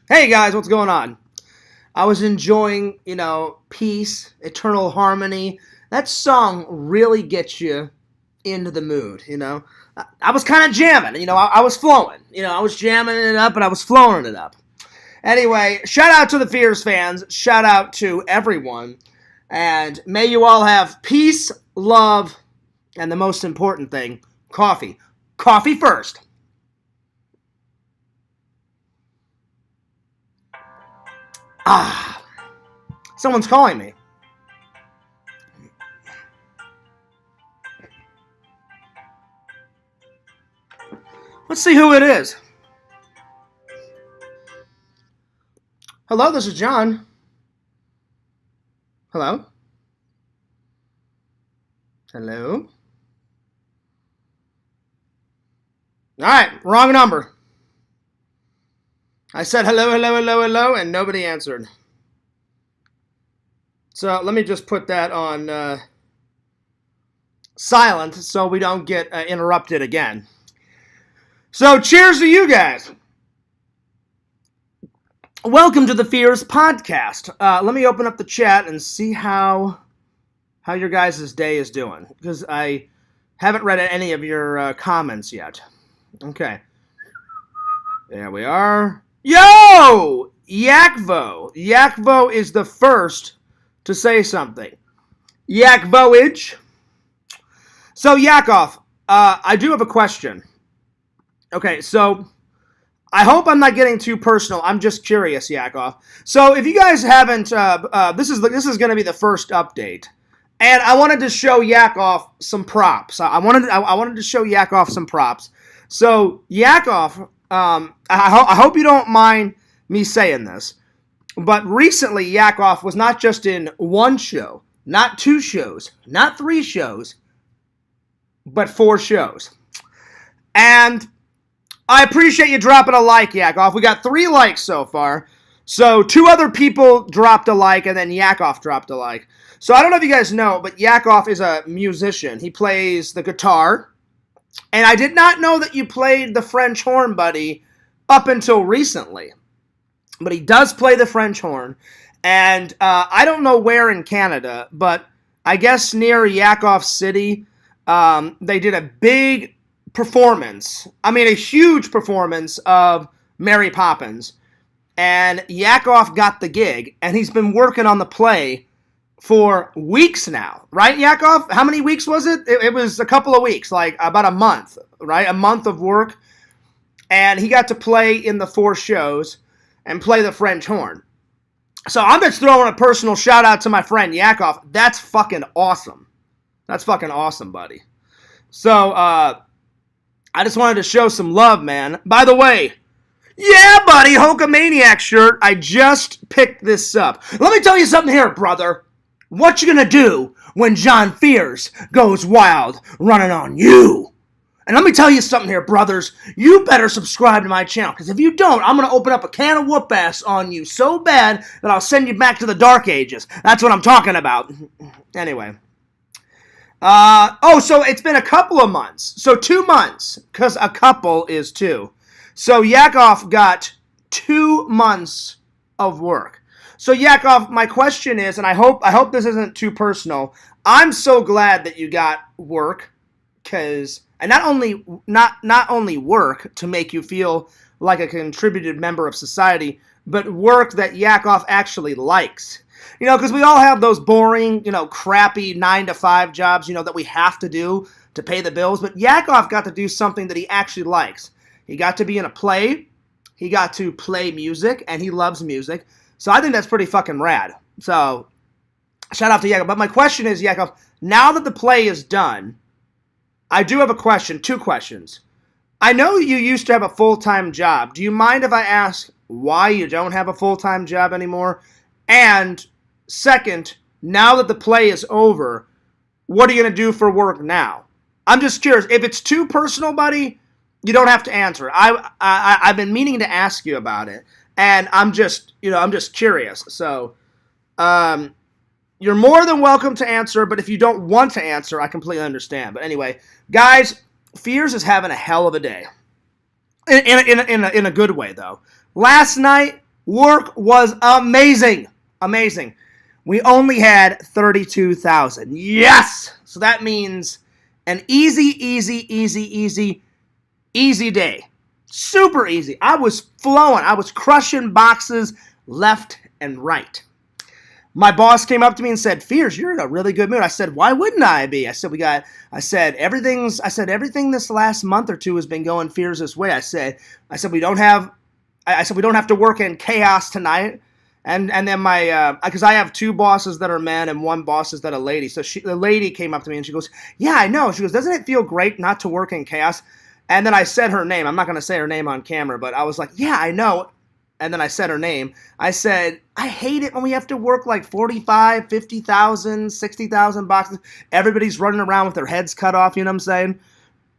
Hey guys, what's going on? I was enjoying, Peace, Eternal Harmony. That song really gets you into the mood, I was kind of jamming, I was flowing. I was jamming it up and I was flowing it up. Anyway, shout out to the Fears fans. Shout out to everyone. And may you all have peace, love, and the most important thing, coffee. Coffee first. Someone's calling me. Let's see who it is. Hello, this is John. Hello? Hello? Alright, wrong number. I said hello, and nobody answered. So let me just put that on silent so we don't get interrupted again. So cheers to you guys. Welcome to the Fears podcast. Let me open up the chat and see how your guys' day is doing, because I haven't read any of your comments yet. Okay. There we are. Yo! Yakvo. Yakvo is the first to say something. Yakvoage. So, Yakov, I do have a question. Okay, so I hope I'm not getting too personal. I'm just curious, Yakov. So, if you guys haven't, this is going to be the first update, and I wanted to show Yakov some props. I wanted to show Yakov some props. So, Yakov, I hope you don't mind me saying this, but recently Yakov was not just in one show, not two shows, not three shows, but 4 shows. And I appreciate you dropping a like, Yakov. We got 3 likes so far. So 2 other people dropped a like, and then Yakov dropped a like. So I don't know if you guys know, but Yakov is a musician. He plays the guitar. And I did not know that you played the French horn, buddy, up until recently. But he does play the French horn. And I don't know where in Canada, but I guess near Yakov City, they did a big performance. I mean, a huge performance of Mary Poppins. And Yakov got the gig, and he's been working on the play for weeks now, right, Yakov? How many weeks was it? It was a couple of weeks, like about a month, right? A month of work. And he got to play in the 4 shows and play the French horn. So I'm just throwing a personal shout out to my friend Yakov. That's fucking awesome. That's fucking awesome, buddy. So, I just wanted to show some love, man. By the way, yeah, buddy, Hulkamaniac shirt. I just picked this up. Let me tell you something here, brother. What you gonna do when John Fears goes wild running on you? And let me tell you something here, brothers. You better subscribe to my channel, because if you don't, I'm gonna open up a can of whoop ass on you so bad that I'll send you back to the Dark Ages. That's what I'm talking about. Anyway. So it's been a couple of months. So 2 months, because a couple is 2. So Yakov got 2 months of work. So Yakov, my question is, and I hope this isn't too personal, I'm so glad that you got work, and not only work to make you feel like a contributed member of society, but work that Yakov actually likes. Because we all have those boring, crappy 9-to-5 jobs, that we have to do to pay the bills. But Yakov got to do something that he actually likes. He got to be in a play. He got to play music, and he loves music. So I think that's pretty fucking rad. So shout out to Yakov. But my question is, Yakov, now that the play is done, I do have a question, 2 questions. I know you used to have a full-time job. Do you mind if I ask why you don't have a full-time job anymore? And second, now that the play is over, what are you going to do for work now? I'm just curious. If it's too personal, buddy, you don't have to answer. I've been meaning to ask you about it, and I'm just curious. So, you're more than welcome to answer, but if you don't want to answer, I completely understand. But anyway, guys, Fears is having a hell of a day. In a good way, though. Last night, work was amazing. Amazing. We only had 32,000. Yes! So that means an easy day. Super easy. I was flowing. I was crushing boxes left and right. My boss came up to me and said, "Fears, you're in a really good mood." I said, "Why wouldn't I be?" I said everything this last month or two has been going Fears' way. I said we don't have to work in chaos tonight. And then because I have two bosses that are men and one boss is that a lady. So the lady came up to me and she goes, "Yeah, I know." She goes, "Doesn't it feel great not to work in chaos?" And then I said her name. I'm not going to say her name on camera, but I was like, "Yeah, I know." And then I said her name. I said, "I hate it when we have to work like 45, 50,000, 60,000 boxes. Everybody's running around with their heads cut off," you know what I'm saying?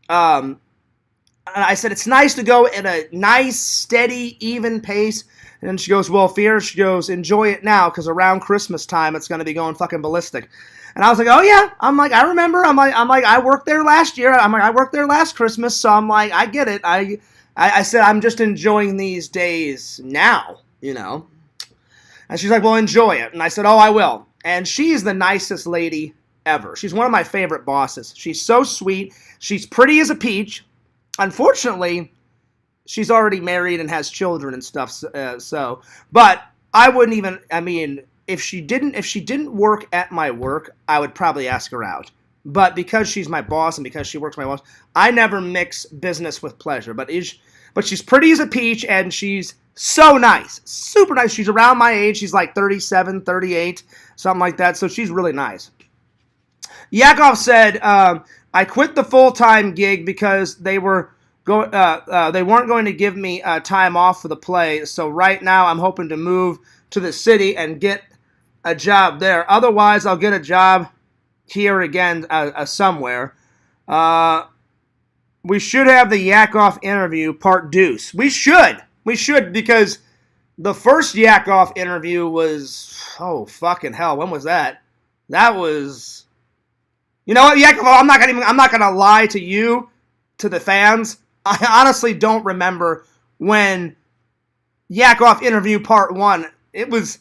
And I said, "It's nice to go at a nice, steady, even pace." And then she goes, "Well, Fear," she goes, "enjoy it now, because around Christmas time, it's going to be going fucking ballistic." And I was like, "Oh, yeah." I'm like, "I remember." I'm like, "I worked there last year." I'm like, "I worked there last Christmas." So I'm like, "I get it." I said, "I'm just enjoying these days now, you know." And she's like, "Well, enjoy it." And I said, "Oh, I will." And she's the nicest lady ever. She's one of my favorite bosses. She's so sweet. She's pretty as a peach. Unfortunately, she's already married and has children and stuff. But I wouldn't even. I mean, if she didn't work at my work, I would probably ask her out. But because she's my boss and because she works my boss, I never mix business with pleasure. But she's pretty as a peach and she's so nice, super nice. She's around my age. She's like 37, 38, something like that. So she's really nice. Yakov said, "I quit the full-time gig because they weren't going to give me time off for the play. So right now I'm hoping to move to the city and get a job there. Otherwise, I'll get a job here again somewhere." We should have the Yakov interview part deuce. We should, because the first Yakov interview was, oh fucking hell, when was that? That was, you know what, Yakov? I'm not gonna lie to you, to the fans. I honestly don't remember when Yakov interview part one. It was,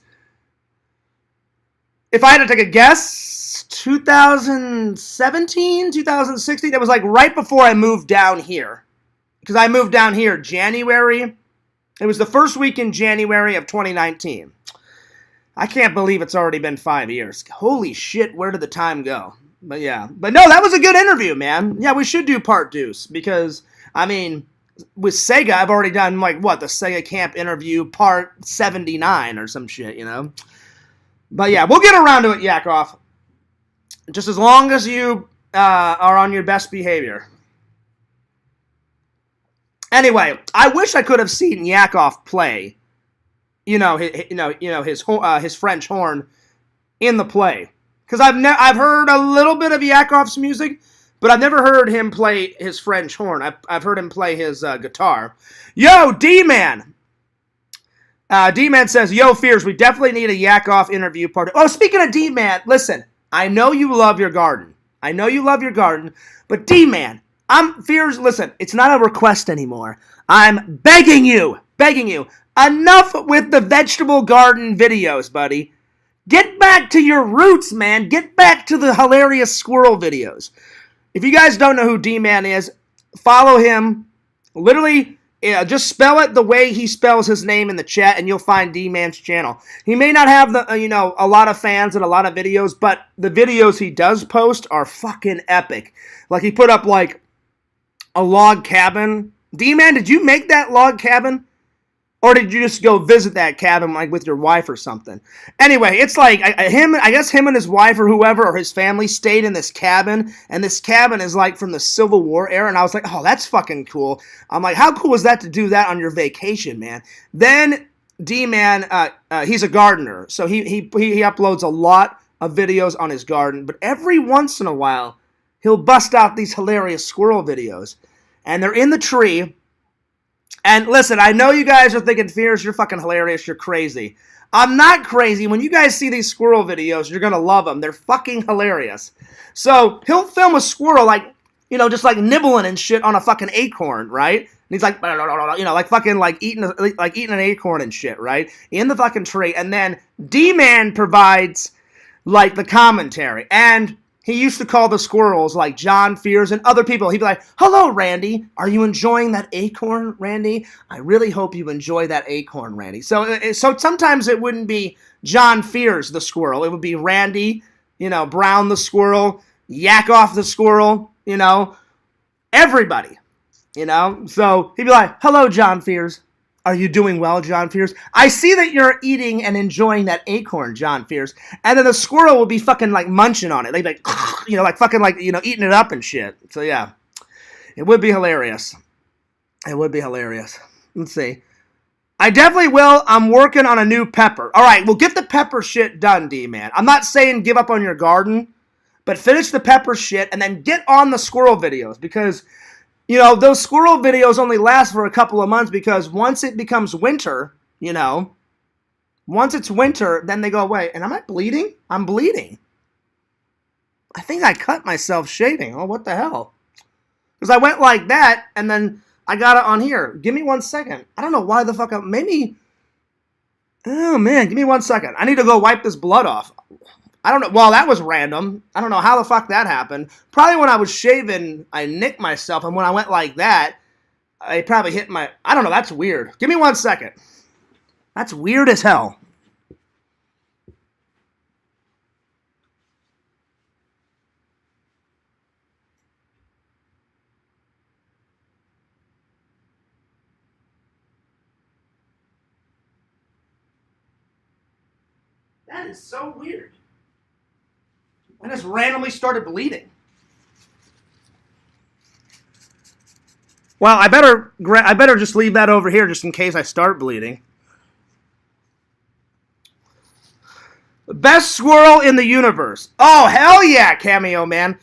if I had to take a guess, 2017, 2016. It was like right before I moved down here. Because I moved down here January. It was the first week in January of 2019. I can't believe it's already been 5 years. Holy shit, where did the time go? But yeah. But no, that was a good interview, man. Yeah, we should do part deuce. Because, I mean, with Sega, I've already done, like, the Sega Camp interview part 79 or some shit, you know? But yeah, we'll get around to it, Yakov. Just as long as you are on your best behavior. Anyway, I wish I could have seen Yakov play, his French horn in the play, because I've heard a little bit of Yakov's music, but I've never heard him play his French horn. I've heard him play his guitar. Yo, D-Man. D-Man says, "Yo, Fears, we definitely need a Yakov interview part." Oh, speaking of D-Man, listen, I know you love your garden. But D-Man, Fears, listen, it's not a request anymore. I'm begging you. Enough with the vegetable garden videos, buddy. Get back to your roots, man. Get back to the hilarious squirrel videos. If you guys don't know who D-Man is, follow him. Literally, just spell it the way he spells his name in the chat, and you'll find D-Man's channel. He may not have a lot of fans and a lot of videos, but the videos he does post are fucking epic. Like, he put up, like, a log cabin. D-Man, did you make that log cabin? Or did you just go visit that cabin like with your wife or something? Anyway, it's like I guess him and his wife or whoever or his family stayed in this cabin, and this cabin is like from the Civil War era, and I was like, oh, that's fucking cool. I'm like, how cool is that to do that on your vacation, man? Then D-Man, he's a gardener, so he uploads a lot of videos on his garden, but every once in a while, he'll bust out these hilarious squirrel videos, and they're in the tree. And listen, I know you guys are thinking, Fierce, you're fucking hilarious, you're crazy. I'm not crazy. When you guys see these squirrel videos, you're going to love them. They're fucking hilarious. So he'll film a squirrel like, just like nibbling and shit on a fucking acorn, right? And he's like, like fucking like eating an acorn and shit, right? In the fucking tree. And then D-Man provides like the commentary. And he used to call the squirrels like John Fears and other people. He'd be like, hello, Randy. Are you enjoying that acorn, Randy? I really hope you enjoy that acorn, Randy. So sometimes it wouldn't be John Fears the squirrel. It would be Randy, Brown the squirrel, Yak Off the squirrel, everybody, So he'd be like, hello, John Fears. Are you doing well, John Fears? I see that you're eating and enjoying that acorn, John Fears. And then the squirrel will be fucking like munching on it. They'd be like, like fucking like, eating it up and shit. So yeah, it would be hilarious. It would be hilarious. Let's see. I definitely will. I'm working on a new pepper. All right, well, get the pepper shit done, D-Man. I'm not saying give up on your garden, but finish the pepper shit and then get on the squirrel videos because those squirrel videos only last for a couple of months because once it becomes winter, once it's winter, then they go away. And am I bleeding? I'm bleeding. I think I cut myself shaving. Oh, what the hell? Because I went like that, and then I got it on here. Give me 1 second. I don't know why the fuck maybe... Oh, man, give me 1 second. I need to go wipe this blood off. I don't know. Well, that was random. I don't know how the fuck that happened. Probably when I was shaving, I nicked myself, and when I went like that, I probably hit my... I don't know. That's weird. Give me 1 second. That's weird as hell. That is so weird. I just randomly started bleeding. Well, I better just leave that over here just in case I start bleeding. Best squirrel in the universe. Oh, hell yeah, Cameo Man.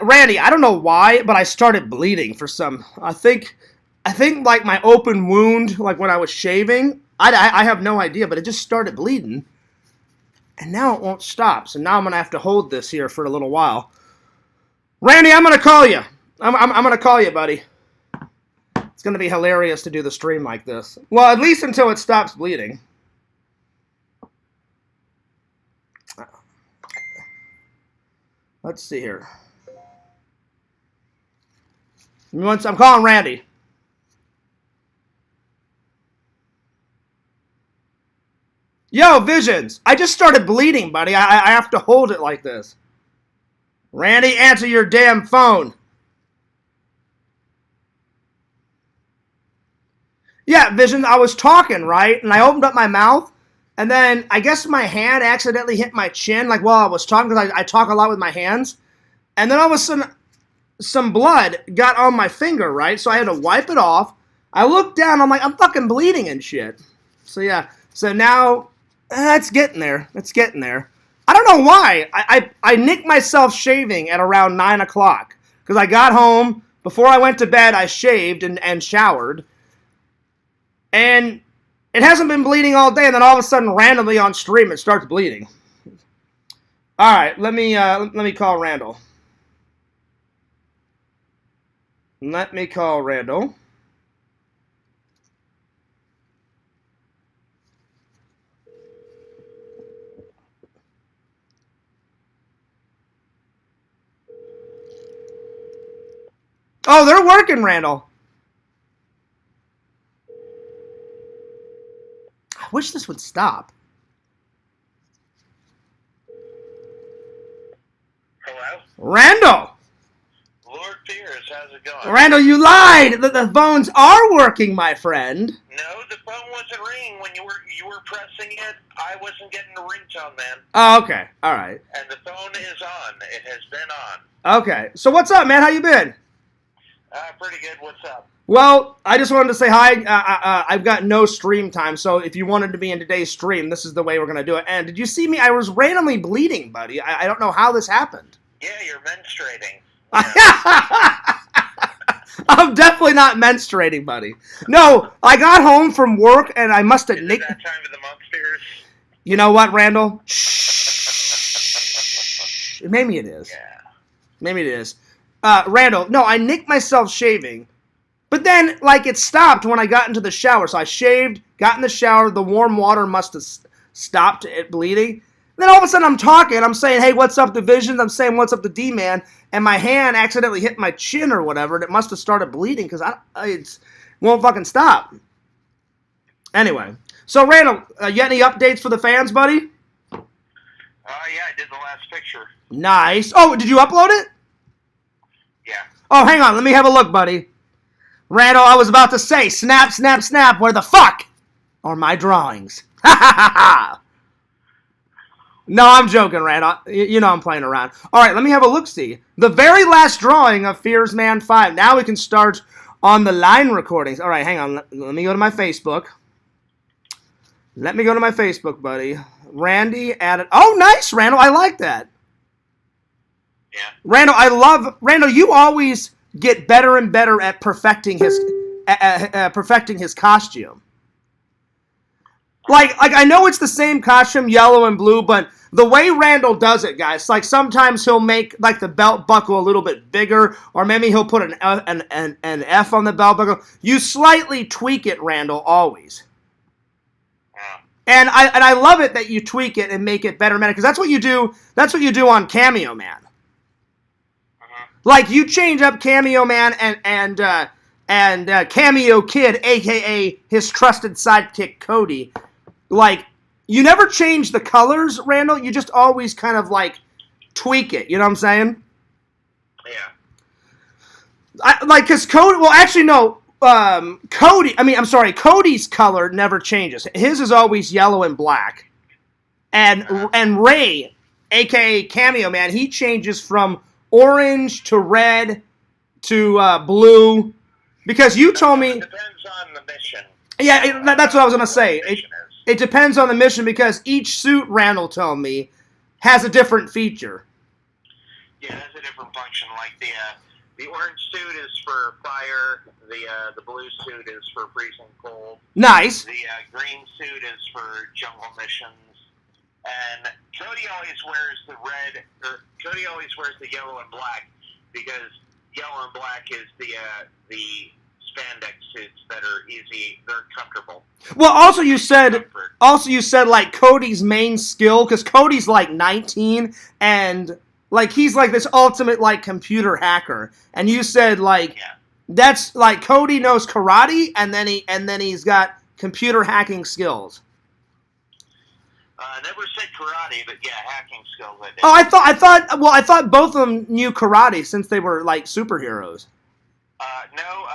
Randy, I don't know why, but I started bleeding for some... I think like my open wound, like when I was shaving, I have no idea, but it just started bleeding. And now it won't stop, so now I'm going to have to hold this here for a little while. Randy, I'm going to call you. I'm going to call you, buddy. It's going to be hilarious to do the stream like this. Well, at least until it stops bleeding. Let's see here. I'm calling Randy. Yo, Visions, I just started bleeding, buddy. I have to hold it like this. Randy, answer your damn phone. Yeah, Visions, I was talking, right? And I opened up my mouth, and then I guess my hand accidentally hit my chin, like while I was talking, because I talk a lot with my hands. And then all of a sudden, some blood got on my finger, right? So I had to wipe it off. I looked down, I'm like, I'm fucking bleeding and shit. So yeah, so now... it's getting there. It's getting there. I don't know why. I nicked myself shaving at around 9 o'clock. Because I got home. Before I went to bed, I shaved and showered. And it hasn't been bleeding all day. And then all of a sudden, randomly on stream, it starts bleeding. All right. Let me call Randall. Let me call Randall. Oh, they're working, Randall. I wish this would stop. Hello? Randall! Lord Pierce, how's it going? Randall, you lied! The phones are working, my friend. No, the phone was ringing when you were pressing it. I wasn't getting the ringtone, man. Oh, okay. All right. And the phone is on. It has been on. Okay. So what's up, man? How you been? Pretty good. What's up? Well, I just wanted to say hi. I've got no stream time, so if you wanted to be in today's stream, this is the way we're going to do it. And did you see me? I was randomly bleeding, buddy. I don't know how this happened. Yeah, you're menstruating. I'm definitely not menstruating, buddy. No, I got home from work, and I must have... Is it that time of the month, Pierce? You know what, Randall? Shh. Maybe it is. Yeah. Maybe it is. Randall, no, I nicked myself shaving. But then, like, it stopped when I got into the shower. So I shaved, got in the shower, the warm water must have stopped it bleeding. And then all of a sudden I'm talking, I'm saying, hey, what's up, Division? I'm saying, what's up, the D-Man? And my hand accidentally hit my chin or whatever, and it must have started bleeding because it won't fucking stop. Anyway, so Randall, you got any updates for the fans, buddy? Yeah, I did the last picture. Nice. Oh, did you upload it? Yeah. Oh, hang on, let me have a look, buddy. Randall, I was about to say, snap, snap, snap, where the fuck are my drawings? Ha ha ha ha! No, I'm joking, Randall. You know I'm playing around. All right, let me have a look-see. The very last drawing of Fears Man 5. Now we can start on the line recordings. All right, hang on. Let me go to my Facebook. Let me go to my Facebook, buddy. Randy added... Oh, nice, Randall. I like that. Yeah. Randall, you always get better and better at perfecting his costume. Like I know it's the same costume, yellow and blue, but the way Randall does it, guys, like sometimes he'll make like the belt buckle a little bit bigger, or maybe he'll put an F on the belt buckle. You slightly tweak it, Randall, always. And I love it that you tweak it and make it better, man, because that's what you do. That's what you do on Cameo Man. Like you change up Cameo Man and Cameo Kid, aka his trusted sidekick Cody. Like you never change the colors, Randall. You just always kind of like tweak it. You know what I'm saying? Yeah. Because Cody. Well, actually, no. Cody's color never changes. His is always yellow and black. And Ray, aka Cameo Man, he changes from orange to red to blue. Because you told me... It depends on the mission. Yeah, that's what I was going to say. It depends on the mission because each suit, Randall told me, has a different feature. Yeah, it has a different function. Like the orange suit is for fire. The blue suit is for freezing cold. Nice. The green suit is for jungle missions. And Cody always wears the red. Cody always wears the yellow and black because yellow and black is the spandex suits that are easy. They're comfortable. Well, also you said like Cody's main skill, because Cody's like 19 and like he's like this ultimate like computer hacker, and you said like that's like Cody knows karate and then he's got computer hacking skills. I never said karate, but yeah, hacking skills I did. Oh, I thought both of them knew karate since they were like superheroes. No,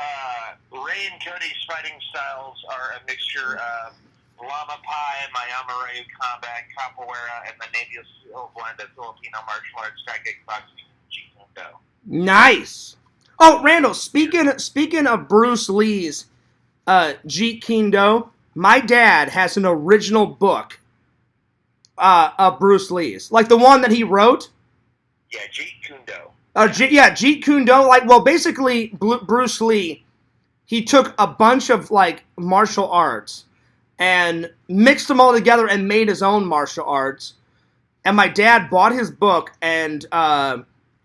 Ray and Cody's fighting styles are a mixture of Lama Pai, Mayama Ryu combat, capoeira, and the Navy SEAL blend of Filipino martial arts, kickboxing, and Jeet Kune Do. Nice. Oh, Randall, speaking of Bruce Lee's Jeet Kune Do, my dad has an original book of Bruce Lee's, like the one that he wrote. Yeah, Jeet Kune Do. Jeet Kune Do. Like, well, basically, Bruce Lee, he took a bunch of like martial arts and mixed them all together and made his own martial arts. And my dad bought his book, and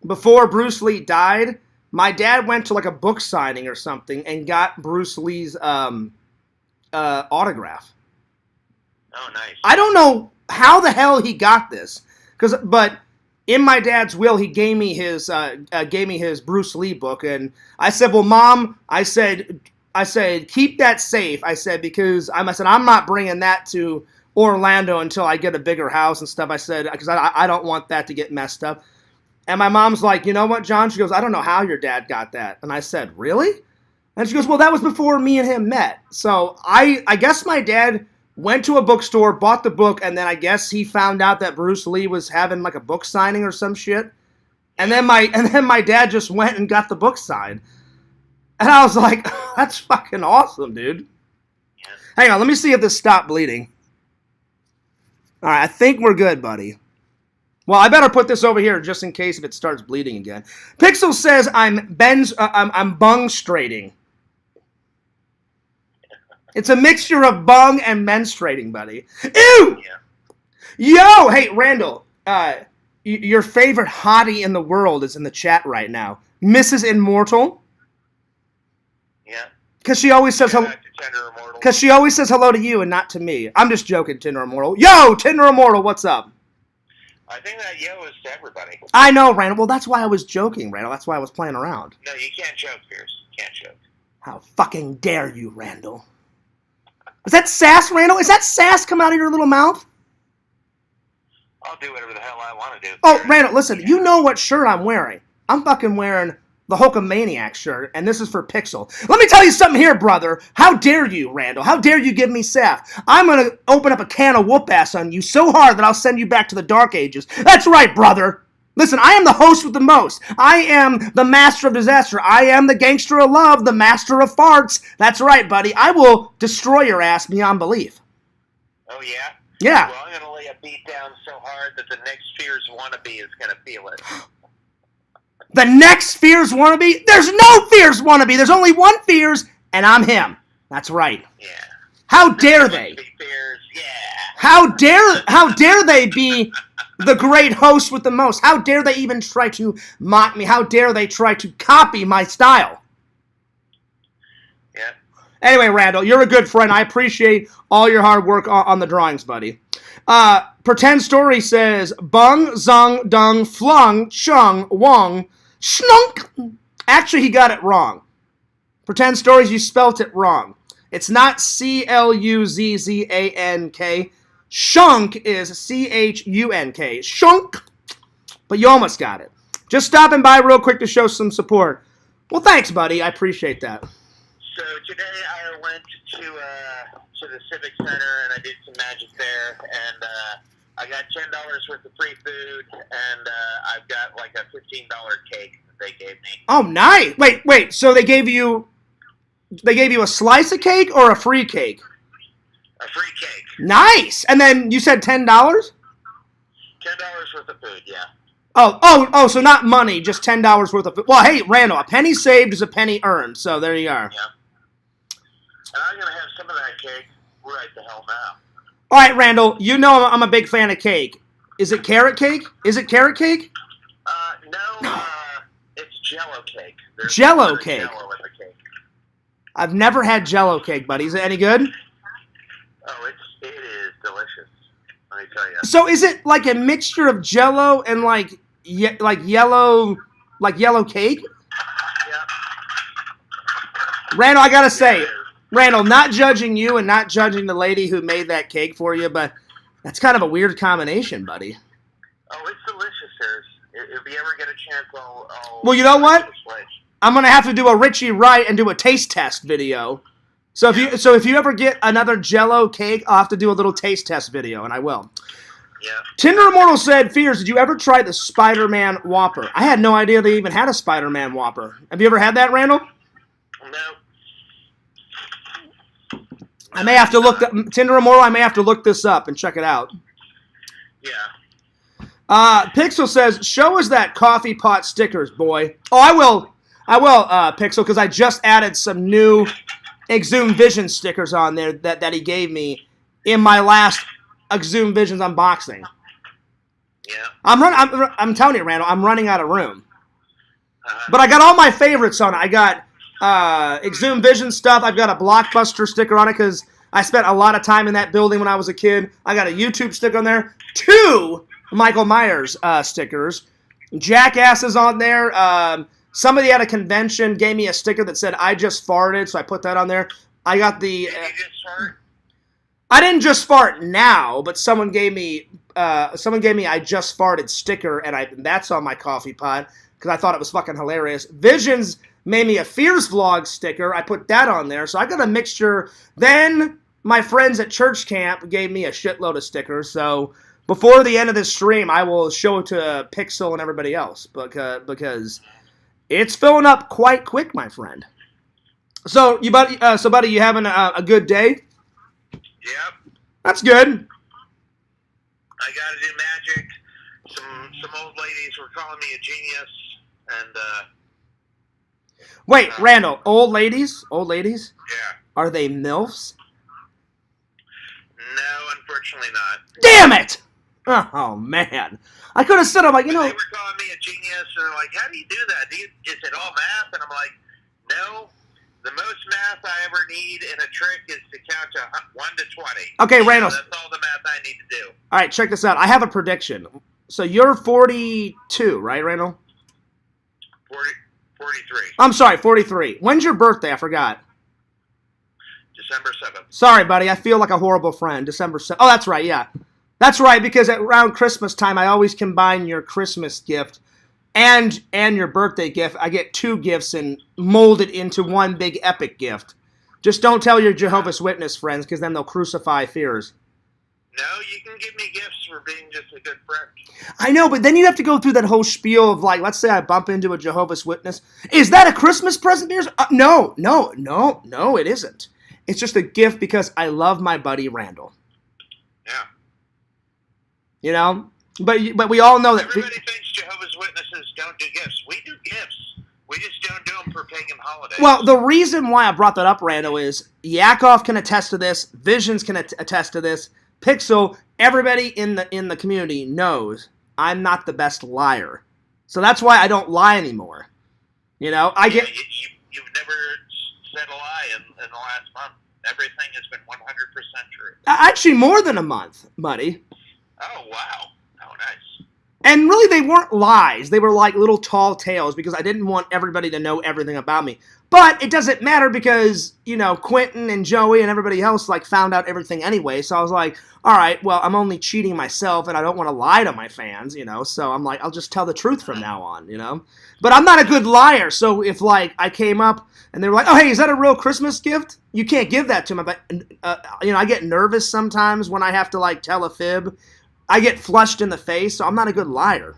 before Bruce Lee died, my dad went to like a book signing or something and got Bruce Lee's autograph. Oh, nice. I don't know how the hell he got this, but in my dad's will, he gave me his Bruce Lee book, and I said, "Well, Mom," I said, "keep that safe." I said because I'm not bringing that to Orlando until I get a bigger house and stuff. I said because I don't want that to get messed up. And my mom's like, "You know what, John?" She goes, "I don't know how your dad got that." And I said, "Really?" And she goes, well, that was before me and him met. So I guess my dad went to a bookstore, bought the book, and then I guess he found out that Bruce Lee was having like a book signing or some shit. And then my dad just went and got the book signed. And I was like, that's fucking awesome, dude. Yeah. Hang on, let me see if this stopped bleeding. All right, I think we're good, buddy. Well, I better put this over here just in case if it starts bleeding again. Pixel says I'm bung-strating. It's a mixture of bung and menstruating, buddy. Ew! Yeah. Yo! Hey, Randall, your favorite hottie in the world is in the chat right now. Mrs. Immortal. Yeah. Because she always says hello. Because she always says hello to you and not to me. I'm just joking, Tinder Immortal. Yo, Tinder Immortal, what's up? I think that yo is to everybody. I know, Randall. Well, that's why I was joking, Randall. That's why I was playing around. No, you can't joke, Pierce. You can't joke. How fucking dare you, Randall? Is that sass, Randall? Is that sass come out of your little mouth? I'll do whatever the hell I want to do. Oh, Randall, listen. You know what shirt I'm wearing. I'm fucking wearing the Hulkamaniac shirt, and this is for Pixel. Let me tell you something here, brother. How dare you, Randall? How dare you give me sap? I'm going to open up a can of whoop-ass on you so hard that I'll send you back to the Dark Ages. That's right, brother. Listen, I am the host with the most. I am the master of disaster. I am the gangster of love, the master of farts. That's right, buddy. I will destroy your ass beyond belief. Oh, yeah? Yeah. Well, I'm going to lay a beat down so hard that the next Fears wannabe is going to feel it. The next Fears wannabe? There's no Fears wannabe. There's only one Fears, and I'm him. That's right. Yeah. How dare they? Fears, yeah. How dare they be the great host with the most? How dare they even try to mock me? How dare they try to copy my style? Yeah. Anyway, Randall, you're a good friend. I appreciate all your hard work on the drawings, buddy. Pretend Story says, bung, zung, dung, flung, chung, wong, schnunk. Actually, he got it wrong. Pretend Stories, you spelt it wrong. It's not C-L-U-Z-Z-A-N-K. Shunk is C-H-U-N-K. Shunk. But you almost got it. Just stopping by real quick to show some support. Well, thanks, buddy. I appreciate that. So today I went to the Civic Center and I did some magic there, and I got $10 worth of free food, and I've got like a $15 cake that they gave me. Oh, nice. Wait. So they gave you a slice of cake or a free cake? A free cake. Nice. And then you said $10? $10 worth of food, yeah. Oh, so not money, just $10 worth of food. Well, hey, Randall, a penny saved is a penny earned, so there you are. Yeah. And I'm going to have some of that cake right the hell now. All right, Randall, you know I'm a big fan of cake. Is it carrot cake? Is it carrot cake? No, it's Jello cake. There's Jello cake. Jello in the cake. I've never had Jello cake, buddy. Is it any good? Oh, it is delicious. Let me tell you. So is it like a mixture of Jello and like yellow cake? Yeah. Randall, I gotta say, Randall, not judging you and not judging the lady who made that cake for you, but that's kind of a weird combination, buddy. Oh, it's delicious, Harris. If you ever get a chance, I'll well, you know what? I'm gonna have to do a Richie Wright and do a taste test video. So if you ever get another Jello cake, I'll have to do a little taste test video, and I will. Yeah. Tinder Immortal said, Fears, did you ever try the Spider-Man Whopper? I had no idea they even had a Spider-Man Whopper. Have you ever had that, Randall? No. I may have to look Tinder Immortal. I may have to look this up and check it out. Yeah. Pixel says, show us that coffee pot stickers, boy. Oh, I will, Pixel, because I just added some new Exhumed Vision stickers on there that he gave me in my last Exhumed Visions unboxing. Yeah. I'm telling you, Randall, I'm running out of room. But I got all my favorites on it. I got Exhumed Vision stuff. I've got a Blockbuster sticker on it because I spent a lot of time in that building when I was a kid. I got a YouTube sticker on there. 2 Michael Myers stickers. Jackasses on there. Somebody at a convention gave me a sticker that said, I just farted, so I put that on there. I got the... Did you just fart? I didn't just fart now, but someone gave me I just farted sticker, and that's on my coffee pot, because I thought it was fucking hilarious. Visions made me a Fears vlog sticker. I put that on there. So I got a mixture. Then my friends at church camp gave me a shitload of stickers. So before the end of this stream, I will show it to Pixel and everybody else because it's filling up quite quick, my friend. So, buddy, you having a good day? Yep. That's good. I got to do magic. Some old ladies were calling me a genius, and wait, Randall, old ladies? Yeah. Are they MILFs? No, unfortunately not. Damn it! Oh man, I could have said, I'm like, They were calling me a genius, and they're like, "How do you do that? Is it all math?" And I'm like, "No. The most math I ever need in a trick is to count to 1 to 20. Okay, Randall. That's all the math I need to do." All right, check this out. I have a prediction. So you're 42, right, Randall? 43. I'm sorry, 43. When's your birthday? I forgot. December 7th. Sorry, buddy. I feel like a horrible friend. December 7th. Oh, that's right, yeah. That's right, because around Christmas time, I always combine your Christmas gift and your birthday gift. I get 2 gifts and mold it into one big epic gift. Just don't tell your Jehovah's Witness friends, because then they'll crucify Fears. No, you can give me gifts for being just a good friend. I know, but then you'd have to go through that whole spiel of, like, let's say I bump into a Jehovah's Witness. Is that a Christmas present, Fears? No, it isn't. It's just a gift because I love my buddy Randall. Yeah. You know? But we all know that... Everybody thinks Jehovah's Witnesses don't do gifts. We do gifts. We just don't do them for pagan holidays. Well, the reason why I brought that up, Randall, is Yakov can attest to this, Visions can attest to this, Pixel, everybody in the community knows I'm not the best liar. So that's why I don't lie anymore. You know, You've never said a lie in the last month. Everything has been 100% true. Actually, more than a month, buddy. Oh, wow. Oh, nice. And really, they weren't lies. They were like little tall tales because I didn't want everybody to know everything about me. But it doesn't matter because, you know, Quentin and Joey and everybody else, like, found out everything anyway. So I was like, all right, well, I'm only cheating myself and I don't want to lie to my fans, you know. So I'm like, I'll just tell the truth from now on, you know. But I'm not a good liar. So if, like, I came up and they were like, oh, hey, is that a real Christmas gift? You can't give that to me. But, you know, I get nervous sometimes when I have to, like, tell a fib. I get flushed in the face, so I'm not a good liar.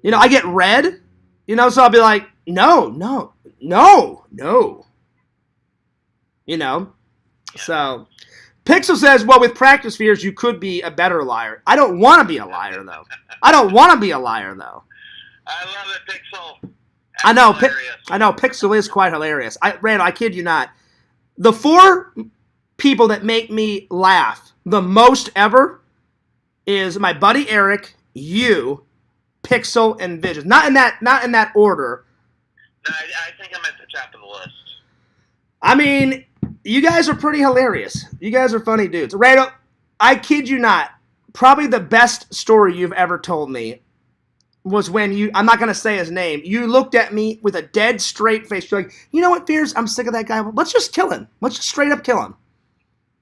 You know, I get red, you know, so I'll be like, no. You know? So, Pixel says, well, with practice Fears, you could be a better liar. I don't want to be a liar, though. I love it, Pixel. I know, Pixel is quite hilarious. Randall, I kid you not. The 4 people that make me laugh the most ever is my buddy Eric, you, Pixel, and Visions. Not in that order. No, I think I'm at the top of the list. I mean, you guys are pretty hilarious. You guys are funny dudes. Randall, I kid you not, probably the best story you've ever told me was when I'm not going to say his name, you looked at me with a dead straight face. You're like, you know what, Fears? I'm sick of that guy. Let's just kill him. Let's just straight up kill him.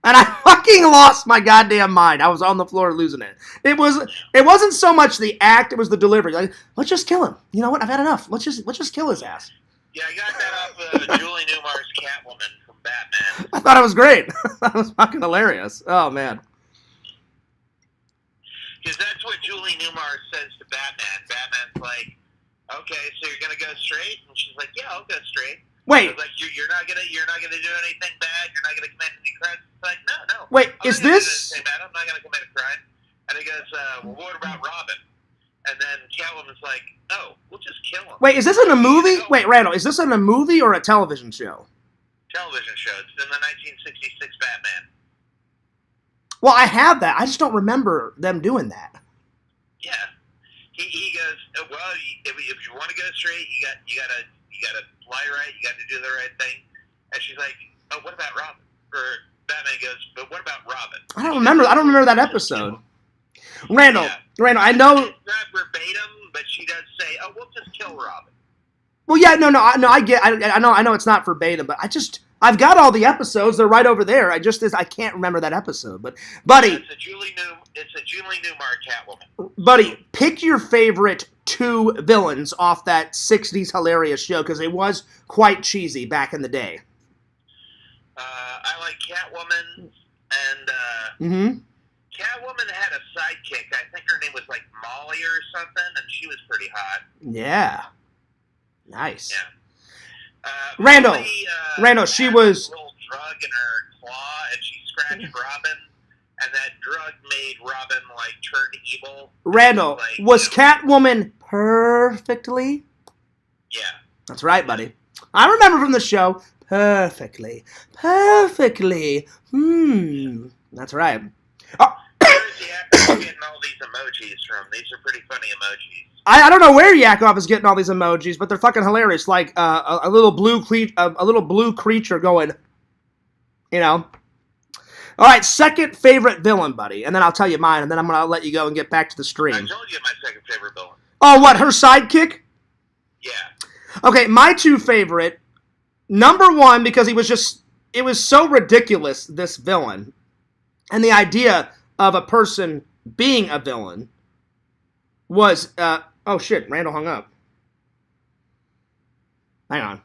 And I fucking lost my goddamn mind. I was on the floor losing it. It wasn't so much the act, it was the delivery. Like, let's just kill him. You know what? I've had enough. Let's just kill his ass. Yeah, I got that off Julie Newmar's Catwoman from Batman. I thought it was great. That was fucking hilarious. Oh, man. Because that's what Julie Newmar says to Batman. Batman's like, okay, so you're gonna go straight? And she's like, yeah, I'll go straight. Wait. Like you're not gonna do anything bad. You're not gonna commit any crimes. It's like, no. Wait, I'm is not gonna this? do anything bad. I'm not gonna commit a crime. And he goes, well, what about Robin? And then Catwoman's like, oh, we'll just kill him. Wait, is this in a movie? Wait, Randall, is this in a movie or a television show? Television show. It's in the 1966 Batman. Well, I have that. I just don't remember them doing that. Yeah. He goes, well, if you want to go straight, you gotta lie right. You got to do the right thing. And she's like, oh, what about Robin? Or Batman goes, but what about Robin? I don't remember that episode. Randall, I know. It's not verbatim, but she does say, oh, we'll just kill Robin. Well, yeah, no, I know it's not verbatim, but I've got all the episodes. They're right over there. I can't remember that episode. But, buddy. Yeah, it's a Julie It's a Julie Newmar Catwoman. Buddy, pick your favorite 2 villains off that 60s hilarious show, because it was quite cheesy back in the day. I like Catwoman, and Catwoman had a sidekick. I think her name was like Molly or something, and she was pretty hot. Yeah. Nice. Yeah. Randall, she was... a little drug in her claw, and she scratched Robin, and that drug made Robin, like, turn evil. Randall, was Catwoman perfectly? Yeah. That's right, buddy. I remember from the show, perfectly. That's right. Oh. Where's Yakov getting all these emojis from? These are pretty funny emojis. I don't know where Yakov is getting all these emojis, but they're fucking hilarious. Like a little blue creature going, you know. All right, second favorite villain, buddy, and then I'll tell you mine, and then I'm gonna let you go and get back to the stream. I told you my second favorite villain. Oh, what? Her sidekick? Yeah. Okay, my 2 favorite. Number 1, because it was so ridiculous, this villain, and the idea of a person being a villain was, oh shit, Randall hung up. Hang on.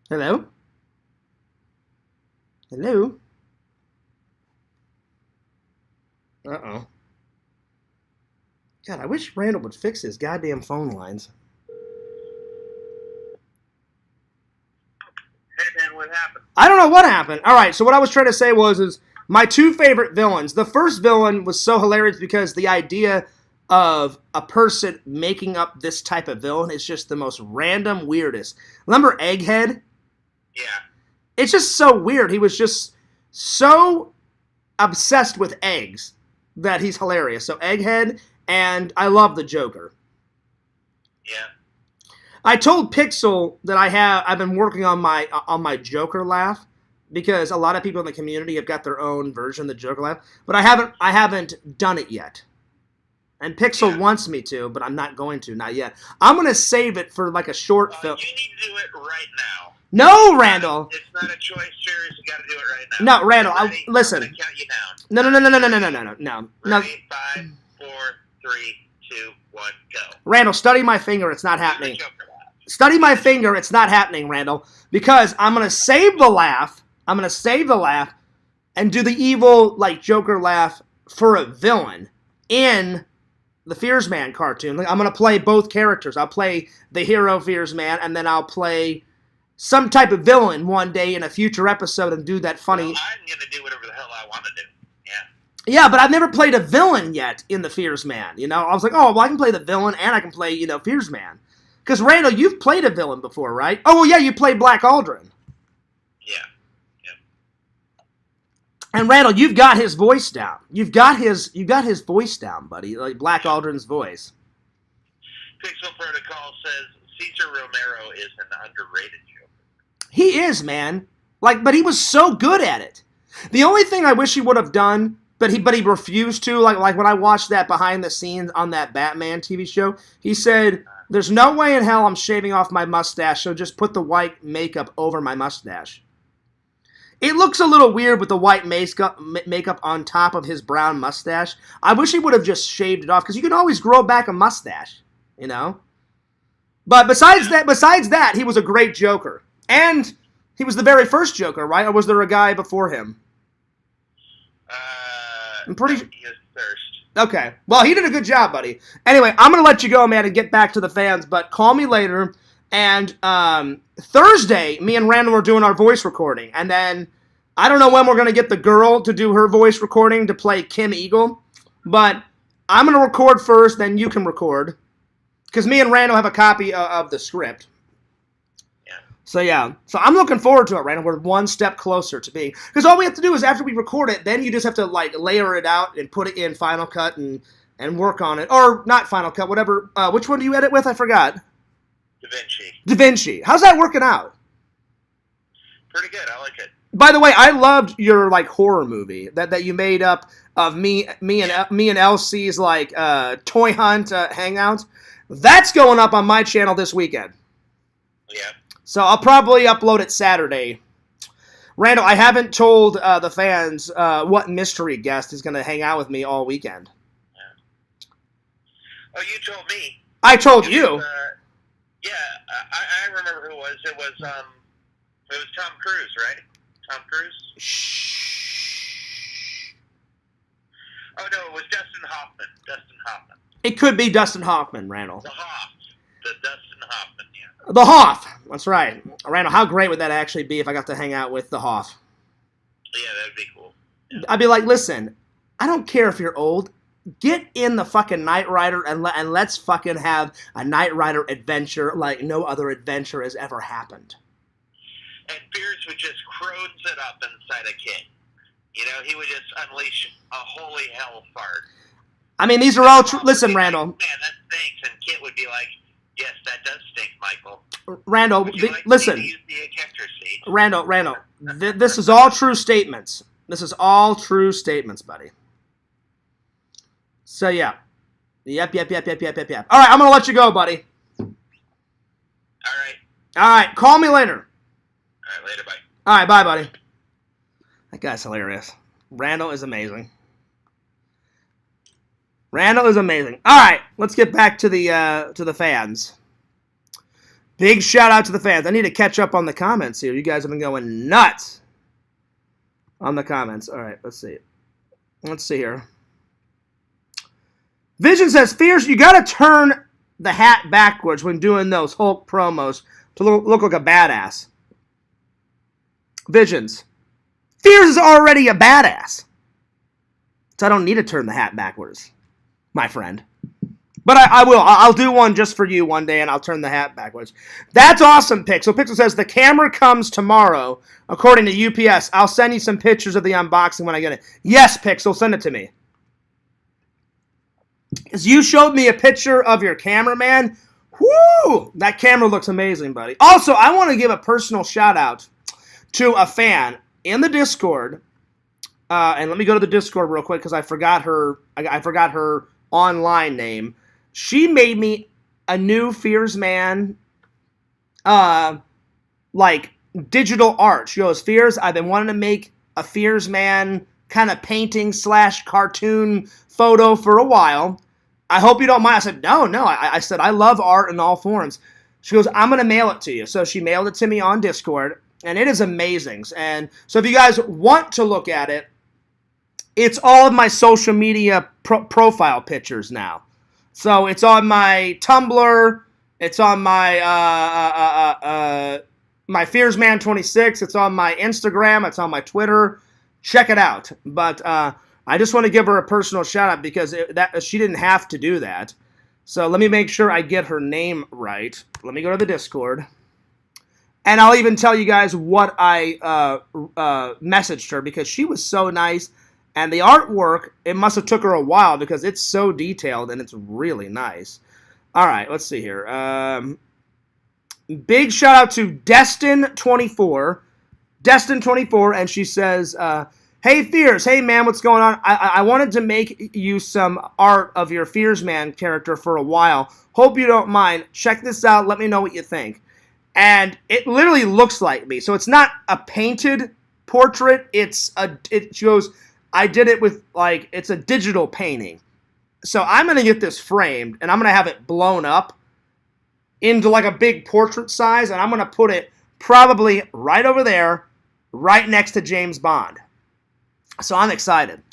Hello? Hello? Uh-oh. God, I wish Randall would fix his goddamn phone lines. Hey, man, what happened? I don't know what happened. All right, so what I was trying to say is my 2 favorite villains. The first villain was so hilarious because the idea of a person making up this type of villain is just the most random, weirdest. Remember Egghead? Yeah. It's just so weird. He was just so obsessed with eggs that he's hilarious. So Egghead, and I love the Joker. Yeah. I told Pixel that I've been working on my Joker laugh, because a lot of people in the community have got their own version of the Joker laugh, but I haven't done it yet. And Pixel wants me to, but I'm not going to, not yet. I'm going to save it for like a short film. You need to do it right now. No, Randall. It's not a choice, serious. You got to do it right now. No, Randall. Listen. I'm going to count you down. No. Ready? 5, 4, 3, 2, 1, go. Randall, study my finger. It's not happening. Study my finger. It's not happening, Randall, because I'm going to save the laugh. And do the evil, like, Joker laugh for a villain in the Fears Man cartoon. Like, I'm going to play both characters. I'll play the hero Fears Man, and then I'll play some type of villain one day in a future episode and do that funny... Well, I'm going to do whatever the hell I want to do. Yeah. Yeah, but I've never played a villain yet in the Fears Man, you know? I was like, oh, well, I can play the villain and I can play, you know, Fears Man. Because, Randall, you've played a villain before, right? Oh, well, yeah, you played Black Aldrin. Yeah. And, Randall, you've got his voice down. You've got his voice down, buddy, like Black Aldrin's voice. Pixel Protocol says Cesar Romero is an underrated Joker. He is, man. Like, but he was so good at it. The only thing I wish he would have done, but he refused to, like when I watched that behind the scenes on that Batman TV show, he said, there's no way in hell I'm shaving off my mustache, so just put the white makeup over my mustache. It looks a little weird with the white makeup on top of his brown mustache. I wish he would have just shaved it off, because you can always grow back a mustache, you know? But besides that, he was a great Joker. And he was the very first Joker, right? Or was there a guy before him? I'm pretty sure. He was first. Okay. Well, he did a good job, buddy. Anyway, I'm going to let you go, man, and get back to the fans, but call me later. And Thursday, me and Randall are doing our voice recording. And then I don't know when we're going to get the girl to do her voice recording to play Kim Eagle. But I'm going to record first, then you can record. Because me and Randall have a copy of the script. So, yeah. So, I'm looking forward to it, Randall. We're one step closer to being... Because all we have to do is, after we record it, then you just have to, like, layer it out and put it in Final Cut and work on it. Or, not Final Cut, whatever. Which one do you edit with? I forgot. DaVinci. How's that working out? Pretty good. I like it. By the way, I loved your, like, horror movie that you made up of me and Elsie's, like, toy hunt hangout. That's going up on my channel this weekend. Yeah. So I'll probably upload it Saturday. Randall, I haven't told the fans what mystery guest is going to hang out with me all weekend. Oh, you told me. I told you. Yeah, I remember who it was. It was Tom Cruise, right? Tom Cruise? Shh. Oh, no, it was Dustin Hoffman. It could be Dustin Hoffman, Randall. The Dustin Hoffman, yeah. The Hoff. That's right. Randall, how great would that actually be if I got to hang out with the Hoff? Yeah, that'd be cool. Yeah. I'd be like, listen, I don't care if you're old. Get in the fucking Knight Rider and let's fucking have a Knight Rider adventure like no other adventure has ever happened. And Fierce would just crones it up inside a kid. You know, he would just unleash a holy hell fart. I mean, these are all true. Listen, Randall. Like, man, that stinks. And Kit would be like, yes, that does stink, Michael. Randall, listen. Randall, this is all true statements. This is all true statements, buddy. So, yeah. Yep. All right, I'm going to let you go, buddy. All right, call me later. All right, later, bye. All right, bye, buddy. That guy's hilarious. Randall is amazing. All right, let's get back to the fans. Big shout out to the fans. I need to catch up on the comments here. You guys have been going nuts on the comments. All right, let's see. Let's see here. Vision says, Fierce, you got to turn the hat backwards when doing those Hulk promos to look like a badass. Visions. Fierce is already a badass. So I don't need to turn the hat backwards, my friend. But I will. I'll do one just for you one day, and I'll turn the hat backwards. That's awesome, Pixel. Pixel says, the camera comes tomorrow, according to UPS. I'll send you some pictures of the unboxing when I get it. Yes, Pixel, send it to me. Because you showed me a picture of your cameraman. Whoo! That camera looks amazing, buddy. Also, I want to give a personal shout-out to a fan in the Discord. And let me go to the Discord real quick because I forgot her online name. She made me a new Fears Man, like digital art. She goes, Fears, I've been wanting to make a Fears Man kind of painting / cartoon photo for a while. I hope you don't mind. I said, no. I said, I love art in all forms. She goes, I'm going to mail it to you. So she mailed it to me on Discord, and it is amazing. And so if you guys want to look at it, it's all of my social media profile pictures now. So it's on my Tumblr, it's on my my FearsMan26, it's on my Instagram, it's on my Twitter. Check it out. But I just want to give her a personal shout out because she didn't have to do that. So let me make sure I get her name right. Let me go to the Discord. And I'll even tell you guys what I messaged her because she was so nice. And the artwork, it must have took her a while because it's so detailed and it's really nice. All right, let's see here. Big shout out to Destin24. Destin24, and she says, hey, Fears. Hey, man, what's going on? I wanted to make you some art of your Fears Man character for a while. Hope you don't mind. Check this out. Let me know what you think. And it literally looks like me. So it's not a painted portrait. It shows... I did it with, it's a digital painting. So I'm going to get this framed, and I'm going to have it blown up into, a big portrait size, and I'm going to put it probably right over there, right next to James Bond. So I'm excited.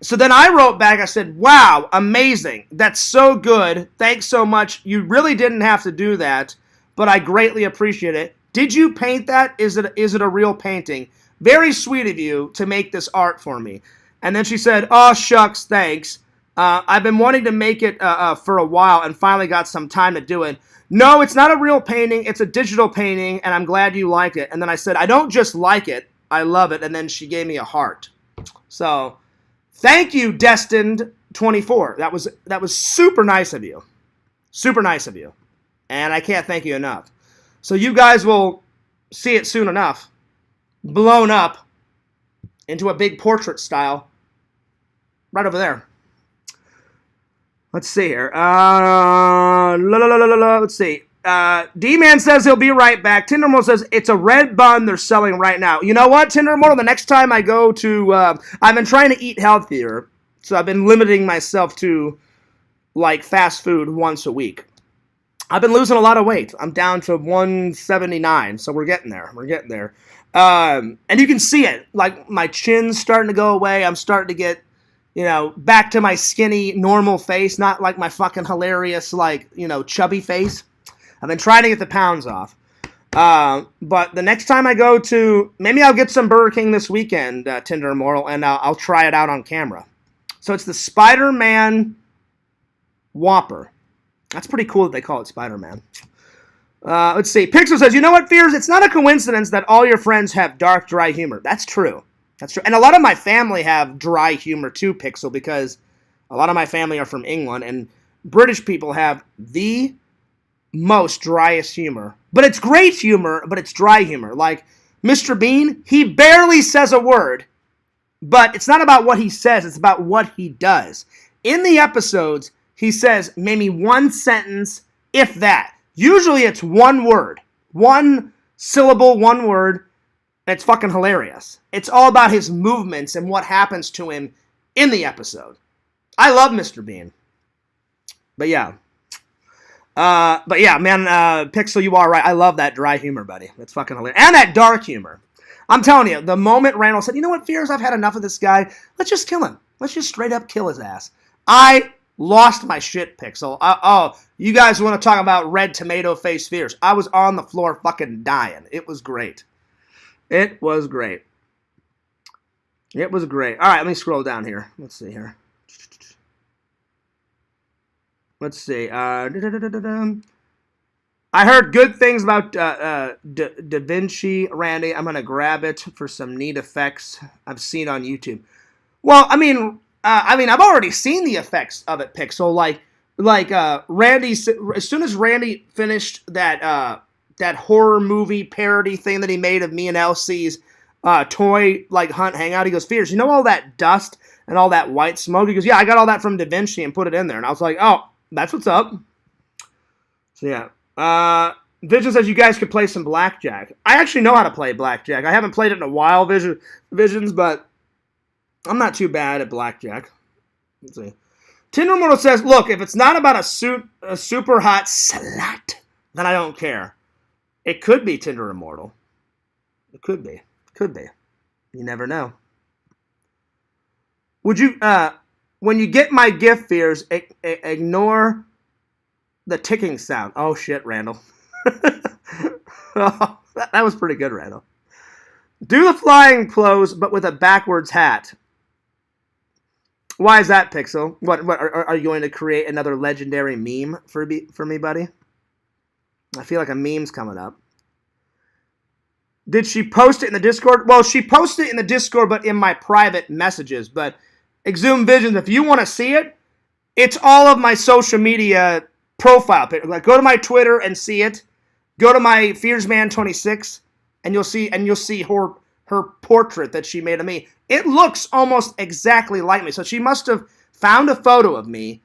So then I wrote back, I said, wow, amazing. That's so good. Thanks so much. You really didn't have to do that, but I greatly appreciate it. Did you paint that? Is it a real painting? Very sweet of you to make this art for me. And then she said, oh, shucks, thanks. I've been wanting to make it for a while and finally got some time to do it. No, it's not a real painting. It's a digital painting, and I'm glad you like it. And then I said, I don't just like it. I love it. And then she gave me a heart. So thank you, Destined24. That was super nice of you. Super nice of you. And I can't thank you enough. So you guys will see it soon enough. Blown up into a big portrait style. Right over there. Let's see here. Let's see. D-Man says he'll be right back. Tinder Immortal says it's a red bun they're selling right now. You know what, Tinder Immortal? The next time I go to... I've been trying to eat healthier, so I've been limiting myself to, like, fast food once a week. I've been losing a lot of weight. I'm down to 179, so we're getting there. And you can see it. Like, my chin's starting to go away. I'm starting to get, back to my skinny, normal face, not like my fucking hilarious, chubby face. I've been trying to get the pounds off. But the next time I go to, maybe I'll get some Burger King this weekend, Tinder Immortal, and I'll try it out on camera. So it's the Spider-Man Whopper. That's pretty cool that they call it Spider-Man. Let's see. Pixel says, you know what, Fears? It's not a coincidence that all your friends have dark, dry humor. That's true. And a lot of my family have dry humor too, Pixel, because a lot of my family are from England, and British people have the most driest humor. But it's great humor, but it's dry humor. Like Mr. Bean, he barely says a word, but it's not about what he says, it's about what he does. In the episodes, he says maybe one sentence, if that. Usually it's one word. One syllable, one word. And it's fucking hilarious. It's all about his movements and what happens to him in the episode. I love Mr. Bean. But yeah. Man, Pixel, you are right. I love that dry humor, buddy. It's fucking hilarious. And that dark humor. I'm telling you, the moment Randall said, you know what, Fears, I've had enough of this guy. Let's just kill him. Let's just straight up kill his ass. I lost my shit, Pixel. You guys want to talk about red tomato face Fears? I was on the floor fucking dying. It was great. All right, let me scroll down here. Let's see here. Let's see. I heard good things about Da Vinci, Randy. I'm going to grab it for some neat effects I've seen on YouTube. Well, I mean, I've already seen the effects of it, Pixel. Like Randy, as soon as Randy finished that horror movie parody thing that he made of me and Elsie's toy hunt hangout, he goes, Fears, you know all that dust and all that white smoke? He goes, yeah, I got all that from Da Vinci and put it in there. And I was like, oh, that's what's up. So yeah. Vision says you guys could play some blackjack. I actually know how to play blackjack. I haven't played it in a while, Visions, but I'm not too bad at blackjack. Let's see. Tinder Immortal says, look, if it's not about a super hot slut, then I don't care. It could be Tinder Immortal. It could be. You never know. Would you, when you get my gift, Fears, ignore the ticking sound. Oh, shit, Randall. Oh, that was pretty good, Randall. Do the flying clothes, but with a backwards hat. Why is that, Pixel? What are you going to create another legendary meme for me, buddy? I feel like a meme's coming up. Did she post it in the Discord? Well, she posted it in the Discord, but in my private messages. But Exhumed Visions, if you want to see it, it's all of my social media profile. Like, go to my Twitter and see it. Go to my FearsMan26, and you'll see her portrait that she made of me. It looks almost exactly like me. So she must have found a photo of me,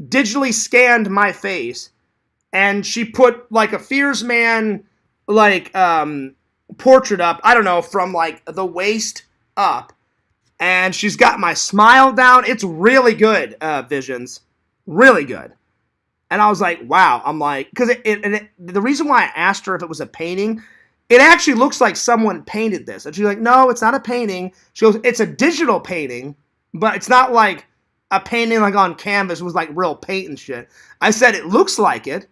digitally scanned my face, and she put like a Fearsman portrait up, I don't know, from like the waist up. And she's got my smile down. It's really good, Visions. Really good. And I was like, wow. I'm like, because the reason why I asked her if it was a painting, it actually looks like someone painted this. And she's like, no, it's not a painting. She goes, it's a digital painting, but it's not like a painting like on canvas with like real paint and shit. I said, it looks like it.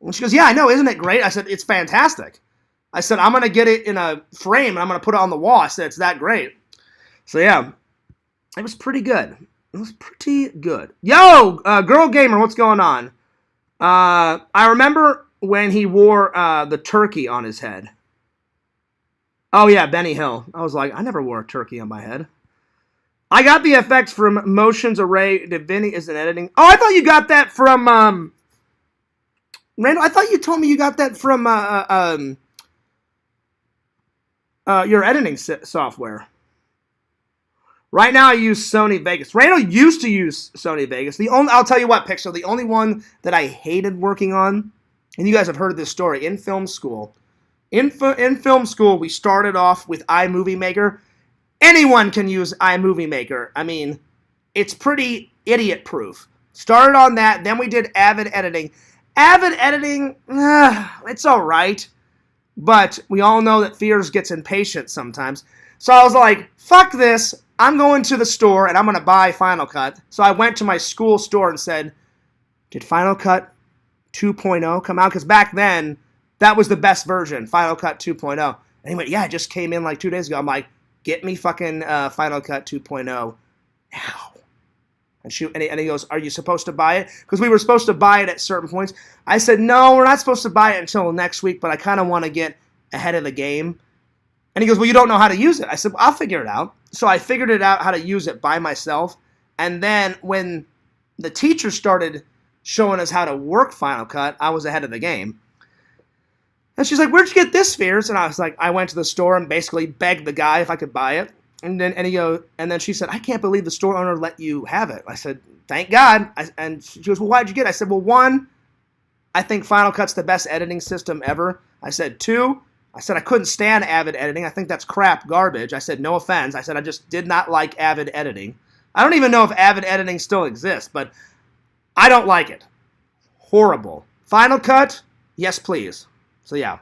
And she goes, yeah, I know. Isn't it great? I said, it's fantastic. I said, I'm going to get it in a frame and I'm going to put it on the wall. I said, it's that great. So yeah, it was pretty good. It was pretty good. Yo, Girl Gamer, what's going on? I remember when he wore the turkey on his head. Oh yeah, Benny Hill. I was like, I never wore a turkey on my head. I got the effects from Motions Array. Vinny isn't editing. Oh, I thought you got that from Randall. I thought you told me you got that from your editing software. Right now I use Sony Vegas. Randall used to use Sony Vegas. I'll tell you what, Pixel, the only one that I hated working on and you guys have heard this story, in film school. In film school, we started off with iMovie Maker. Anyone can use iMovie Maker. I mean, it's pretty idiot-proof. Started on that, then we did Avid Editing. Avid Editing, it's all right, but we all know that Fears gets impatient sometimes. So I was like, fuck this. I'm going to the store, and I'm going to buy Final Cut. So I went to my school store and said, did Final Cut 2.0 come out? Because back then, that was the best version, Final Cut 2.0. And he went, yeah, it just came in like 2 days ago. I'm like, get me fucking Final Cut 2.0 now. And he goes, are you supposed to buy it? Because we were supposed to buy it at certain points. I said, no, we're not supposed to buy it until next week, but I kind of want to get ahead of the game. And he goes, well, you don't know how to use it. I said, well, I'll figure it out. So I figured it out how to use it by myself. And then when the teacher started showing us how to work Final Cut, I was ahead of the game. And she's like, where'd you get this, Fears? And I was like, I went to the store and basically begged the guy if I could buy it. And then she said, I can't believe the store owner let you have it. I said, thank God. And she goes, well, why'd you get it? I said, well, 1, I think Final Cut's the best editing system ever. I said, 2, I said I couldn't stand Avid Editing. I think that's crap garbage. I said, no offense. I said, I just did not like Avid Editing. I don't even know if Avid Editing still exists, but I don't like it. Horrible. Final Cut, yes, please. So, yeah.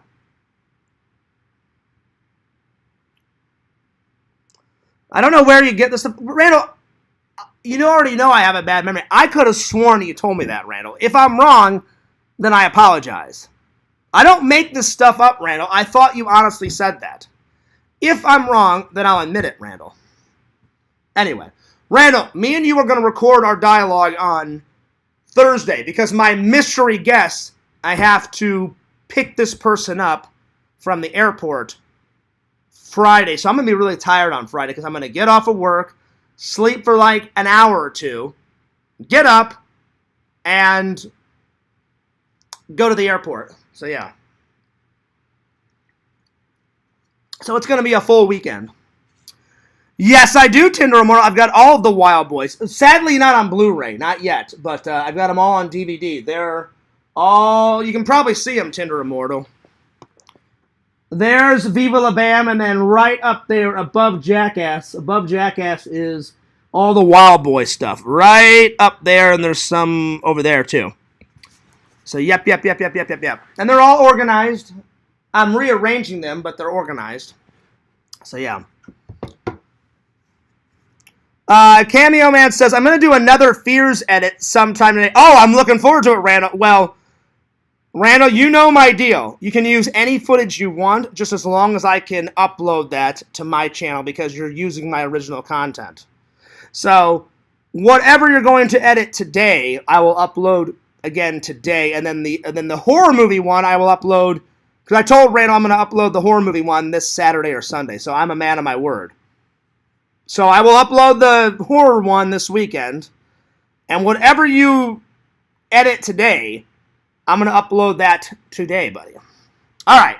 I don't know where you get this stuff. Randall, you already know I have a bad memory. I could have sworn you told me that, Randall. If I'm wrong, then I apologize. I don't make this stuff up, Randall. I thought you honestly said that. If I'm wrong, then I'll admit it, Randall. Anyway, Randall, me and you are going to record our dialogue on Thursday because my mystery guest, I have to pick this person up from the airport Friday. So I'm going to be really tired on Friday because I'm going to get off of work, sleep for like an hour or two, get up, and go to the airport. So, yeah. So it's going to be a full weekend. Yes, I do, Tinder Immortal. I've got all of the Wild Boys. Sadly, not on Blu-ray. Not yet. But I've got them all on DVD. They're all... You can probably see them, Tinder Immortal. There's Viva La Bam, and then right up there above Jackass is all the Wild Boy stuff. Right up there, and there's some over there, too. So, yep. And they're all organized. I'm rearranging them, but they're organized. So, yeah. Cameo Man says, I'm going to do another Fears edit sometime today. Oh, I'm looking forward to it, Randall. Well, Randall, you know my deal. You can use any footage you want, just as long as I can upload that to my channel because you're using my original content. So, whatever you're going to edit today, I will upload again today, and then the horror movie one I will upload, because I told Randall I'm going to upload the horror movie one this Saturday or Sunday, so I'm a man of my word. So I will upload the horror one this weekend, and whatever you edit today, I'm going to upload that today, buddy. All right.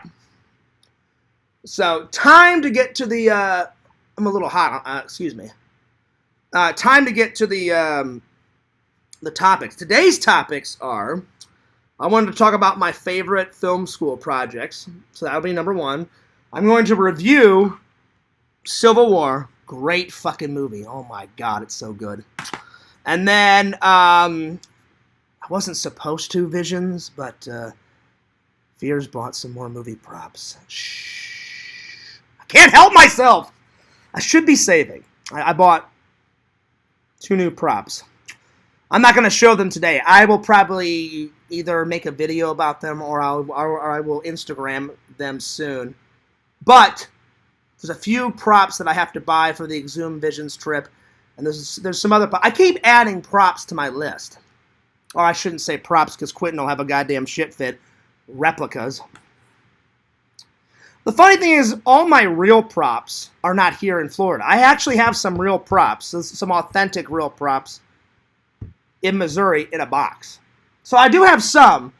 So, time to get to the, I'm a little hot, excuse me. Time to get to the topics. Today's topics are, I wanted to talk about my favorite film school projects. So that'll be number 1. I'm going to review Civil War. Great fucking movie. Oh my God, it's so good. And then, I wasn't supposed to, Visions, but Fears bought some more movie props. Shh. I can't help myself! I should be saving. I bought 2 new props. I'm not going to show them today. I will probably either make a video about them or I will Instagram them soon. But there's a few props that I have to buy for the Exhumed Visions trip, and there's some other. I keep adding props to my list, or I shouldn't say props because Quentin will have a goddamn shit fit. Replicas. The funny thing is, all my real props are not here in Florida. I actually have some real props, some authentic real props in Missouri in a box. So I do have some.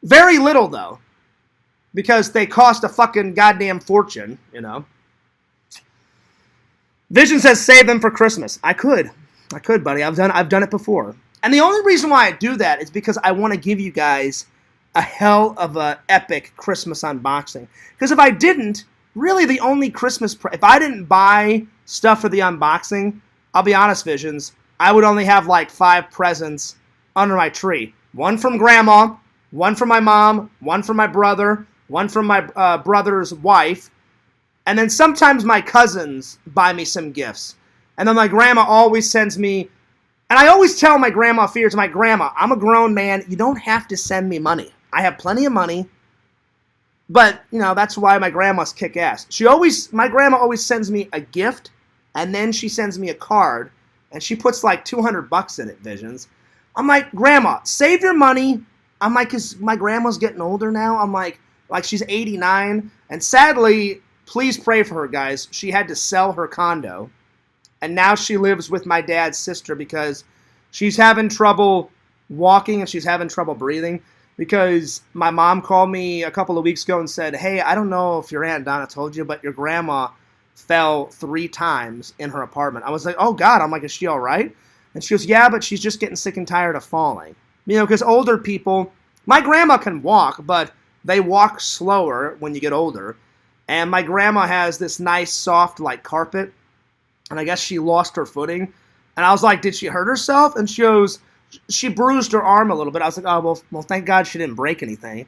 Very little, though. Because they cost a fucking goddamn fortune, you know. Vision says save them for Christmas. I could, buddy. I've done it before. And the only reason why I do that is because I want to give you guys a hell of a epic Christmas unboxing. Because if I didn't, really the only Christmas... if I didn't buy stuff for the unboxing, I'll be honest, Visions, I would only have like 5 presents under my tree. One from Grandma, one from my mom, one from my brother, one from my brother's wife, and then sometimes my cousins buy me some gifts. And then my grandma always sends me... and I always tell my grandma fears, my grandma, I'm a grown man. You don't have to send me money. I have plenty of money. But, you know, that's why my grandma's kick ass. My grandma always sends me a gift, and then she sends me a card, and she puts like $200 in it, Visions. I'm like, Grandma, save your money. I'm like, because my grandma's getting older now. I'm like she's 89. And sadly, please pray for her, guys. She had to sell her condo. And now she lives with my dad's sister because she's having trouble walking and she's having trouble breathing. Because my mom called me a couple of weeks ago and said, hey, I don't know if your Aunt Donna told you, but your grandma fell 3 times in her apartment. I was like, oh, God. I'm like, is she all right? And she goes, yeah, but she's just getting sick and tired of falling. You know, because older people, my grandma can walk, but they walk slower when you get older. And my grandma has this nice, soft, like, carpet. And I guess she lost her footing. And I was like, did she hurt herself? And she goes, she bruised her arm a little bit. I was like, oh, well, thank God she didn't break anything.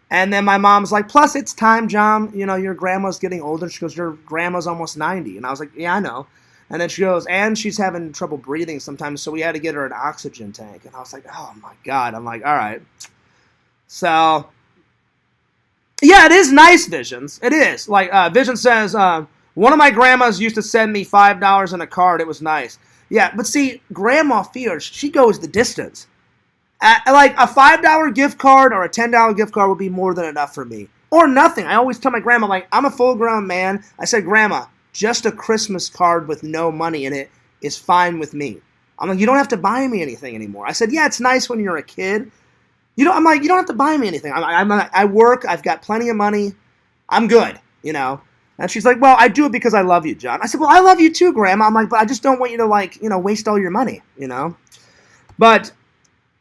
And then my mom's like, plus it's time, John. You know, your grandma's getting older. She goes, your grandma's almost 90. And I was like, yeah, I know. And then she goes, and she's having trouble breathing sometimes, so we had to get her an oxygen tank. And I was like, oh, my God. I'm like, all right. So, yeah, it is nice, Visions. It is. Like, Vision says, one of my grandmas used to send me $5 in a card. It was nice. Yeah, but see, Grandma fears she goes the distance. Like, a $5 gift card or a $10 gift card would be more than enough for me. Or nothing. I always tell my grandma, like, I'm a full-grown man. I said, Grandma, just a Christmas card with no money in it is fine with me. I'm like, you don't have to buy me anything anymore. I said, yeah, it's nice when you're a kid. I'm like, you don't have to buy me anything. I work. I've got plenty of money. I'm good, you know. And she's like, well, I do it because I love you, John. I said, well, I love you too, Grandma. I'm like, but I just don't want you to, like, you know, waste all your money, you know. But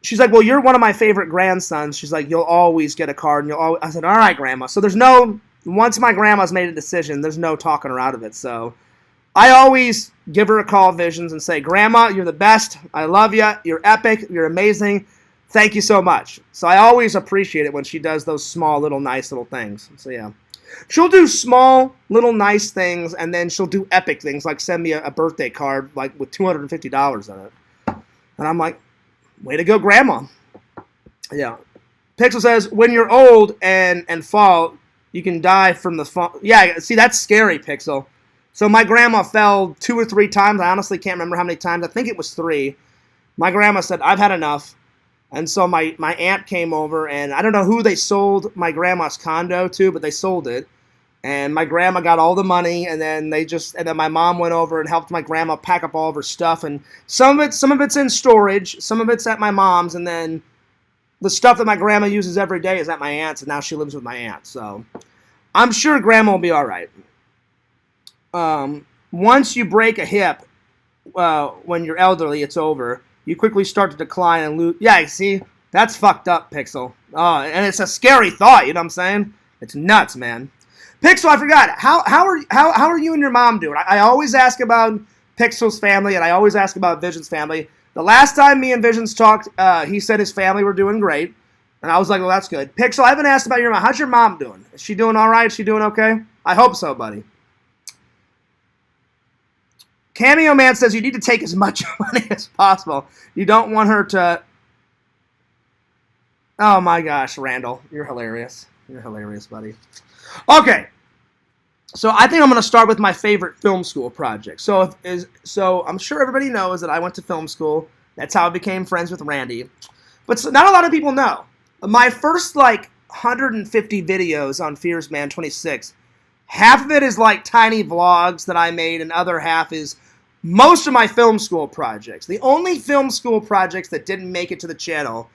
she's like, well, you're one of my favorite grandsons. She's like, you'll always get a card. And you'll always... I said, all right, Grandma. So there's no... once my grandma's made a decision, there's no talking her out of it. So I always give her a call, Visions, and say, Grandma, you're the best. I love you. You're epic. You're amazing. Thank you so much. So I always appreciate it when she does those small, little, nice little things. So, yeah. She'll do small, little, nice things, and then she'll do epic things, like send me a birthday card like with $250 in it. And I'm like, way to go, Grandma. Yeah. Pixel says, when you're old and fall, you can die from the fall. Yeah, see, that's scary, Pixel. So my grandma fell 2 or 3 times. I honestly can't remember how many times. I think it was 3. My grandma said, I've had enough. And so my aunt came over, and I don't know who they sold my grandma's condo to, but they sold it. And my grandma got all the money, and then my mom went over and helped my grandma pack up all of her stuff. And some of it's in storage, some of it's at my mom's, and then the stuff that my grandma uses every day is at my aunt's, and now she lives with my aunt. So I'm sure Grandma will be all right. Once you break a hip, when you're elderly, it's over. You quickly start to decline and lose. Yeah, see, that's fucked up, Pixel. And it's a scary thought. You know what I'm saying? It's nuts, man. Pixel, I forgot. How are you and your mom doing? I always ask about Pixel's family, and I always ask about Vision's family. The last time me and Visions talked, he said his family were doing great. And I was like, well, that's good. Pixel, I haven't asked about your mom. How's your mom doing? Is she doing all right? Is she doing okay? I hope so, buddy. Cameo Man says you need to take as much money as possible. You don't want her to... Oh, my gosh, Randall. You're hilarious. You're hilarious, buddy. Okay. So I think I'm going to start with my favorite film school project. So I'm sure everybody knows that I went to film school. That's how I became friends with Randy. But not a lot of people know. My first, 150 videos on Fears Man 26, half of it is, tiny vlogs that I made, and other half is most of my film school projects. The only film school projects that didn't make it to the channel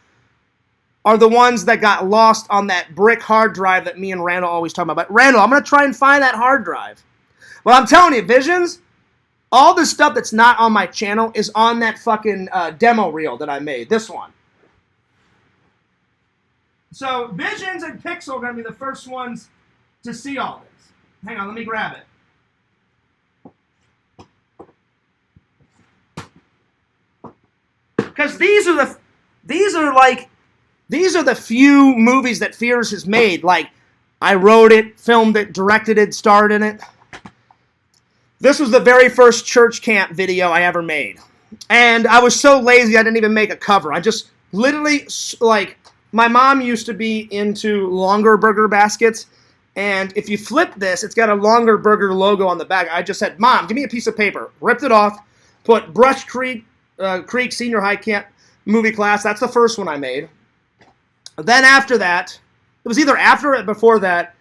are the ones that got lost on that brick hard drive that me and Randall always talk about. But Randall, I'm going to try and find that hard drive. But I'm telling you, Visions, all the stuff that's not on my channel is on that fucking demo reel that I made. This one. So Visions and Pixel are going to be the first ones to see all this. Hang on, let me grab it. Because these are the few movies that Fears has made. Like, I wrote it, filmed it, directed it, starred in it. This was the very first church camp video I ever made. And I was so lazy I didn't even make a cover. I just literally, like, my mom used to be into longer burger baskets. And if you flip this, it's got a longer burger logo on the back. I just said, Mom, give me a piece of paper. Ripped it off, put Brush Creek Senior High Camp movie class. That's the first one I made. Then after that, it was either after or before that,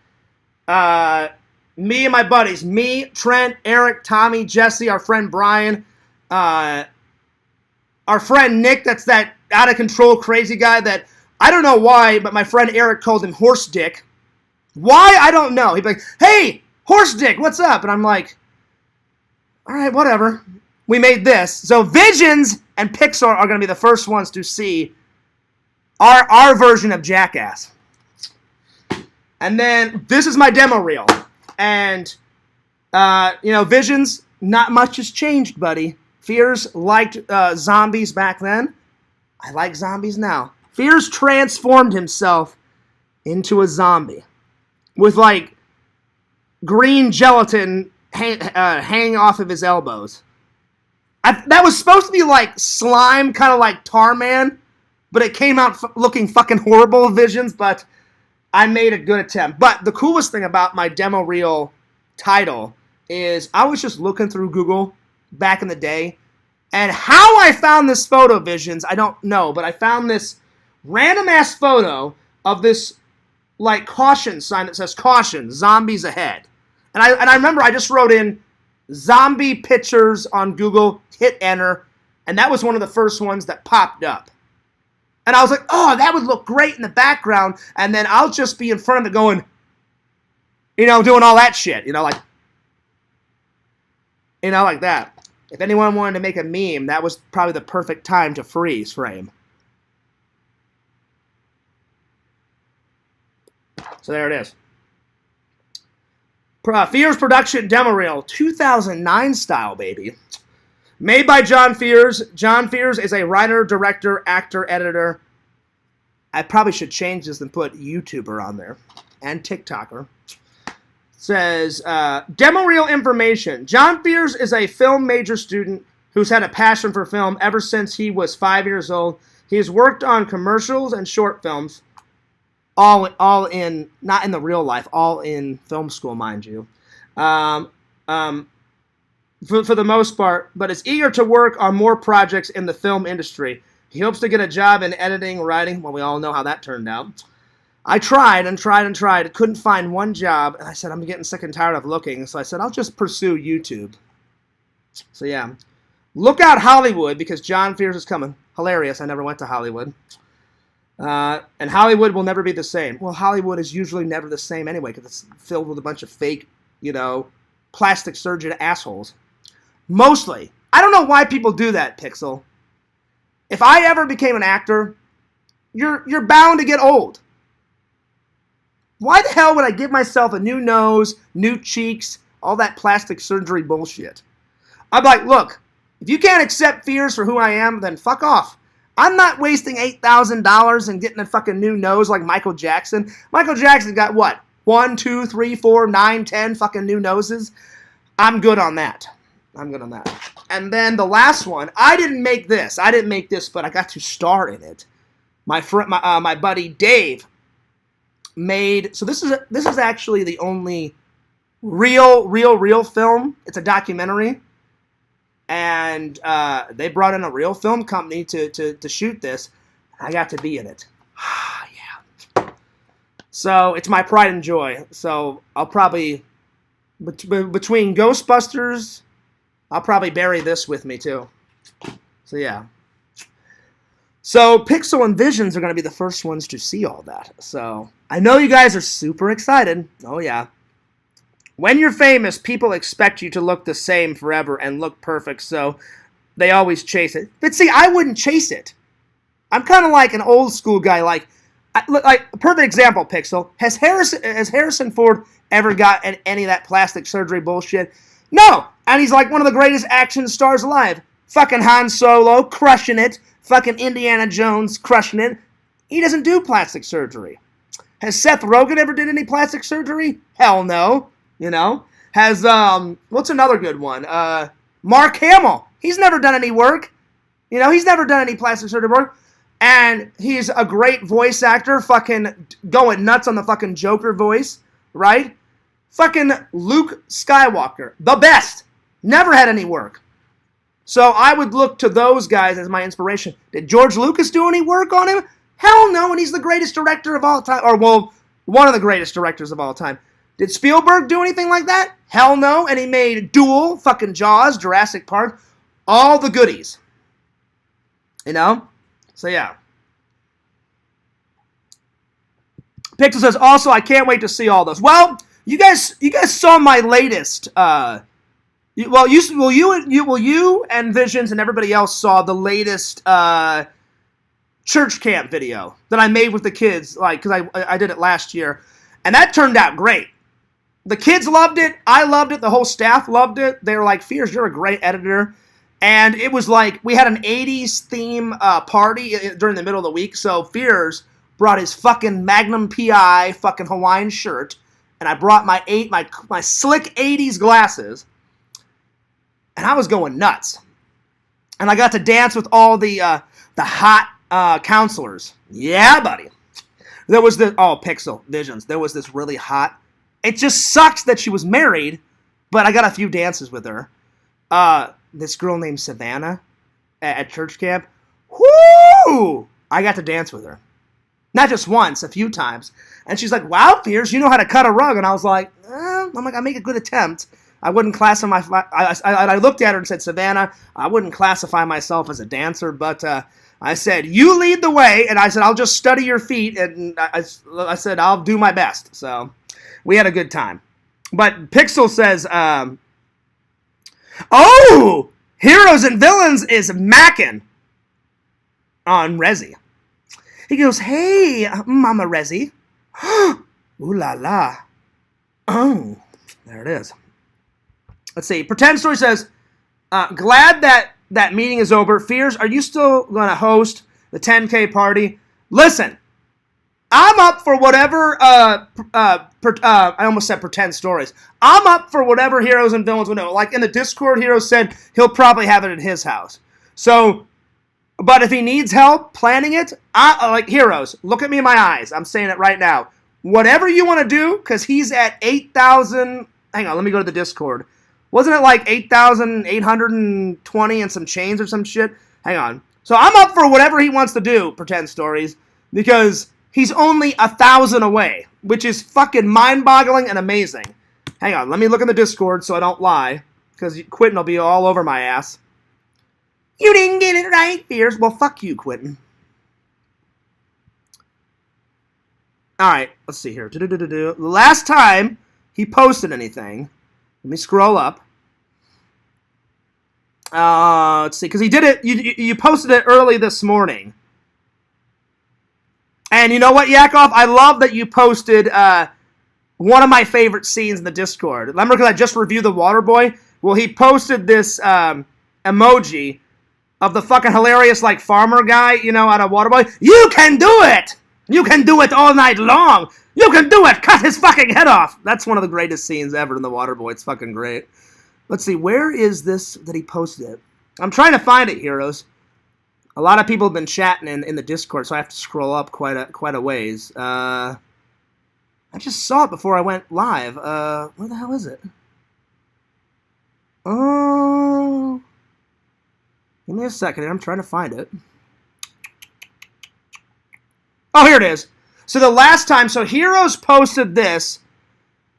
me and my buddies, me, Trent, Eric, Tommy, Jesse, our friend Brian, our friend Nick, that's that out-of-control crazy guy that, I don't know why, but my friend Eric called him Horse Dick. Why? I don't know. He'd be like, hey, Horse Dick, what's up? And I'm like, all right, whatever. We made this. So Visions and Pixar are going to be the first ones to see our version of Jackass. And then this is my demo reel. And, Visions, not much has changed, buddy. Fears liked zombies back then. I like zombies now. Fears transformed himself into a zombie with, like, green gelatin hanging off of his elbows. That was supposed to be, like, slime, kind of like Tar Man, but it came out looking fucking horrible, Visions, but I made a good attempt. But the coolest thing about my demo reel title is I was just looking through Google back in the day, and how I found this photo, Visions, I don't know, but I found this random-ass photo of this, like, caution sign that says, caution, zombies ahead. And I remember I just wrote in zombie pictures on Google, hit enter, and that was one of the first ones that popped up. And I was like, oh, that would look great in the background, and then I'll just be in front of it going, doing all that shit, like that. If anyone wanted to make a meme, that was probably the perfect time to freeze frame. So there it is. Fears production demo reel, 2009 style, baby. Made by John Fears. John Fears is a writer, director, actor, editor. I probably should change this and put YouTuber on there. And TikToker. Says, demo reel information. John Fears is a film major student who's had a passion for film ever since he was 5 years old. He has worked on commercials and short films. All in, not in the real life, all in film school, mind you. For the most part, but is eager to work on more projects in the film industry. He hopes to get a job in editing, writing. Well, we all know how that turned out. I tried and tried and tried. Couldn't find one job, and I said, I'm getting sick and tired of looking. So I said, I'll just pursue YouTube. So yeah. Look out Hollywood, because John Fears is coming. Hilarious, I never went to Hollywood. And Hollywood will never be the same. Well, Hollywood is usually never the same anyway, because it's filled with a bunch of fake, plastic surgeon assholes. Mostly. I don't know why people do that, Pixel. If I ever became an actor, you're bound to get old. Why the hell would I give myself a new nose, new cheeks, all that plastic surgery bullshit? I'm like, look, if you can't accept Fears for who I am, then fuck off. I'm not wasting $8,000 and getting a fucking new nose like Michael Jackson. Michael Jackson got what? 1, 2, 3, 4, 9, 10 fucking new noses? I'm good on that. And then the last one, I didn't make this, but I got to star in it. My buddy Dave made. So this is actually the only real film. It's a documentary, and they brought in a real film company to shoot this. I got to be in it. Yeah. So it's my pride and joy. So I'll probably between Ghostbusters, I'll probably bury this with me too. So yeah. So Pixel and Visions are going to be the first ones to see all that. So I know you guys are super excited. Oh yeah. When you're famous, people expect you to look the same forever and look perfect, so they always chase it. But see, I wouldn't chase it. I'm kind of like an old school guy, like, Like perfect example, Pixel. Has Harrison Ford ever got any of that plastic surgery bullshit? No, and he's like one of the greatest action stars alive. Fucking Han Solo, crushing it. Fucking Indiana Jones, crushing it. He doesn't do plastic surgery. Has Seth Rogen ever did any plastic surgery? Hell no. You know? Has, what's another good one? Mark Hamill. He's never done any work. You know, he's never done any plastic surgery work. And he's a great voice actor, fucking going nuts on the fucking Joker voice, right? Fucking Luke Skywalker, the best. Never had any work. So I would look to those guys as my inspiration. Did George Lucas do any work on him? Hell no, and he's the greatest director of all time. Or, well, one of the greatest directors of all time. Did Spielberg do anything like that? Hell no, and he made Duel, fucking Jaws, Jurassic Park, all the goodies. You know? So, yeah. Pixel says, also, I can't wait to see all those. Well, you guys saw my latest, you and Visions and everybody else saw the latest, church camp video that I made with the kids, like, because I did it last year, and that turned out great. The kids loved it, I loved it, the whole staff loved it. They were like, Fears, you're a great editor. And it was like, we had an 80s theme party during the middle of the week, so Fears brought his fucking Magnum PI fucking Hawaiian shirt, and I brought my slick 80s glasses, and I was going nuts. And I got to dance with all the hot counselors. Yeah, buddy. There was Pixel Visions. There was this really hot. It just sucks that she was married, but I got a few dances with her. This girl named Savannah at church camp. Whoo! I got to dance with her. Not just once, a few times. And she's like, wow, Fears, you know how to cut a rug. And I was like, I make a good attempt. I wouldn't classify I looked at her and said, Savannah, I wouldn't classify myself as a dancer, but I said, you lead the way, and I said, I'll just study your feet, and I said, I'll do my best. So we had a good time. But Pixel says, Heroes and Villains is mackin' on Resi. He goes, hey, Mama Resi. Ooh la la. Oh, there it is. Let's see. Pretend Story says, glad that meeting is over. Fears, are you still going to host the 10K party? Listen, I'm up for whatever, I almost said Pretend Stories. I'm up for whatever Heroes and Villains will know. Like in the Discord, Heroes said he'll probably have it at his house. So, but if he needs help planning it, like Heroes, look at me in my eyes. I'm saying it right now. Whatever you want to do, because he's at 8,000. Hang on, let me go to the Discord. Wasn't it like 8,820 and some chains or some shit? Hang on. So I'm up for whatever he wants to do, Pretend Stories, because he's only 1,000 away, which is fucking mind-boggling and amazing. Hang on, let me look in the Discord so I don't lie, because Quentin will be all over my ass. You didn't get it right, Fears. Well, fuck you, Quentin. Alright, let's see here. The last time he posted anything, let me scroll up. Let's see, because he did it, you posted it early this morning. And you know what, Yakov? I love that you posted one of my favorite scenes in the Discord. Remember, because I just reviewed The Waterboy? Well, he posted this emoji of the fucking hilarious, like, farmer guy, you know, out of Waterboy. You can do it! You can do it all night long! You can do it! Cut his fucking head off! That's one of the greatest scenes ever in The Waterboy. It's fucking great. Let's see, where is this that he posted it? I'm trying to find it, Heroes. A lot of people have been chatting in the Discord, so I have to scroll up quite a ways. I just saw it before I went live. Where the hell is it? Oh... Give me a second here. I'm trying to find it. Oh, here it is. So the last time, so Heroes posted this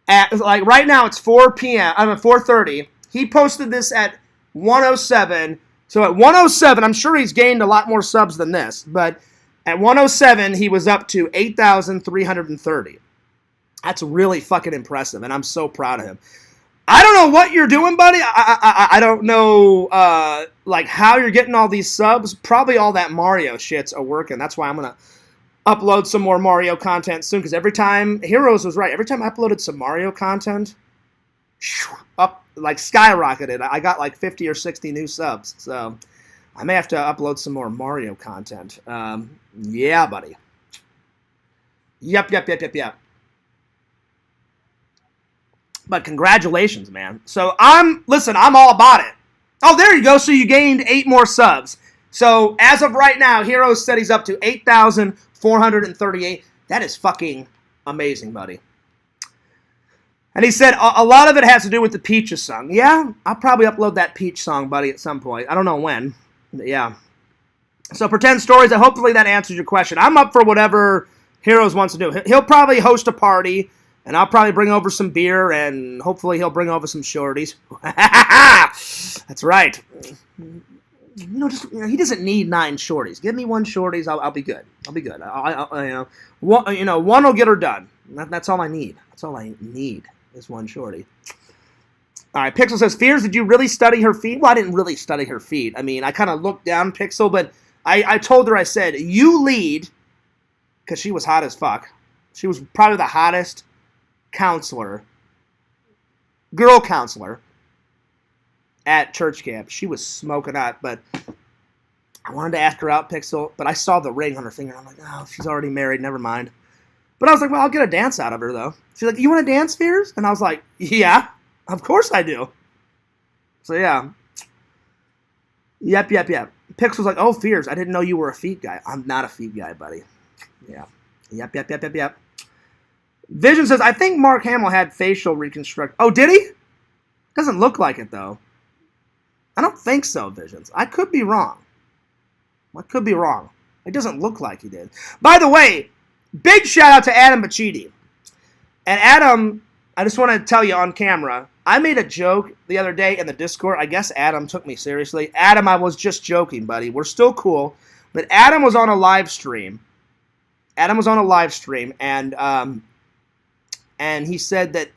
at, like, right now it's 4 p.m. I'm at 4:30. He posted this at 1:07. So at 1:07, I'm sure he's gained a lot more subs than this, but at 1:07, he was up to 8,330. That's really fucking impressive, and I'm so proud of him. I don't know what you're doing, buddy. I don't know, like, how you're getting all these subs. Probably all that Mario shits are working. That's why I'm going to upload some more Mario content soon, because every time, Heroes was right, every time I uploaded some Mario content, up, like, skyrocketed. I got like 50 or 60 new subs, so I may have to upload some more Mario content. Yeah, buddy. Yep. But congratulations, man. So I'm all about it. Oh, there you go. So you gained 8 more subs. So as of right now, Heroes said he's up to 8,438. That is fucking amazing, buddy. And he said a lot of it has to do with the Peaches song. Yeah, I'll probably upload that Peach song, buddy, at some point. I don't know when. But yeah. So Pretend Stories, hopefully that answers your question. I'm up for whatever Heroes wants to do. He'll probably host a party, and I'll probably bring over some beer, and hopefully he'll bring over some shorties. That's right. He doesn't need 9 shorties. Give me 1 shorties, I'll be good. I'll be good. One will get her done. That's all I need. That's all I need is 1 shorty. All right, Pixel says, Fears, did you really study her feet? Well, I didn't really study her feet. I mean, I kind of looked down, Pixel, but I told her, I said, you lead, because she was hot as fuck. She was probably the hottest girl counselor at church camp. She was smoking hot, but I wanted to ask her out, Pixel, but I saw the ring on her finger. I'm like, oh, she's already married, never mind. But I was like, well, I'll get a dance out of her, though. She's like, you want to dance, Fears? And I was like, yeah, of course I do. So, yeah. Yep. Pixel's like, oh, Fears, I didn't know you were a feet guy. I'm not a feet guy, buddy. Yeah. Yep. Vision says, I think Mark Hamill had facial reconstruct. Oh, did he? Doesn't look like it, though. I don't think so, Visions. I could be wrong. It doesn't look like he did. By the way, big shout out to Adam Bachidi. And Adam, I just want to tell you on camera, I made a joke the other day in the Discord. I guess Adam took me seriously. Adam, I was just joking, buddy. We're still cool. But Adam was on a live stream. And he said that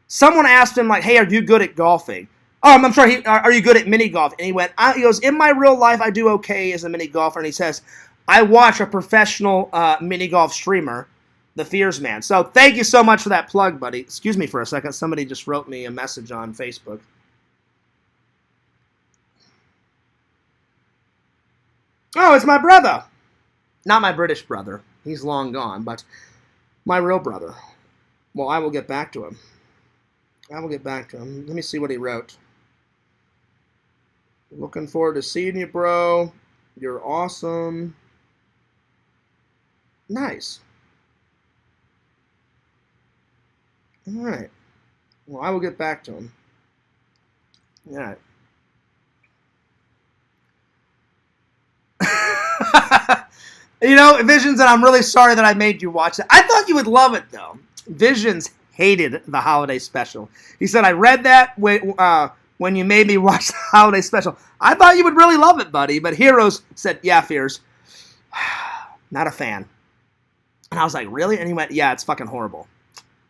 someone asked him, like, hey, are you good at golfing? Oh, I'm sorry, are you good at mini golf? And he went, he goes, in my real life, I do okay as a mini golfer. And he says, I watch a professional mini golf streamer, the Fears Man. So thank you so much for that plug, buddy. Excuse me for a second. Somebody just wrote me a message on Facebook. Oh, it's my brother. Not my British brother. He's long gone, but my real brother. Well, I will get back to him. Let me see what he wrote. Looking forward to seeing you, bro. You're awesome. Nice. All right. Well, I will get back to him. All right. Visions, and I'm really sorry that I made you watch it. I thought you would love it, though. Visions hated the holiday special. He said, I read that when you made me watch the holiday special. I thought you would really love it, buddy. But Heroes said, yeah, Fears. Not a fan. And I was like, really? And he went, yeah, it's fucking horrible.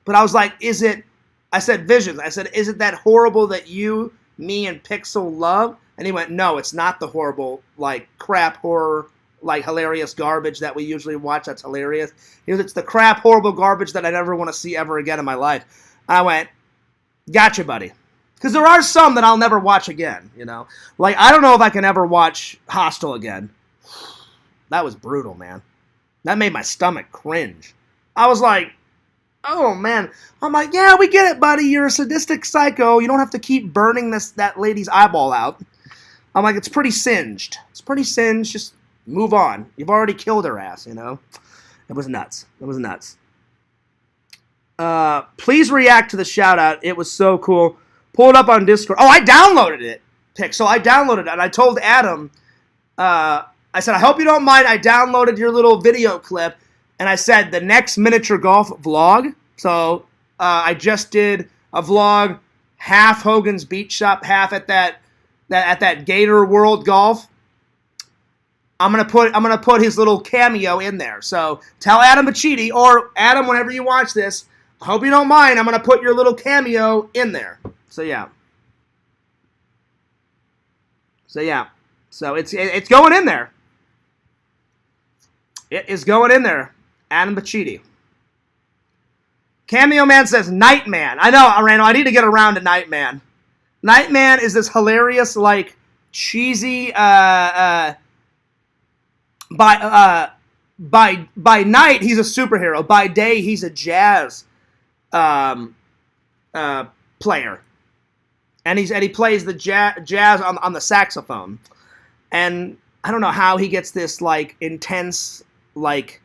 But I was like, I said, Visions. I said, is it that horrible that you, me, and Pixel love? And he went, no, it's not the horrible, like, crap horror, like, hilarious garbage that we usually watch that's hilarious. He goes, it's the crap, horrible garbage that I never want to see ever again in my life. I went, gotcha, buddy. Because there are some that I'll never watch again, Like, I don't know if I can ever watch Hostel again. That was brutal, man. That made my stomach cringe. I was like, oh, man. I'm like, yeah, we get it, buddy. You're a sadistic psycho. You don't have to keep burning that lady's eyeball out. I'm like, it's pretty singed. Just move on. You've already killed her ass, It was nuts. Please react to the shout-out. It was so cool. Pull it up on Discord. Oh, I downloaded it, Pixel. I downloaded it, and I told Adam, I said, I hope you don't mind. I downloaded your little video clip, and I said, the next miniature golf vlog. So I just did a vlog, half Hogan's Beach Shop, half at that Gator World Golf. I'm gonna put his little cameo in there. So tell Adam Bachidi, or Adam, whenever you watch this, I hope you don't mind. I'm gonna put your little cameo in there. So yeah. So it's going in there. It is going in there. Adam Pacitti. Cameo Man says Nightman. I know, Randall, I need to get around to Nightman. Nightman is this hilarious, like, cheesy, by night, he's a superhero. By day, he's a jazz player. And he plays the jazz on the saxophone. And I don't know how he gets this, like, intense, like,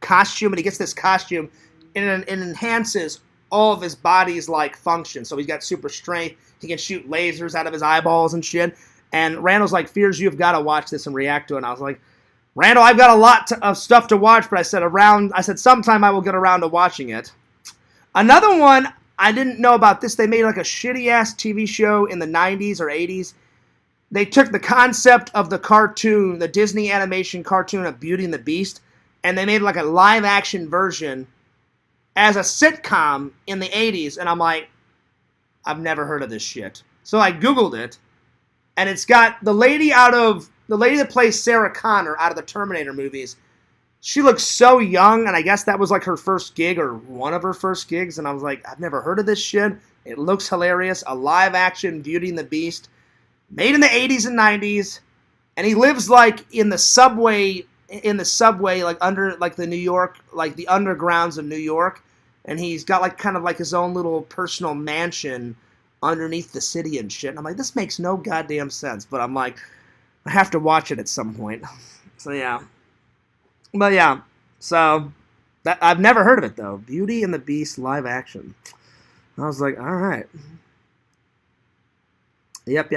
costume. And he gets this costume, and it enhances all of his body's, like, function. So he's got super strength. He can shoot lasers out of his eyeballs and shit. And Randall's like, Fears, you've got to watch this and react to it. And I was like, Randall, I've got a lot of stuff to watch, but I said sometime I will get around to watching it. Another one, I didn't know about this. They made like a shitty-ass TV show in the 90s or 80s. They took the concept of the cartoon, the Disney animation cartoon of Beauty and the Beast, and they made like a live-action version as a sitcom in the 80s. And I'm like, I've never heard of this shit. So I Googled it, and it's got the lady that plays Sarah Connor out of the Terminator movies. She looks so young, and I guess that was like her first gig or one of her first gigs. And I was like, I've never heard of this shit. It looks hilarious. A live-action Beauty and the Beast, made in the 80s and 90s. And he lives like in the subway, like under like the New York, like the undergrounds of New York. And he's got like kind of like his own little personal mansion underneath the city and shit. And I'm like, this makes no goddamn sense. But I'm like, I have to watch it at some point. So yeah. But yeah, so that I've never heard of it though. Beauty and the Beast live action. I was like, all right. Yep.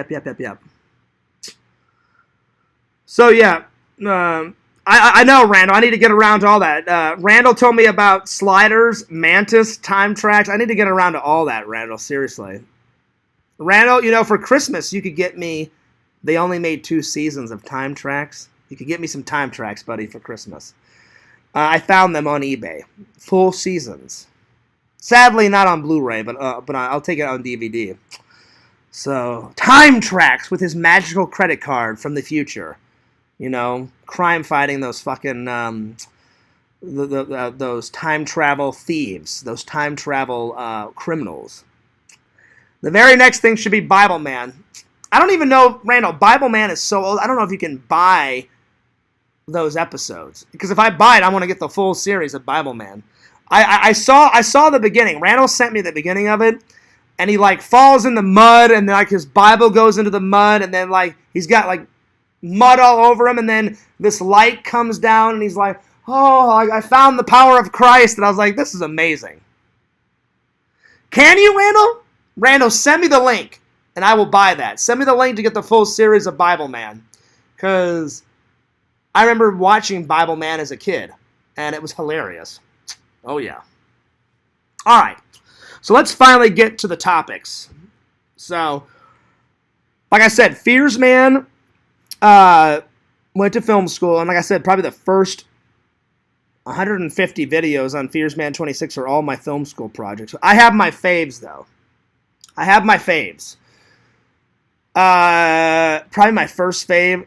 So yeah, I know, Randall. I need to get around to all that. Randall told me about Sliders, Mantis, Time Tracks. I need to get around to all that, Randall. Seriously. Randall, for Christmas you could get me. They only made 2 seasons of Time Tracks. You could get me some Time Tracks, buddy, for Christmas. I found them on eBay. Full seasons. Sadly, not on Blu-ray, but I'll take it on DVD. So, Time Tracks with his magical credit card from the future. Crime fighting those fucking those time travel thieves, those time travel criminals. The very next thing should be Bible Man. I don't even know, Randall, Bible Man is so old. I don't know if you can buy those episodes. Because if I buy it, I want to get the full series of Bible Man. I saw the beginning. Randall sent me the beginning of it. And he, like, falls in the mud. And, like, his Bible goes into the mud. And then, like, he's got, like, mud all over him. And then this light comes down. And he's like, oh, I found the power of Christ. And I was like, this is amazing. Can you, Randall? Randall, send me the link. And I will buy that. Send me the link to get the full series of Bible Man. Because I remember watching Bible Man as a kid. And it was hilarious. Oh, yeah. All right. So let's finally get to the topics. So, like I said, Fears Man went to film school. And like I said, probably the first 150 videos on Fears Man 26 are all my film school projects. I have my faves, though. I have my faves. Probably my first fave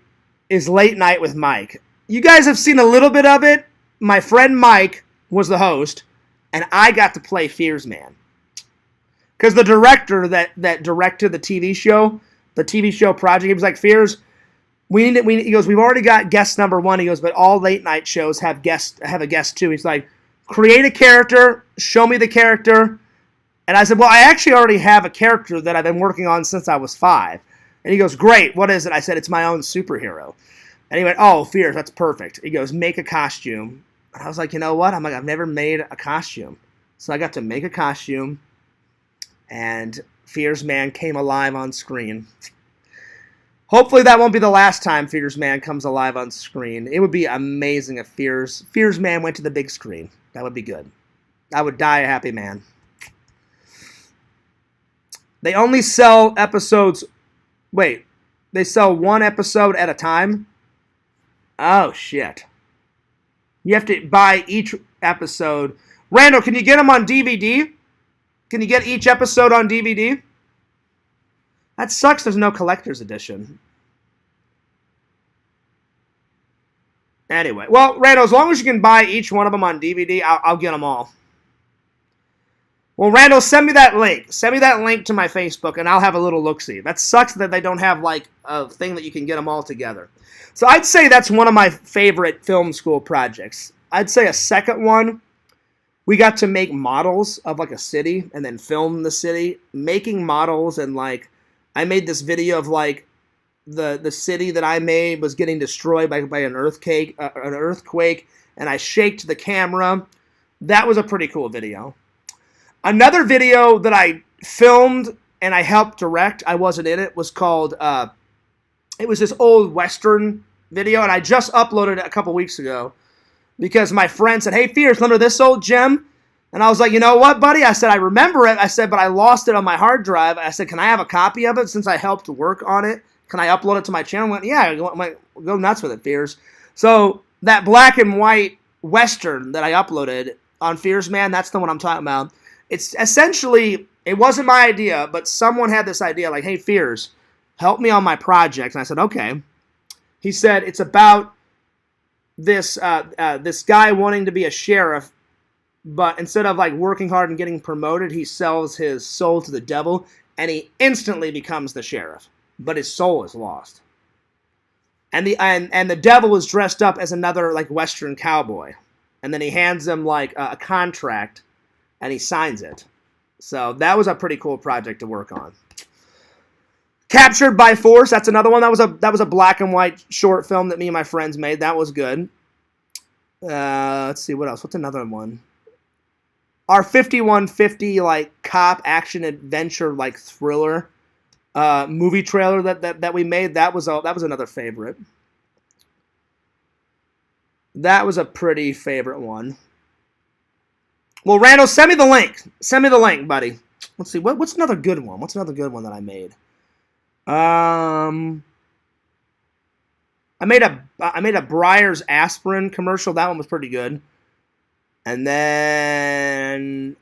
is Late Night with Mike. You guys have seen a little bit of it. My friend Mike was the host, and I got to play Fears Man. Because the director that directed the TV show project, he was like, Fears, he goes, we've already got guest number 1. He goes, but all late night shows have a guest too. He's like, create a character, show me the character. And I said, well, I actually already have a character that I've been working on since I was 5. And he goes, great, what is it? I said, it's my own superhero. And he went, oh, Fears, that's perfect. He goes, make a costume. And I was like, you know what? I'm like, I've never made a costume. So I got to make a costume, and Fears Man came alive on screen. Hopefully that won't be the last time Fears Man comes alive on screen. It would be amazing if Fears Man went to the big screen. That would be good. I would die a happy man. They only sell episodes... Wait, they sell 1 episode at a time? Oh, shit. You have to buy each episode. Randall, can you get them on DVD? Can you get each episode on DVD? That sucks there's no collector's edition. Anyway, well, Randall, as long as you can buy each one of them on DVD, I'll get them all. Well, Randall, send me that link. Send me that link to my Facebook, and I'll have a little look-see. That sucks that they don't have, like, a thing that you can get them all together. So I'd say that's one of my favorite film school projects. I'd say a second one, we got to make models of, like, a city and then film the city. Making models and, like, I made this video of, like, the city that I made was getting destroyed by an earthquake, and I shaked the camera. That was a pretty cool video. Another video that I filmed and I helped direct, I wasn't in it, was called, it was this old Western video, and I just uploaded it a couple weeks ago because my friend said, hey, Fierce, remember this old gem? And I was like, you know what, buddy? I said, I remember it. I said, but I lost it on my hard drive. I said, can I have a copy of it since I helped work on it? Can I upload it to my channel? I went, yeah, go nuts with it, Fierce. So that black and white Western that I uploaded on Fierce Man, that's the one I'm talking about. It's essentially, it wasn't my idea, but someone had this idea, like, hey, Fierce, help me on my project. And I said, okay. He said, it's about this this guy wanting to be a sheriff, but instead of, like, working hard and getting promoted, he sells his soul to the devil, and he instantly becomes the sheriff. But his soul is lost. And the devil is dressed up as another, like, Western cowboy. And then he hands him, like, a contract, and he signs it. So that was a pretty cool project to work on. Captured by Force, that's another one. That was a black and white short film that me and my friends made. That was good. Let's see, what else? What's another one? Our 5150, like, cop action adventure, like, thriller movie trailer that we made. That was another favorite. That was a pretty favorite one. Well, Randall, send me the link. Send me the link, buddy. Let's see. What's another good one? What's another good one that I made? I made a Breyer's aspirin commercial. That one was pretty good. And then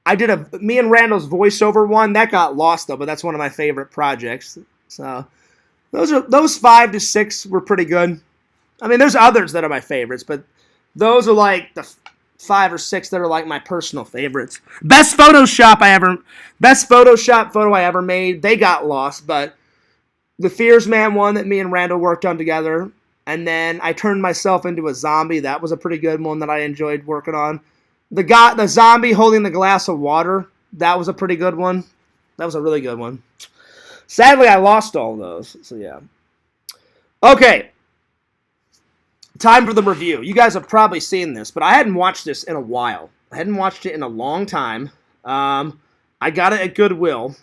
I did me and Randall's voiceover one. That got lost though, but that's one of my favorite projects. So those 5 to 6 were pretty good. I mean, there's others that are my favorites, but those are like the 5 or 6 that are like my personal favorites. Best Photoshop photo I ever made. They got lost, but the Fears Man one that me and Randall worked on together, and then I turned myself into a zombie. That was a pretty good one that I enjoyed working on. The zombie holding the glass of water. That was a pretty good one. That was a really good one. Sadly, I lost all those. So yeah. Okay. Time for the review. You guys have probably seen this, but I hadn't watched this in a while. I hadn't watched it in a long time. I got it at Goodwill.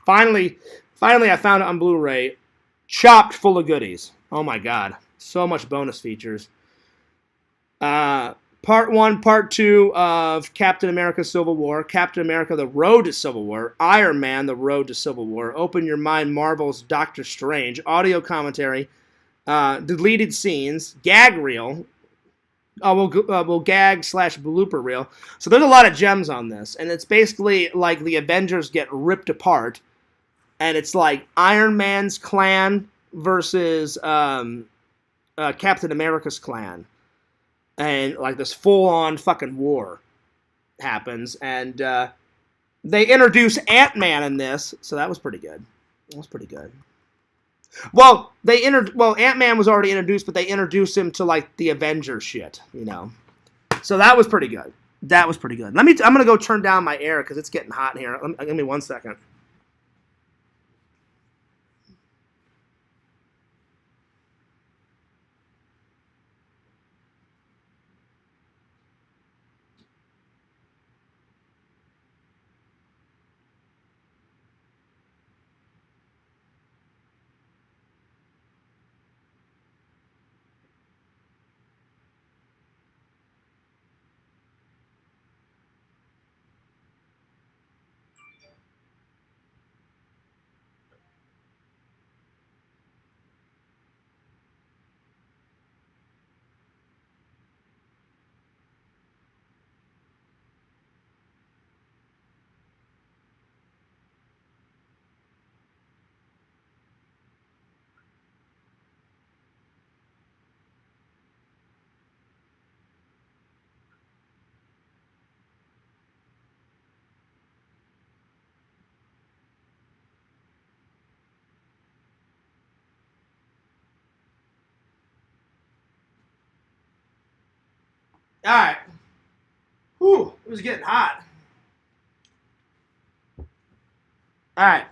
Finally, I found it on Blu-ray. Chopped full of goodies. Oh my god. So much bonus features. Part 1, Part 2 of Captain America Civil War, Captain America The Road to Civil War, Iron Man The Road to Civil War, Open Your Mind Marvel's Doctor Strange, audio commentary, deleted scenes, gag reel, gag/blooper reel. So there's a lot of gems on this, and it's basically like the Avengers get ripped apart, and it's like Iron Man's clan versus Captain America's clan. And like this full-on fucking war happens, and they introduce Ant-Man in this, so that was pretty good. That was pretty good. Well, Ant-Man was already introduced, but they introduced him to like the Avengers shit, you know. So that was pretty good. That was pretty good. I'm gonna go turn down my air because it's getting hot in here. Give me 1 second. All right. Whew, it was getting hot. All right.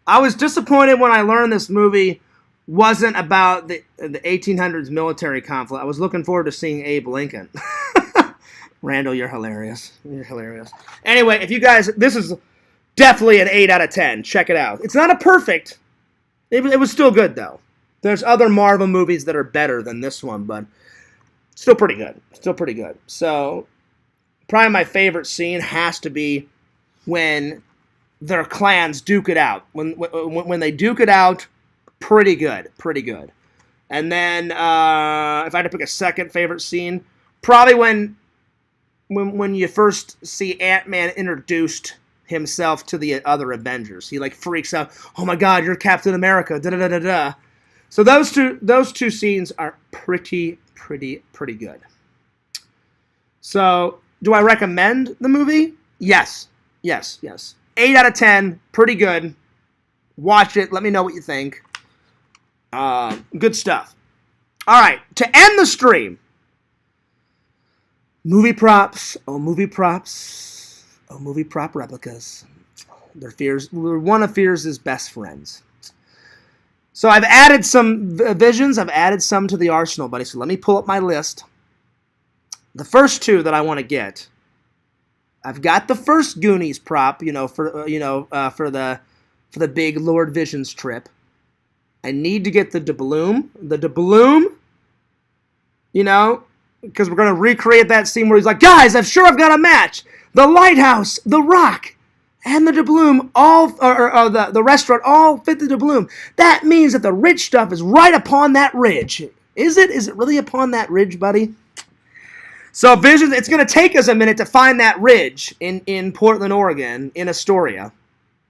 I was disappointed when I learned this movie wasn't about the 1800s military conflict. I was looking forward to seeing Abe Lincoln. Randall, you're hilarious. You're hilarious. Anyway, if you guys, this is definitely an 8 out of 10. Check it out. It's not a perfect. It was still good, though. There's other Marvel movies that are better than this one, but still pretty good. Still pretty good. So, probably my favorite scene has to be when their clans duke it out. When they duke it out, pretty good. Pretty good. And then, if I had to pick a second favorite scene, probably when you first see Ant-Man introduced himself to the other Avengers. He like freaks out. Oh my God, you're Captain America. Da da da da da. So those two scenes are pretty good. So do I recommend the movie? Yes. 8 out of 10. Pretty good. Watch it. Let me know what you think. Good stuff. All right. To end the stream. Movie props. Oh, movie props. Oh, movie prop replicas. They're one of Fears' best friends. So I've added some visions. I've added some to the arsenal, buddy. So let me pull up my list. The first two that I want to get. I've got the first Goonies prop, for the big Lord Visions trip. I need to get the doubloon. The doubloon, because we're going to recreate that scene where he's like, guys, I've got a match. The lighthouse, the rock, and the doubloon, the restaurant all fit the doubloon. That means that the rich stuff is right upon that ridge. Is it? Is it really upon that ridge, buddy? So Visions, it's going to take us a minute to find that ridge in Portland, Oregon, in Astoria,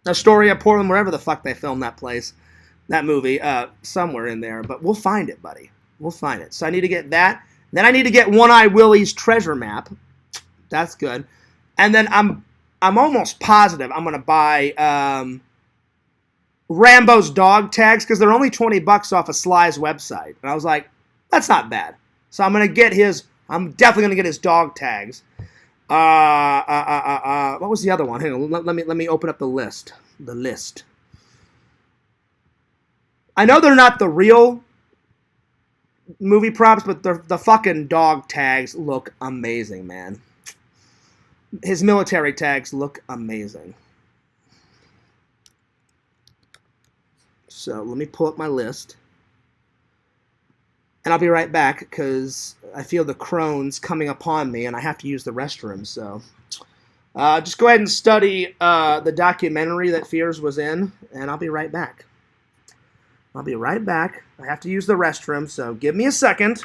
Portland, wherever the fuck they filmed that movie, somewhere in there. But we'll find it, buddy. We'll find it. So I need to get that. Then I need to get One-Eye Willie's treasure map. That's good. And then I'm almost positive I'm going to buy Rambo's dog tags because they're only $20 off of Sly's website. And I was like, that's not bad. So I'm going to get I'm definitely going to get his dog tags. What was the other one? Hang on, let me open up the list. The list. I know they're not the real movie props, but the fucking dog tags look amazing, man. His military tags look amazing. So let me pull up my list. And I'll be right back because I feel the crones coming upon me and I have to use the restroom. So just go ahead and study the documentary that Fears was in, and I'll be right back. I have to use the restroom, so give me a second.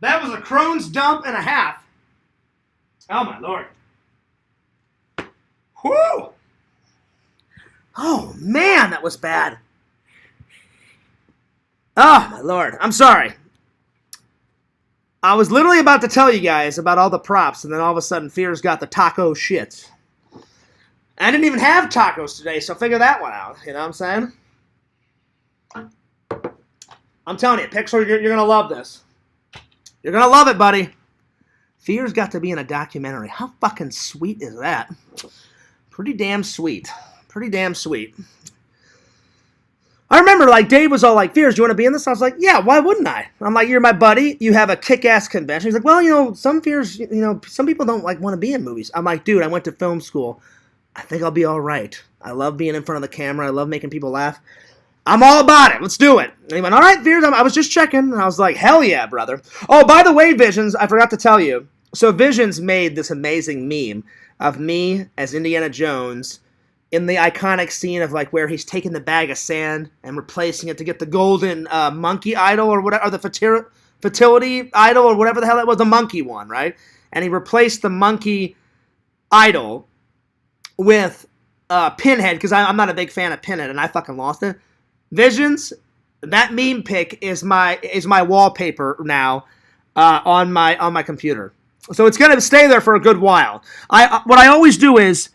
That was a Crohn's dump and a half. Oh, my Lord. Whew. Oh, man, that was bad. Oh, my Lord. I'm sorry. I was literally about to tell you guys about all the props, and then all of a sudden, Fears got the taco shit. I didn't even have tacos today, so figure that one out. You know what I'm saying? I'm telling you, Pixel, you're going to love this. You're going to love it, buddy. Fears got to be in a documentary. How fucking sweet is that? Pretty damn sweet. Pretty damn sweet. I remember, like, Dave was all like, Fears, do you want to be in this? I was like, yeah, why wouldn't I? I'm like, you're my buddy. You have a kick-ass convention. He's like, well, you know, some Fears, you know, some people don't, like, want to be in movies. I'm like, dude, I went to film school. I think I'll be all right. I love being in front of the camera. I love making people laugh. I'm all about it. Let's do it. And he went, all right, Fears, I was just checking. And I was like, hell yeah, brother. Oh, by the way, Visions, I forgot to tell you. So Visions made this amazing meme of me as Indiana Jones in the iconic scene of like where he's taking the bag of sand and replacing it to get the golden monkey idol or whatever, or the fertility idol or whatever the hell that was, the monkey one, right? And he replaced the monkey idol with Pinhead, because I'm not a big fan of Pinhead, and I fucking lost it. Visions, that meme pic is my wallpaper now on my computer. So it's gonna stay there for a good while. What I always do is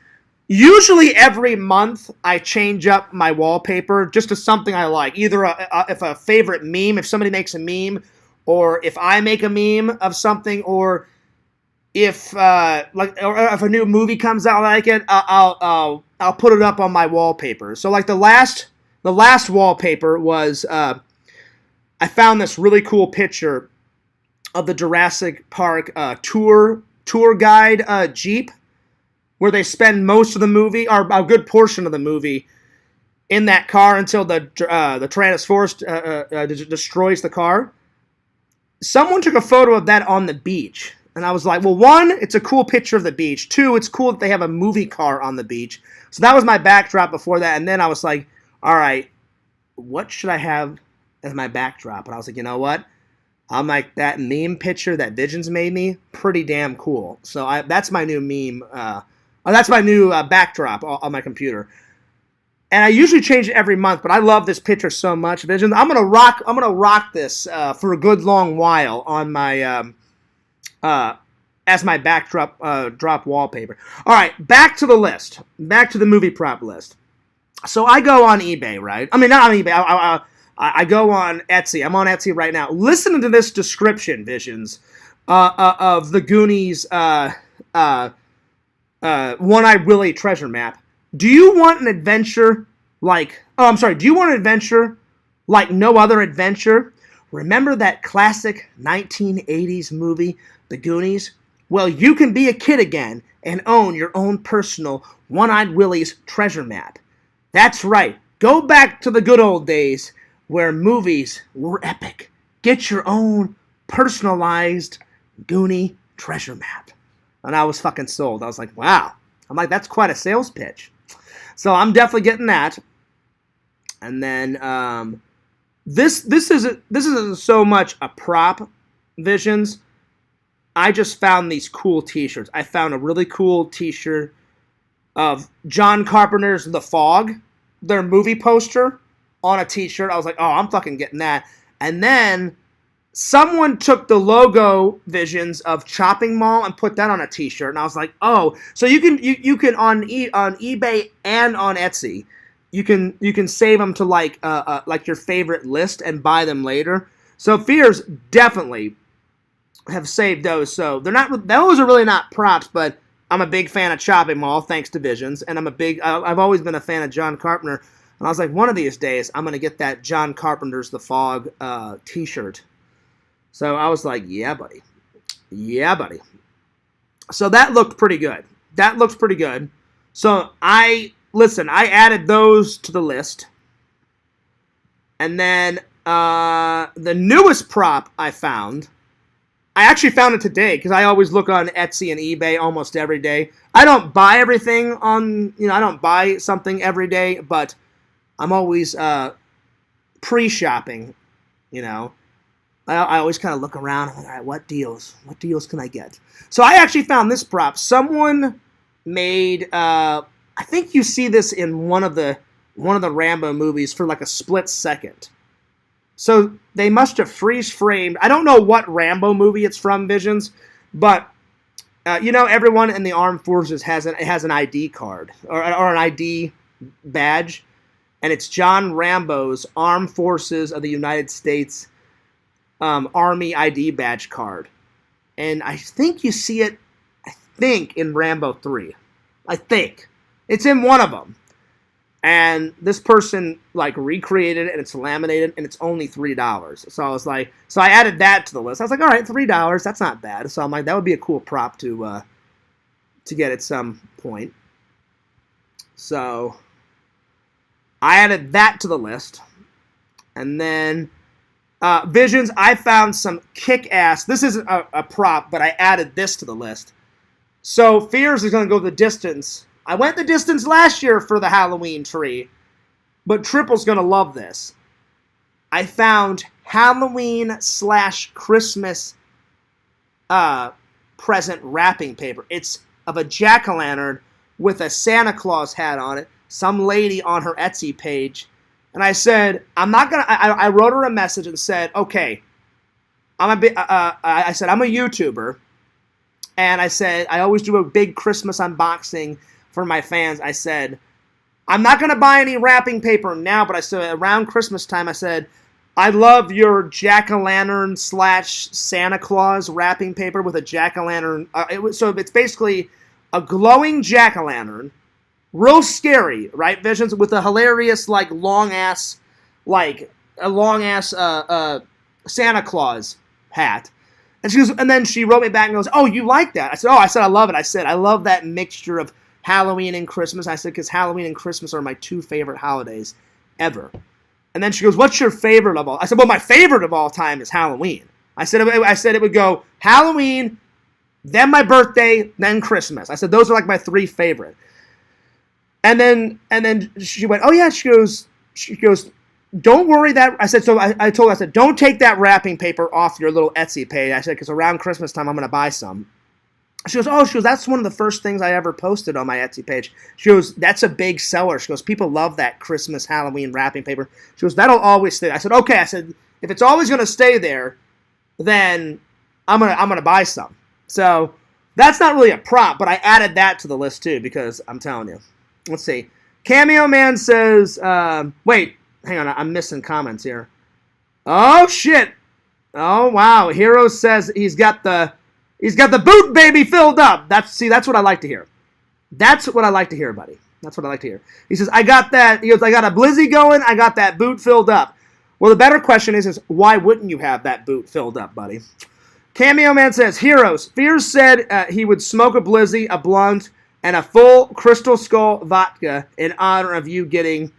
usually every month I change up my wallpaper just to something I like. Either if a favorite meme, if somebody makes a meme, or if I make a meme of something, or if or if a new movie comes out like it, I'll put it up on my wallpaper. So like the last wallpaper was I found this really cool picture of the Jurassic Park tour guide Jeep, where they spend most of the movie, or a good portion of the movie, in that car until the Tyrannosaurus destroys the car. Someone took a photo of that on the beach, and I was like, well, one, it's a cool picture of the beach. Two, it's cool that they have a movie car on the beach. So that was my backdrop before that, and then I was like, all right, what should I have as my backdrop? And I was like, you know what? I'm like, that meme picture that Visions made me, pretty damn cool. So that's my new meme. That's my new backdrop on my computer. And I usually change it every month, but I love this picture so much, Visions. I'm gonna rock this for a good long while on my as my backdrop drop wallpaper. All right, back to the list. Back to the movie prop list. So I go on eBay, right? I mean, not on eBay. I go on Etsy. I'm on Etsy right now. Listen to this description, Visions, of the Goonies One-Eyed Willie treasure map. Do you want an adventure like... Oh, I'm sorry. Do you want an adventure like no other adventure? Remember that classic 1980s movie, The Goonies? Well, you can be a kid again and own your own personal One-Eyed Willie's treasure map. That's right. Go back to the good old days where movies were epic. Get your own personalized Goonie treasure map. And I was fucking sold. I was like, wow. I'm like, that's quite a sales pitch. So I'm definitely getting that. And then this isn't so much a prop, Visions. I just found these cool t-shirts. I found a really cool t-shirt of John Carpenter's The Fog, their movie poster, on a t-shirt. I was like, oh, I'm fucking getting that. And then someone took the logo, Visions, of Chopping Mall and put that on a t-shirt. And I was like, oh, so you can on eBay and on Etsy, you can save them to like your favorite list and buy them later. So Fears definitely have saved those. So those are really not props, but I'm a big fan of Chopping Mall, thanks to Visions, and I've always been a fan of John Carpenter. And I was like, one of these days, I'm going to get that John Carpenter's The Fog t-shirt. So I was like, yeah, buddy. Yeah, buddy. So that looked pretty good. So I added those to the list. And then the newest prop I actually found it today, because I always look on Etsy and eBay almost every day. I don't buy everything I don't buy something every day, but I'm always pre-shopping, I always kind of look around. I'm like, all right, what deals? What deals can I get? So I actually found this prop. Someone made. I think you see this in one of the Rambo movies for like a split second. So they must have freeze framed. I don't know what Rambo movie it's from, Visions, but everyone in the armed forces has an ID card or an ID badge, and it's John Rambo's Armed Forces of the United States Army ID badge card, and I think you see it. I think in Rambo 3. I think it's in one of them. And this person like recreated it, and it's laminated, and it's only $3. So I was like, so I added that to the list. I was like, all right, $3, that's not bad. So I'm like, that would be a cool prop to get at some point. So I added that to the list, and then Visions. I found some kick-ass. This isn't a prop, but I added this to the list. So Fears is going to go the distance. I went the distance last year for the Halloween tree, but Triple's going to love this. I found Halloween/Christmas present wrapping paper. It's of a jack-o'-lantern with a Santa Claus hat on it, some lady on her Etsy page. And I said, I wrote her a message and said, okay, I said, I'm a YouTuber. And I said, I always do a big Christmas unboxing for my fans. I said, I'm not going to buy any wrapping paper now, but I said around Christmas time, I said, I love your jack-o'-lantern / Santa Claus wrapping paper with a jack-o'-lantern. So it's basically a glowing jack-o'-lantern, real scary, right? Visions with a hilarious, like, long-ass Santa Claus hat. And then she wrote me back and goes, oh, you like that? I said, I love it. I said, I love that mixture of Halloween and Christmas. I said, because Halloween and Christmas are my 2 favorite holidays ever. And then she goes, what's your favorite of all? I said, well, my favorite of all time is Halloween. I said it would go Halloween, then my birthday, then Christmas. I said, those are like my 3 favorite. And then she went, oh yeah, she goes, don't worry that, I said, so I told her, I said, don't take that wrapping paper off your little Etsy page. I said, because around Christmas time, I'm going to buy some. She goes, that's one of the first things I ever posted on my Etsy page. She goes, that's a big seller. She goes, people love that Christmas Halloween wrapping paper. She goes, that'll always stay. I said, okay. I said, if it's always going to stay there, then I'm gonna buy some. So that's not really a prop, but I added that to the list too, because I'm telling you. Let's see. Cameo Man says, wait, hang on, I'm missing comments here. Oh shit! Oh wow, Hero says he's got the boot baby filled up. That's what I like to hear. That's what I like to hear, buddy. That's what I like to hear. He says, I got that. He goes, I got a blizzy going. I got that boot filled up. Well, the better question is why wouldn't you have that boot filled up, buddy? Cameo Man says, Heroes. Fears said he would smoke a blizzy, a blunt, and a full Crystal Skull vodka in honor of you getting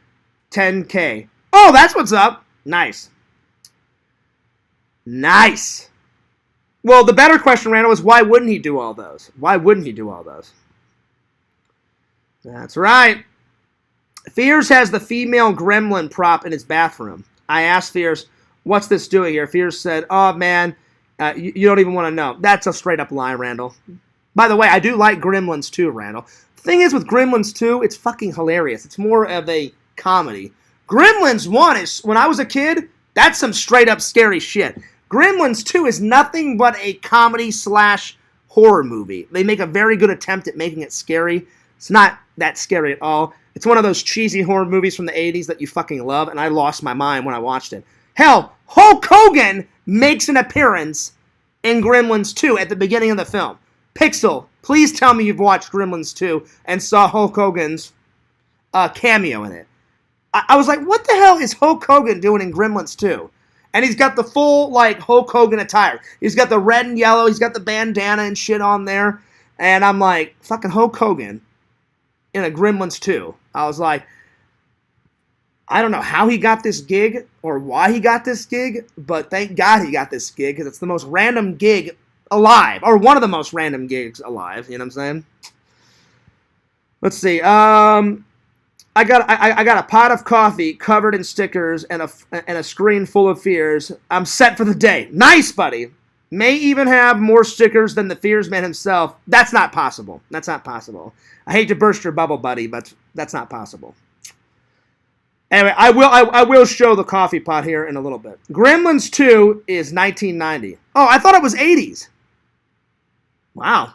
10K. Oh, that's what's up. Nice. Nice. Well, the better question, Randall, is why wouldn't he do all those? Why wouldn't he do all those? That's right. Fears has the female gremlin prop in his bathroom. I asked Fears, what's this doing here? Fears said, oh, man, you don't even want to know. That's a straight-up lie, Randall. By the way, I do like Gremlins 2, Randall. The thing is, with Gremlins 2, it's fucking hilarious. It's more of a comedy. Gremlins 1 is, when I was a kid, that's some straight-up scary shit. Gremlins 2 is nothing but a comedy/horror movie. They make a very good attempt at making it scary. It's not that scary at all. It's one of those cheesy horror movies from the 80s that you fucking love, and I lost my mind when I watched it. Hell, Hulk Hogan makes an appearance in Gremlins 2 at the beginning of the film. Pixel, please tell me you've watched Gremlins 2 and saw Hulk Hogan's cameo in it. I was like, what the hell is Hulk Hogan doing in Gremlins 2? And he's got the full, like, Hulk Hogan attire. He's got the red and yellow. He's got the bandana and shit on there. And I'm like, fucking Hulk Hogan in a Gremlins 2. I was like, I don't know how he got this gig or why he got this gig, but thank God he got this gig because it's the most random gig alive, or one of the most random gigs alive, you know what I'm saying? Let's see. I got a pot of coffee covered in stickers and a screen full of fears. I'm set for the day. Nice, buddy. May even have more stickers than the Fears Man himself. That's not possible. That's not possible. I hate to burst your bubble, buddy, but that's not possible. Anyway, I will show the coffee pot here in a little bit. Gremlins 2 is 1990. Oh, I thought it was 80s. Wow.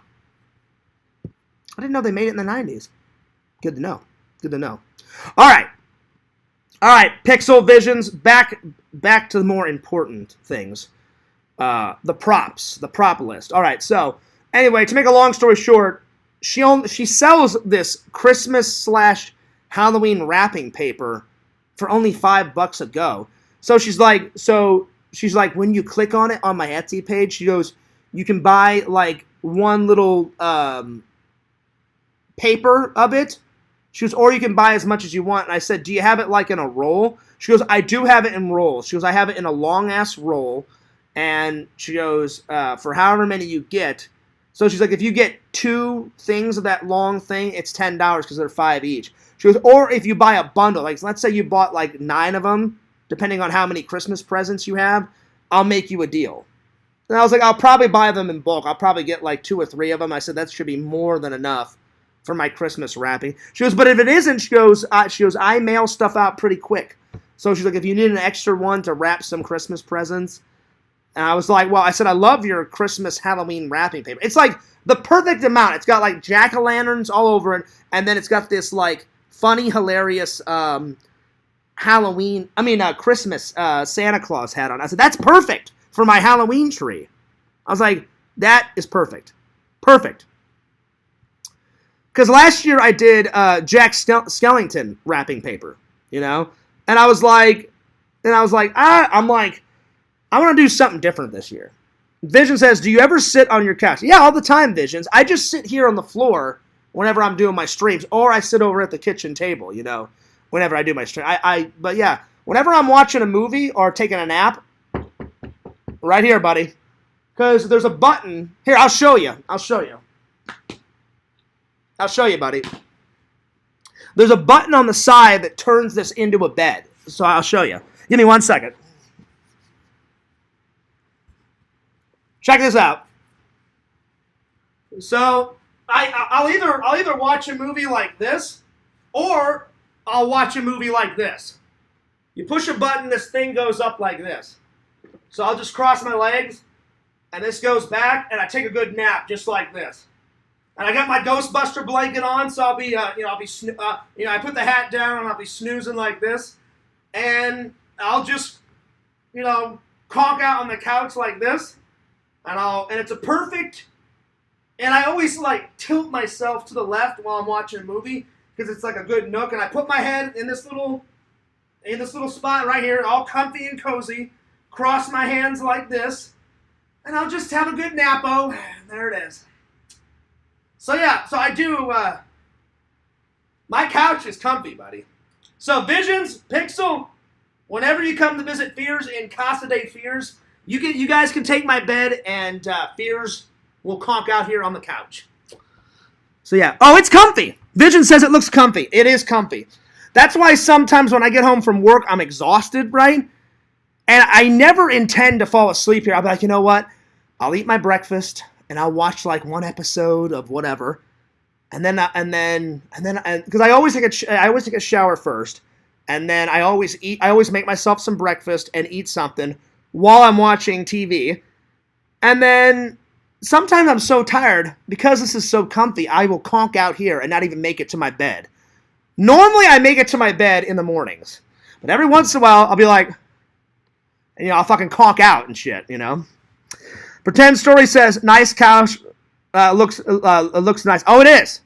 I didn't know they made it in the 90s. Good to know. Good to know. All right, Pixel Visions. Back to the more important things. The props, the prop list. All right, so anyway, to make a long story short, she sells this Christmas / Halloween wrapping paper for only $5 a go. So she's like, when you click on it on my Etsy page, she goes, you can buy like one little paper of it. She goes, or you can buy as much as you want. And I said, do you have it like in a roll? She goes, I do have it in rolls. She goes, I have it in a long-ass roll. And she goes, for however many you get. So she's like, if you get 2 things of that long thing, it's $10 because they're $5 each. She goes, or if you buy a bundle, like let's say you bought like 9 of them, depending on how many Christmas presents you have, I'll make you a deal. And I was like, I'll probably buy them in bulk. I'll probably get like 2 or 3 of them. I said, that should be more than enough for my Christmas wrapping. She goes, but if it isn't, she goes, I mail stuff out pretty quick. So she's like, if you need an extra one to wrap some Christmas presents. And I was like, well, I said, I love your Christmas Halloween wrapping paper. It's like the perfect amount. It's got like jack-o'-lanterns all over it. And then it's got this like funny, hilarious Christmas Santa Claus hat on. I said, that's perfect for my Halloween tree. I was like, that is perfect. Perfect. Because last year I did Jack Skellington wrapping paper, you know? And I was like, I want to do something different this year. Vision says, do you ever sit on your couch? Yeah, all the time, Visions. I just sit here on the floor whenever I'm doing my streams, or I sit over at the kitchen table, you know, whenever I do my stream. But yeah, whenever I'm watching a movie or taking a nap, right here, buddy, because there's a button. Here, I'll show you, buddy. There's a button on the side that turns this into a bed. So I'll show you. Give me 1 second. Check this out. So I'll either watch a movie like this, or I'll watch a movie like this. You push a button, this thing goes up like this. So I'll just cross my legs, and this goes back, and I take a good nap just like this. And I got my Ghostbuster blanket on, so I put the hat down, and I'll be snoozing like this, and I'll just, conk out on the couch like this. And it's a perfect, and I always like tilt myself to the left while I'm watching a movie because it's like a good nook, and I put my head in this little spot right here, all comfy and cozy, cross my hands like this, and I'll just have a good napo, and there it is. So yeah, so I do, my couch is comfy, buddy. So Visions, Pixel, whenever you come to visit Fears in Casa de Fears, you guys can take my bed, and Fears will conk out here on the couch. So yeah. Oh, it's comfy. Vision says it looks comfy. It is comfy. That's why sometimes when I get home from work, I'm exhausted, right? And I never intend to fall asleep here. I'll be like, you know what? I'll eat my breakfast, and I'll watch like one episode of whatever, and then because I always take a shower first, and then I always make myself some breakfast and eat something while I'm watching TV. And then sometimes I'm so tired, because this is so comfy, I will conk out here and not even make it to my bed. Normally I make it to my bed in the mornings, but every once in a while I'll be like, I'll fucking conk out and shit, Pretend Story says, nice couch, looks nice. Oh, it is.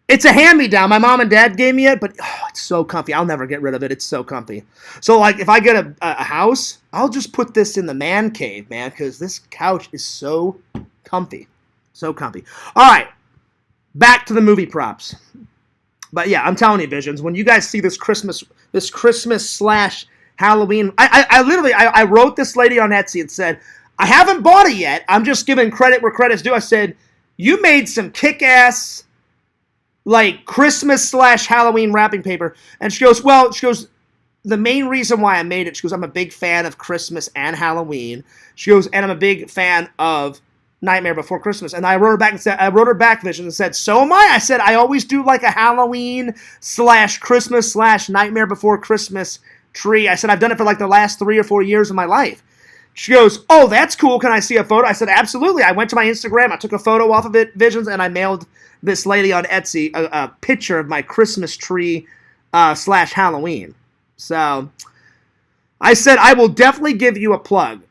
It's a hand-me-down. My mom and dad gave me it, but it's so comfy. I'll never get rid of it. It's so comfy. So, like, if I get a house, I'll just put this in the man cave, man, because this couch is so comfy. So comfy. All right. Back to the movie props. But, yeah, I'm telling you, Visions, when you guys see this Christmas / Halloween, I wrote this lady on Etsy and said, I haven't bought it yet. I'm just giving credit where credit's due. I said, you made some kick-ass like Christmas / Halloween wrapping paper. And she goes, well, the main reason why I made it, she goes, I'm a big fan of Christmas and Halloween. She goes, and I'm a big fan of Nightmare Before Christmas. And I wrote her back, Vision, and said, so am I. I said, I always do like a Halloween / Christmas / Nightmare Before Christmas tree. I said, I've done it for like the last 3 or 4 years of my life. She goes, oh, that's cool. Can I see a photo? I said, absolutely. I went to my Instagram. I took a photo off of it, Visions, and I mailed this lady on Etsy a picture of my Christmas tree / Halloween. So I said, I will definitely give you a plug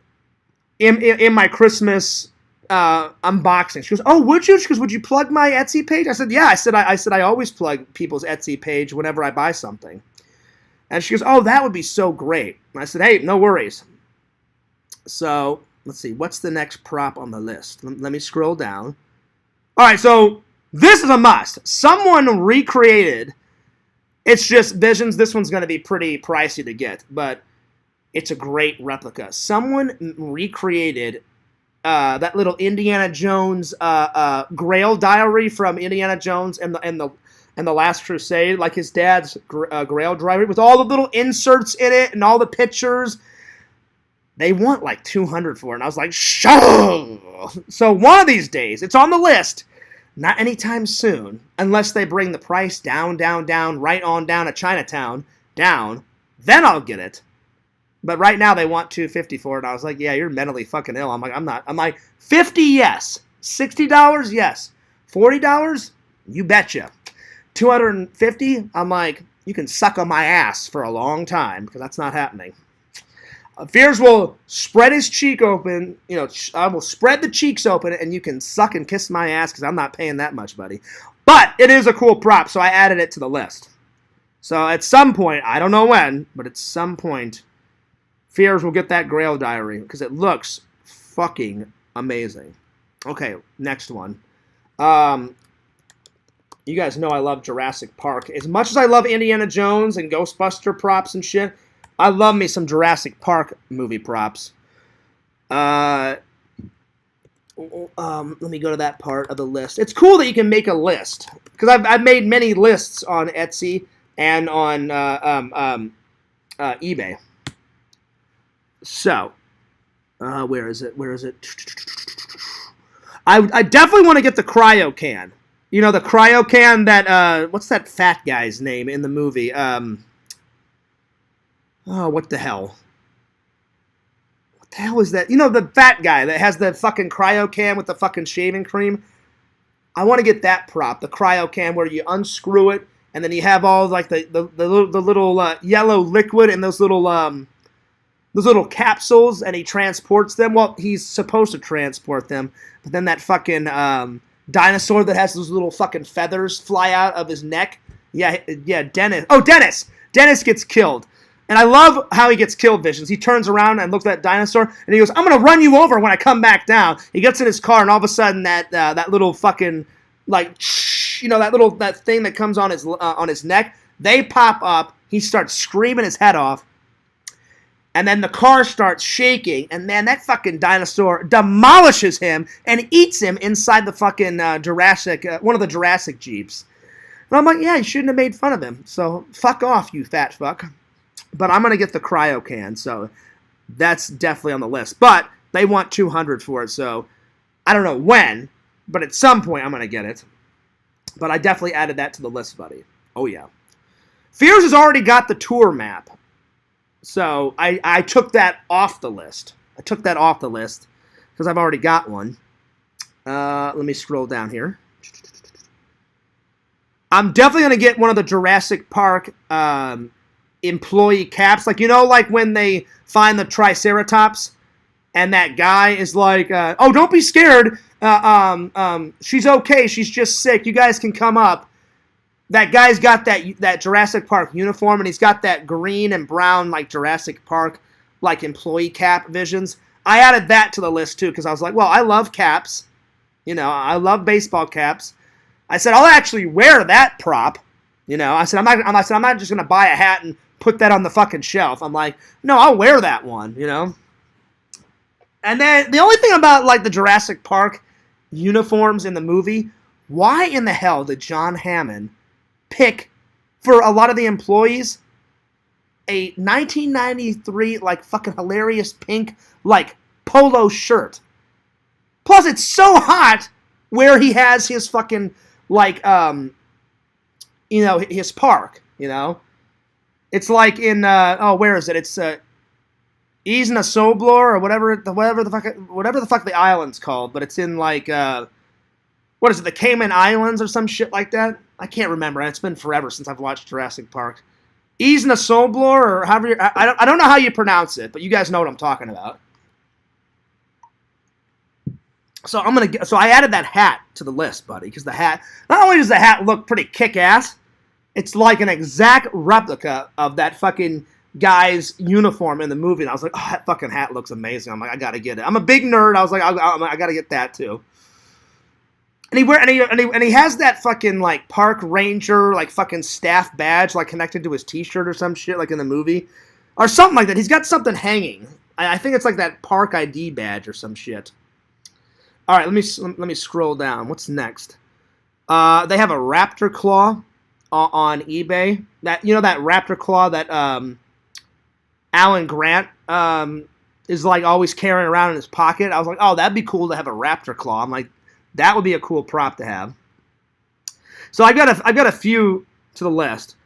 in my Christmas unboxing. She goes, oh, would you? She goes, would you plug my Etsy page? I said, yeah. I said, I always plug people's Etsy page whenever I buy something. And she goes, oh, that would be so great. And I said, hey, no worries. So let's see, what's the next prop on the list? Let me scroll down. All right, so this is a must. Someone recreated. It's just Visions. This one's going to be pretty pricey to get, but it's a great replica. Someone recreated that little Indiana Jones Grail diary from Indiana Jones and the Last Crusade, like his dad's Grail diary, with all the little inserts in it and all the pictures. They want like $200 for it, and I was like, shoo! So one of these days, it's on the list. Not anytime soon, unless they bring the price down, right on down to Chinatown, down. Then I'll get it. But right now they want $250 for it. And I was like, yeah, you're mentally fucking ill. I'm like, I'm not. I'm like, $50, yes. $60, yes. $40, you betcha. $250, I'm like, you can suck on my ass for a long time, because that's not happening. Fears will spread his cheek open. You know, I will spread the cheeks open, and you can suck and kiss my ass, because I'm not paying that much, buddy. But it is a cool prop, so I added it to the list. So at some point, I don't know when, but at some point, Fears will get that Grail diary, because it looks fucking amazing. Okay, next one. You guys know I love Jurassic Park. As much as I love Indiana Jones and Ghostbuster props and shit, I love me some Jurassic Park movie props. Let me go to that part of the list. It's cool that you can make a list, because I've made many lists on Etsy and on eBay. So, where is it? I definitely want to get the cryo can. You know, the cryo can that, what's that fat guy's name in the movie? Oh, what the hell? What the hell is that? You know, the fat guy that has the fucking cryo can with the fucking shaving cream? I want to get that prop, the cryo can, where you unscrew it, and then you have all, like, the little yellow liquid and those little capsules, and he transports them. Well, he's supposed to transport them, but then that fucking dinosaur that has those little fucking feathers fly out of his neck. Yeah, Dennis. Oh, Dennis! Dennis gets killed. And I love how he gets killed, Visions. He turns around and looks at that dinosaur, and he goes, I'm going to run you over when I come back down. He gets in his car, and all of a sudden that little fucking, like, you know, that thing that comes on his neck, they pop up. He starts screaming his head off. And then the car starts shaking, and man, that fucking dinosaur demolishes him and eats him inside the fucking one of the Jurassic Jeeps. And I'm like, yeah, you shouldn't have made fun of him. So fuck off, you fat fuck. But I'm going to get the cryo can, so that's definitely on the list. But they want $200 for it, so I don't know when, but at some point I'm going to get it. But I definitely added that to the list, buddy. Oh, yeah. Fears has already got the tour map. So I took that off the list. Because I've already got one. Let me scroll down here. I'm definitely going to get one of the Jurassic Park employee caps. Like, you know, like when they find the Triceratops and that guy is like, oh, don't be scared. She's okay. She's just sick. You guys can come up. That guy's got that Jurassic Park uniform, and he's got that green and brown, like, Jurassic Park, like, employee cap Visions. I added that to the list, too, because I was like, well, I love caps. You know, I love baseball caps. I said, I'll actually wear that prop. You know, I said, I'm not just going to buy a hat and put that on the fucking shelf. I'm like, no, I'll wear that one, you know. And then the only thing about, like, the Jurassic Park uniforms in the movie, why in the hell did John Hammond pick, for a lot of the employees, a 1993, like, fucking hilarious pink, like, polo shirt? Plus, it's so hot where he has his fucking, like, his park, It's like in, where is it? It's, Isla Soblor, or whatever the fuck the island's called, but it's in, like, what is it, the Cayman Islands or some shit like that? I can't remember. It's been forever since I've watched Jurassic Park. Isla Soblor, or however I don't know how you pronounce it, but you guys know what I'm talking about. So I added that hat to the list, buddy, because the hat, not only does the hat look pretty kick-ass, it's like an exact replica of that fucking guy's uniform in the movie. And I was like, oh, that fucking hat looks amazing. I'm like, I gotta get it. I'm a big nerd. I was like, I gotta get that too. And he has that fucking, like, park ranger, like, fucking staff badge, like, connected to his t-shirt or some shit, like in the movie, or something like that. He's got something hanging. I think it's like that park ID badge or some shit. All right, let me scroll down. What's next? They have a raptor claw on eBay. That raptor claw that Alan Grant is, like, always carrying around in his pocket. I was like, oh, that'd be cool to have a raptor claw. I'm like, that would be a cool prop to have. So I've got a few to the list.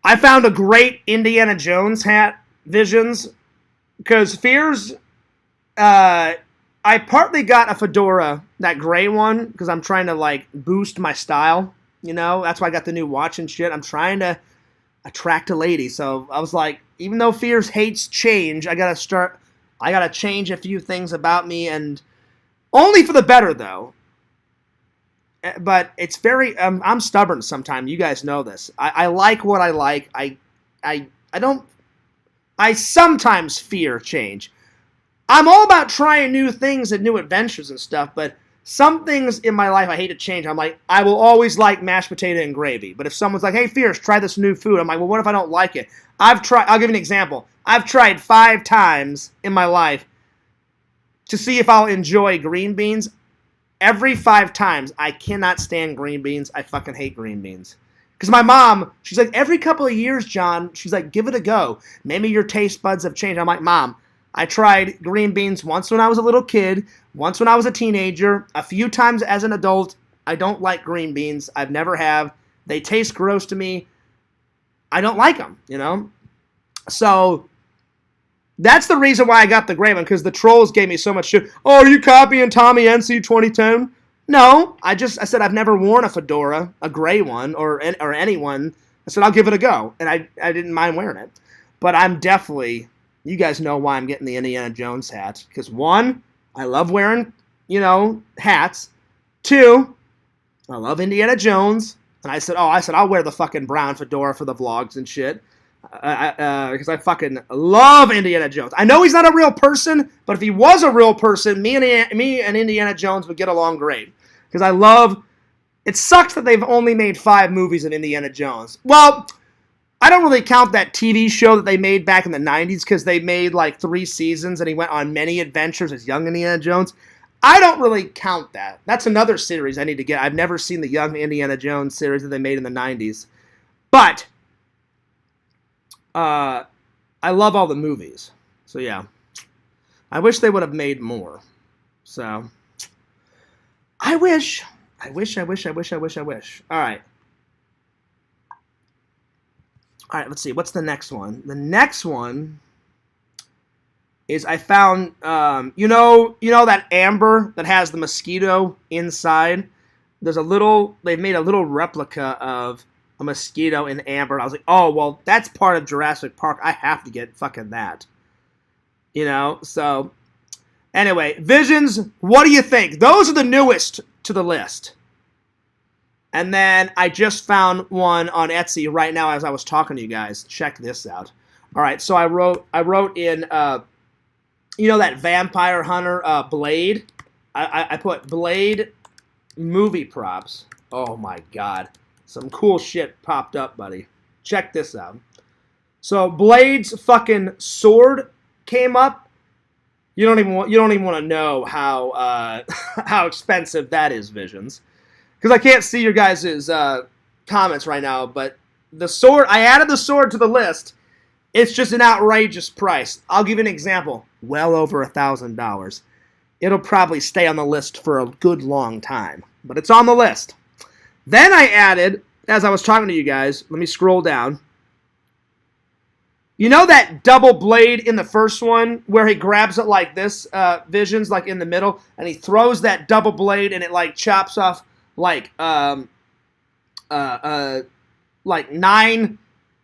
I found a great Indiana Jones hat, Visions, because Fears. I partly got a fedora, that gray one, because I'm trying to, like, boost my style. That's why I got the new watch and shit. I'm trying to attract a lady. So I was like, even though Fears hates change, I gotta change a few things about me, and only for the better, though. But it's very, I'm stubborn sometimes. You guys know this. I like what I like. I sometimes fear change. I'm all about trying new things and new adventures and stuff, but some things in my life I hate to change. I'm like, I will always like mashed potato and gravy. But if someone's like, hey, Fierce, try this new food, I'm like, well, what if I don't like it? I'll give you an example. I've tried 5 times in my life to see if I'll enjoy green beans. Every 5 times, I cannot stand green beans. I fucking hate green beans. Because my mom, she's like, every couple of years, John, she's like, give it a go. Maybe your taste buds have changed. I'm like, Mom, I tried green beans once when I was a little kid, once when I was a teenager, a few times as an adult. I don't like green beans. I've never have. They taste gross to me. I don't like them, So that's the reason why I got the gray one, because the trolls gave me so much shit. Oh, are you copying Tommy NC 2010? No, I said I've never worn a fedora, a gray one, or any one. I said I'll give it a go, and I didn't mind wearing it. But I'm definitely, you guys know why I'm getting the Indiana Jones hat. Because 1, I love wearing, hats. 2, I love Indiana Jones. And I said I'll wear the fucking brown fedora for the vlogs and shit. Because I fucking love Indiana Jones. I know he's not a real person, but if he was a real person, me and Indiana Jones would get along great. Because I love. It sucks that they've only made 5 movies of Indiana Jones. Well, I don't really count that TV show that they made back in the 90s, because they made like 3 seasons and he went on many adventures as young Indiana Jones. I don't really count that. That's another series I need to get. I've never seen the young Indiana Jones series that they made in the 90s. But I love all the movies. So yeah. I wish they would have made more. So I wish. All right. All right, let's see. What's the next one? The next one is I found, that amber that has the mosquito inside? They've made a little replica of a mosquito in amber. And I was like, oh, well, that's part of Jurassic Park. I have to get fucking that. So anyway, Visions, what do you think? Those are the newest to the list. And then I just found one on Etsy right now as I was talking to you guys. Check this out. All right, so I wrote in, that vampire hunter Blade. I put Blade movie props. Oh my god, some cool shit popped up, buddy. Check this out. So Blade's fucking sword came up. You don't even want to know how how expensive that is, Visions. because I can't see your guys' comments right now, but the sword, I added the sword to the list. It's just an outrageous price. I'll give you an example. Well over $1,000. It'll probably stay on the list for a good long time, but it's on the list. Then I added, as I was talking to you guys, let me scroll down. You know that double blade in the first one where he grabs it like this, Visions, like in the middle, and he throws that double blade and it like chops off like 9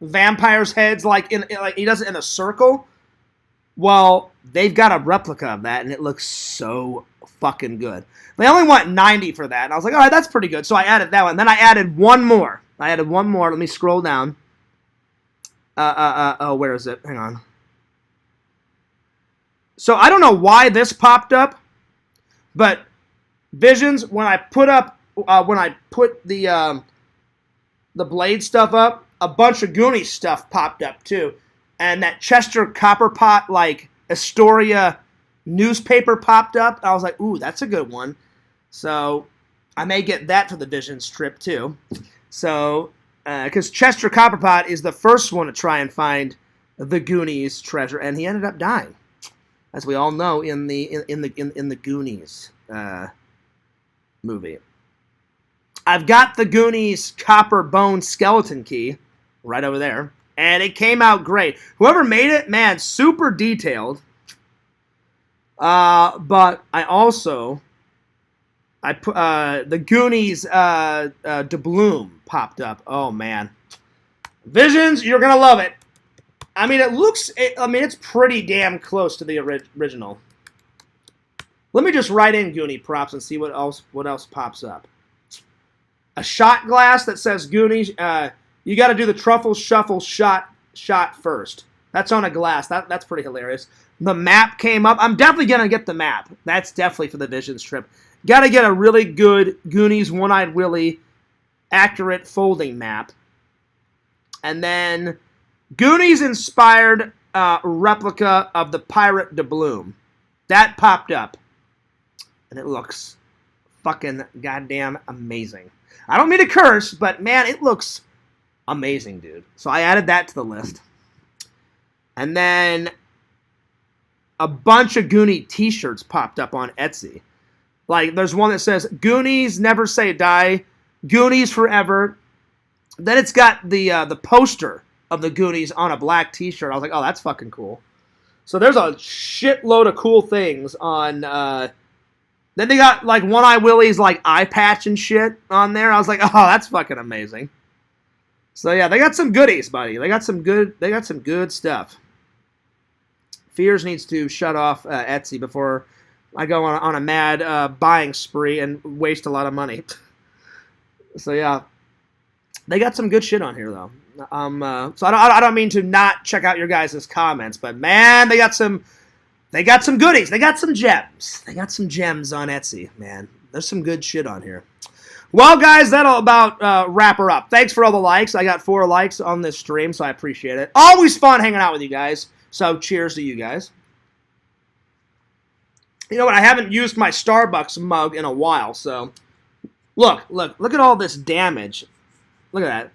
vampires' heads, like he does it in a circle. Well, they've got a replica of that, and it looks so fucking good. They only want 90 for that, and I was like, all right, that's pretty good. So I added that one. Then I added one more. Let me scroll down. Where is it? Hang on. So I don't know why this popped up, but Visions, when I put the blade stuff up, a bunch of Goonies stuff popped up too. And that Chester Copperpot, like, Astoria newspaper popped up. I was like, ooh, that's a good one. So I may get that for the Vision strip too. So, because Chester Copperpot is the first one to try and find the Goonies treasure, and he ended up dying, as we all know in the Goonies movie. I've got the Goonies copper bone skeleton key right over there. And it came out great. Whoever made it, man, super detailed. But I put the Goonies doubloon popped up. Oh man, Visions, you're gonna love it. I mean, it's pretty damn close to the original. Let me just write in Goonie props and see what else pops up. A shot glass that says Goonies. You got to do the truffle shuffle shot first. That's on a glass. That's pretty hilarious. The map came up. I'm definitely going to get the map. That's definitely for the Vision strip. Got to get a really good Goonies One-Eyed Willie accurate folding map. And then Goonies inspired replica of the Pirate Doubloon. That popped up. And it looks fucking goddamn amazing. I don't mean to curse, but man, it looks amazing, dude. So I added that to the list. And then a bunch of Goonie t-shirts popped up on Etsy. Like, there's one that says, Goonies never say die, Goonies forever. Then it's got the poster of the Goonies on a black t-shirt. I was like, oh, that's fucking cool. So there's a shitload of cool things on... Then they got, like, One-Eye Willie's, like, eye patch and shit on there. I was like, oh, that's fucking amazing. So yeah, they got some goodies, buddy. They got some good stuff. Fears needs to shut off Etsy before I go on a mad buying spree and waste a lot of money. So yeah, they got some good shit on here though. So I don't mean to not check out your guys' comments, but man, they got some goodies. They got some gems. They got some gems on Etsy, man. There's some good shit on here. Well, guys, that'll about wrap her up. Thanks for all the likes. I got 4 likes on this stream, so I appreciate it. Always fun hanging out with you guys. So cheers to you guys. You know what? I haven't used my Starbucks mug in a while, so look at all this damage. Look at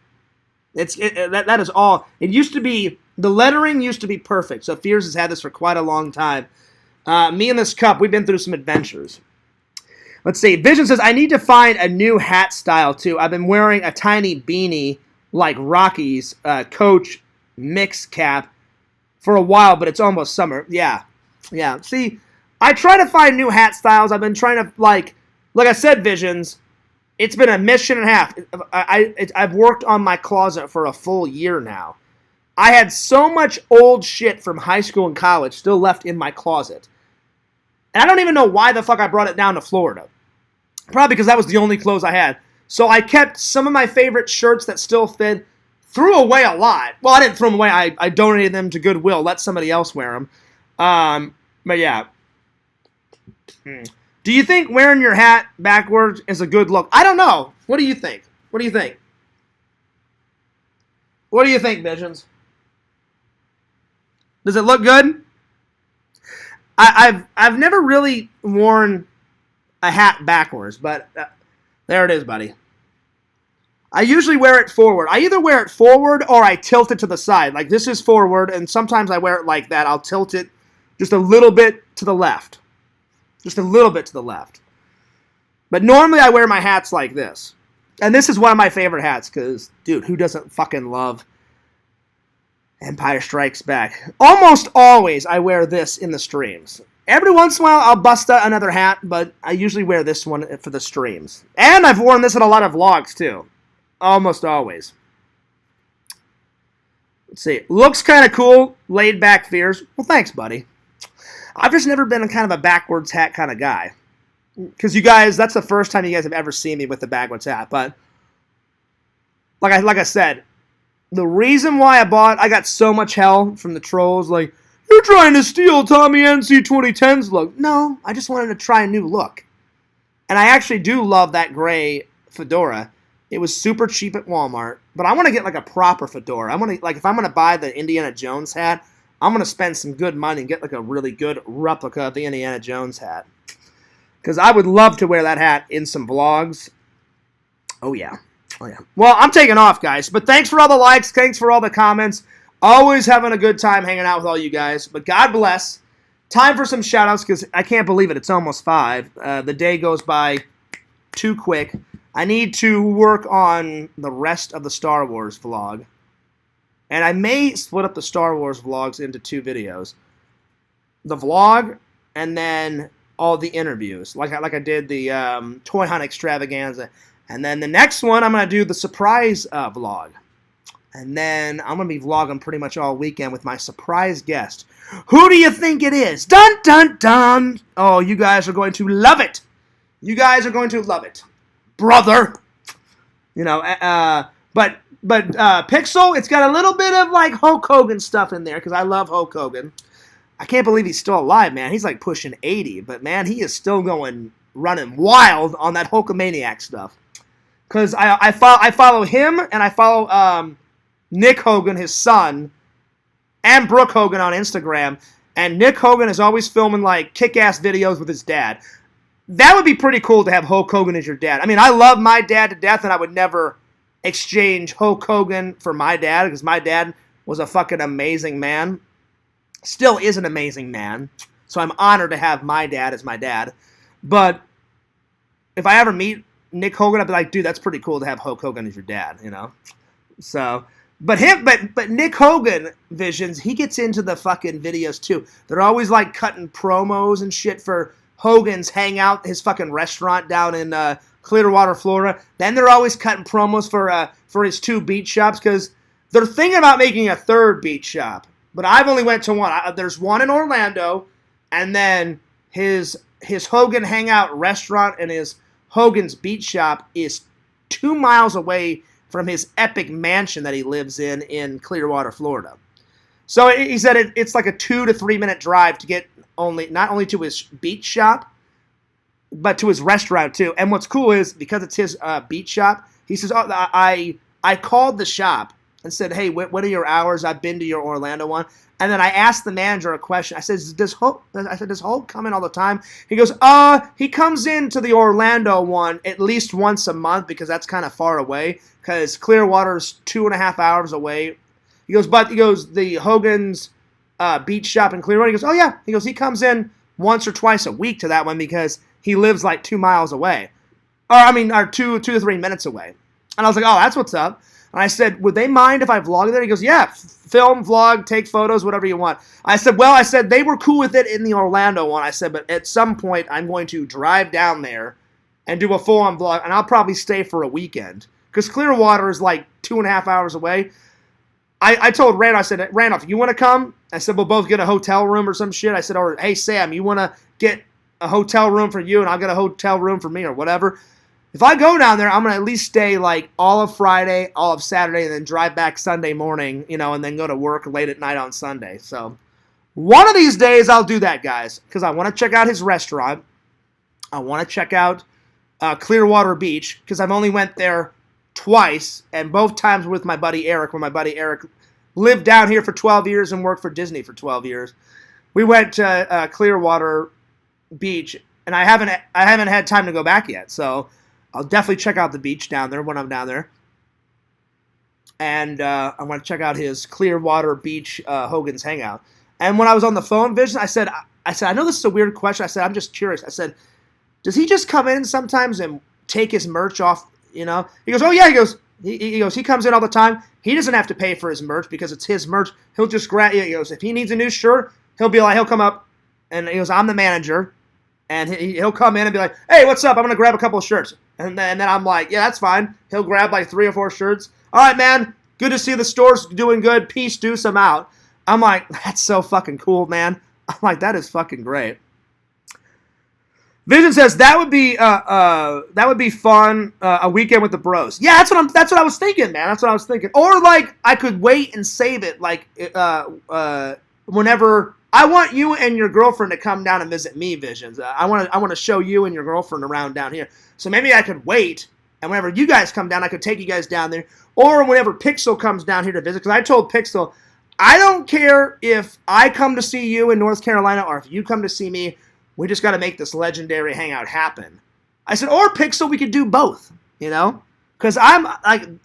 that. That is all. It used to be, the lettering used to be perfect. So Fears has had this for quite a long time. Me and this cup, we've been through some adventures. Let's see. Vision says, I need to find a new hat style, too. I've been wearing a tiny beanie like Rocky's Coach mix cap for a while, but it's almost summer. Yeah. See, I try to find new hat styles. I've been trying to, like I said, Visions, it's been a mission and a half. I've worked on my closet for a full year now. I had so much old shit from high school and college still left in my closet. And I don't even know why the fuck I brought it down to Florida. Probably because that was the only clothes I had. So I kept some of my favorite shirts that still fit, threw away a lot. Well, I didn't throw them away. I donated them to Goodwill. Let somebody else wear them. But yeah. Do you think wearing your hat backwards is a good look? I don't know. What do you think? What do you think? What do you think, Visions? Does it look good? I've never really worn a hat backwards, but There it is, buddy. I usually wear it forward. I either wear it forward or I tilt it to the side. Like this is forward, and sometimes I wear it like that. I'll tilt it just a little bit to the left. Just a little bit to the left. But normally I wear my hats like this. And this is one of my favorite hats because, dude, who doesn't fucking love Empire Strikes Back? Almost always I wear this in the streams. Every once in a while I'll bust out another hat, but I usually wear this one for the streams. And I've worn this in a lot of vlogs too. Almost always. Let's see. Looks kind of cool. Laid back fears. Well, thanks, buddy. I've just never been a kind of a backwards hat kind of guy. Because you guys, that's the first time you guys have ever seen me with the backwards hat. But like I said, the reason why I got so much hell from the trolls, like, you're trying to steal Tommy NC 2010's look. No, I just wanted to try a new look. And I actually do love that gray fedora. It was super cheap at Walmart. But I want to get like a proper fedora. I want to, like, if I'm going to buy the Indiana Jones hat, I'm going to spend some good money and get like a really good replica of the Indiana Jones hat. Because I would love to wear that hat in some vlogs. Oh, yeah. Oh, yeah. Well, I'm taking off, guys. But thanks for all the likes. Thanks for all the comments. Always having a good time hanging out with all you guys. But God bless. Time for some shout-outs because I can't believe it. It's almost 5. The day goes by too quick. I need to work on the rest of the Star Wars vlog. And I may split up the Star Wars vlogs into 2 videos. The vlog and then all the interviews. Like I did the Toy Hunt Extravaganza. And then the next one, I'm going to do the surprise vlog. And then I'm going to be vlogging pretty much all weekend with my surprise guest. Who do you think it is? Dun, dun, dun. Oh, you guys are going to love it. You guys are going to love it. Brother. You know, but Pixel, it's got a little bit of like Hulk Hogan stuff in there because I love Hulk Hogan. I can't believe he's still alive, man. He's like pushing 80, but man, he is still running wild on that Hulkamaniac stuff. Because I follow him and I follow Nick Hogan, his son, and Brooke Hogan on Instagram. And Nick Hogan is always filming like kick-ass videos with his dad. That would be pretty cool to have Hulk Hogan as your dad. I mean, I love my dad to death, and I would never exchange Hulk Hogan for my dad because my dad was a fucking amazing man. Still is an amazing man. So I'm honored to have my dad as my dad. But if I ever meet Nick Hogan, I'd be like, dude, that's pretty cool to have Hulk Hogan as your dad, you know? So, but Nick Hogan visions, he gets into the fucking videos too. They're always like cutting promos and shit for Hogan's Hangout, his fucking restaurant down in Clearwater, Florida. Then they're always cutting promos for his 2 beach shops because they're thinking about making a 3rd beach shop. But I've only went to one. There's one in Orlando, and then his Hogan Hangout restaurant and his Hogan's Beach Shop is 2 miles away from his epic mansion that he lives in Clearwater, Florida. So he said it's like a 2 to 3 minute drive to get not only to his beach shop, but to his restaurant too. And what's cool is because it's his beach shop, he says, "Oh, I called the shop and said, hey, what are your hours? I've been to your Orlando one." And then I asked the manager a question. I said, does Hulk come in all the time? He goes, he comes into the Orlando one at least once a month because that's kind of far away because Clearwater's 2.5 hours away. He goes, the Hogan's beach shop in Clearwater. He goes, oh yeah. He goes, he comes in once or twice a week to that one because he lives like 2 miles away. Or 2 to 3 minutes away. And I was like, oh, that's what's up. And I said, would they mind if I vlog there? He goes, yeah, film, vlog, take photos, whatever you want. I said, they were cool with it in the Orlando one. I said, but at some point, I'm going to drive down there and do a full-on vlog, and I'll probably stay for a weekend. Because Clearwater is like 2.5 hours away. I told Randolph, I said, Randolph, you want to come? I said, we'll both get a hotel room or some shit. I said, or hey, Sam, you want to get a hotel room for you, and I'll get a hotel room for me or whatever. If I go down there, I'm going to at least stay like all of Friday, all of Saturday, and then drive back Sunday morning, and then go to work late at night on Sunday. So one of these days I'll do that, guys, because I want to check out his restaurant. I want to check out Clearwater Beach because I've only went there twice, and both times with my buddy Eric, when my buddy Eric lived down here for 12 years and worked for Disney for 12 years. We went to Clearwater Beach, and I haven't had time to go back yet, so I'll definitely check out the beach down there when I'm down there. And I want to check out his Clearwater Beach Hogan's Hangout. And when I was on the phone, Vision, I said, I know this is a weird question. I said, I'm just curious. I said, does he just come in sometimes and take his merch off, you know? He goes, oh, yeah. He goes, he comes in all the time. He doesn't have to pay for his merch because it's his merch. He'll just grab, he goes, if he needs a new shirt, he'll come up, and he goes, I'm the manager. And he'll come in and be like, hey, what's up? I'm going to grab a couple of shirts. And then I'm like, yeah, that's fine. He'll grab like 3 or 4 shirts. All right, man. Good to see the store's doing good. Peace, deuce, I'm out. I'm like, that's so fucking cool, man. I'm like, that is fucking great. Vision says that would be fun. A weekend with the bros. Yeah, that's what I was thinking, man. That's what I was thinking. Or like I could wait and save it, like whenever. I want you and your girlfriend to come down and visit me, Visions. I want to show you and your girlfriend around down here. So maybe I could wait, and whenever you guys come down, I could take you guys down there. Or whenever Pixel comes down here to visit, because I told Pixel, I don't care if I come to see you in North Carolina or if you come to see me. We just got to make this legendary hangout happen. I said, or Pixel, we could do both, you know? Because I'm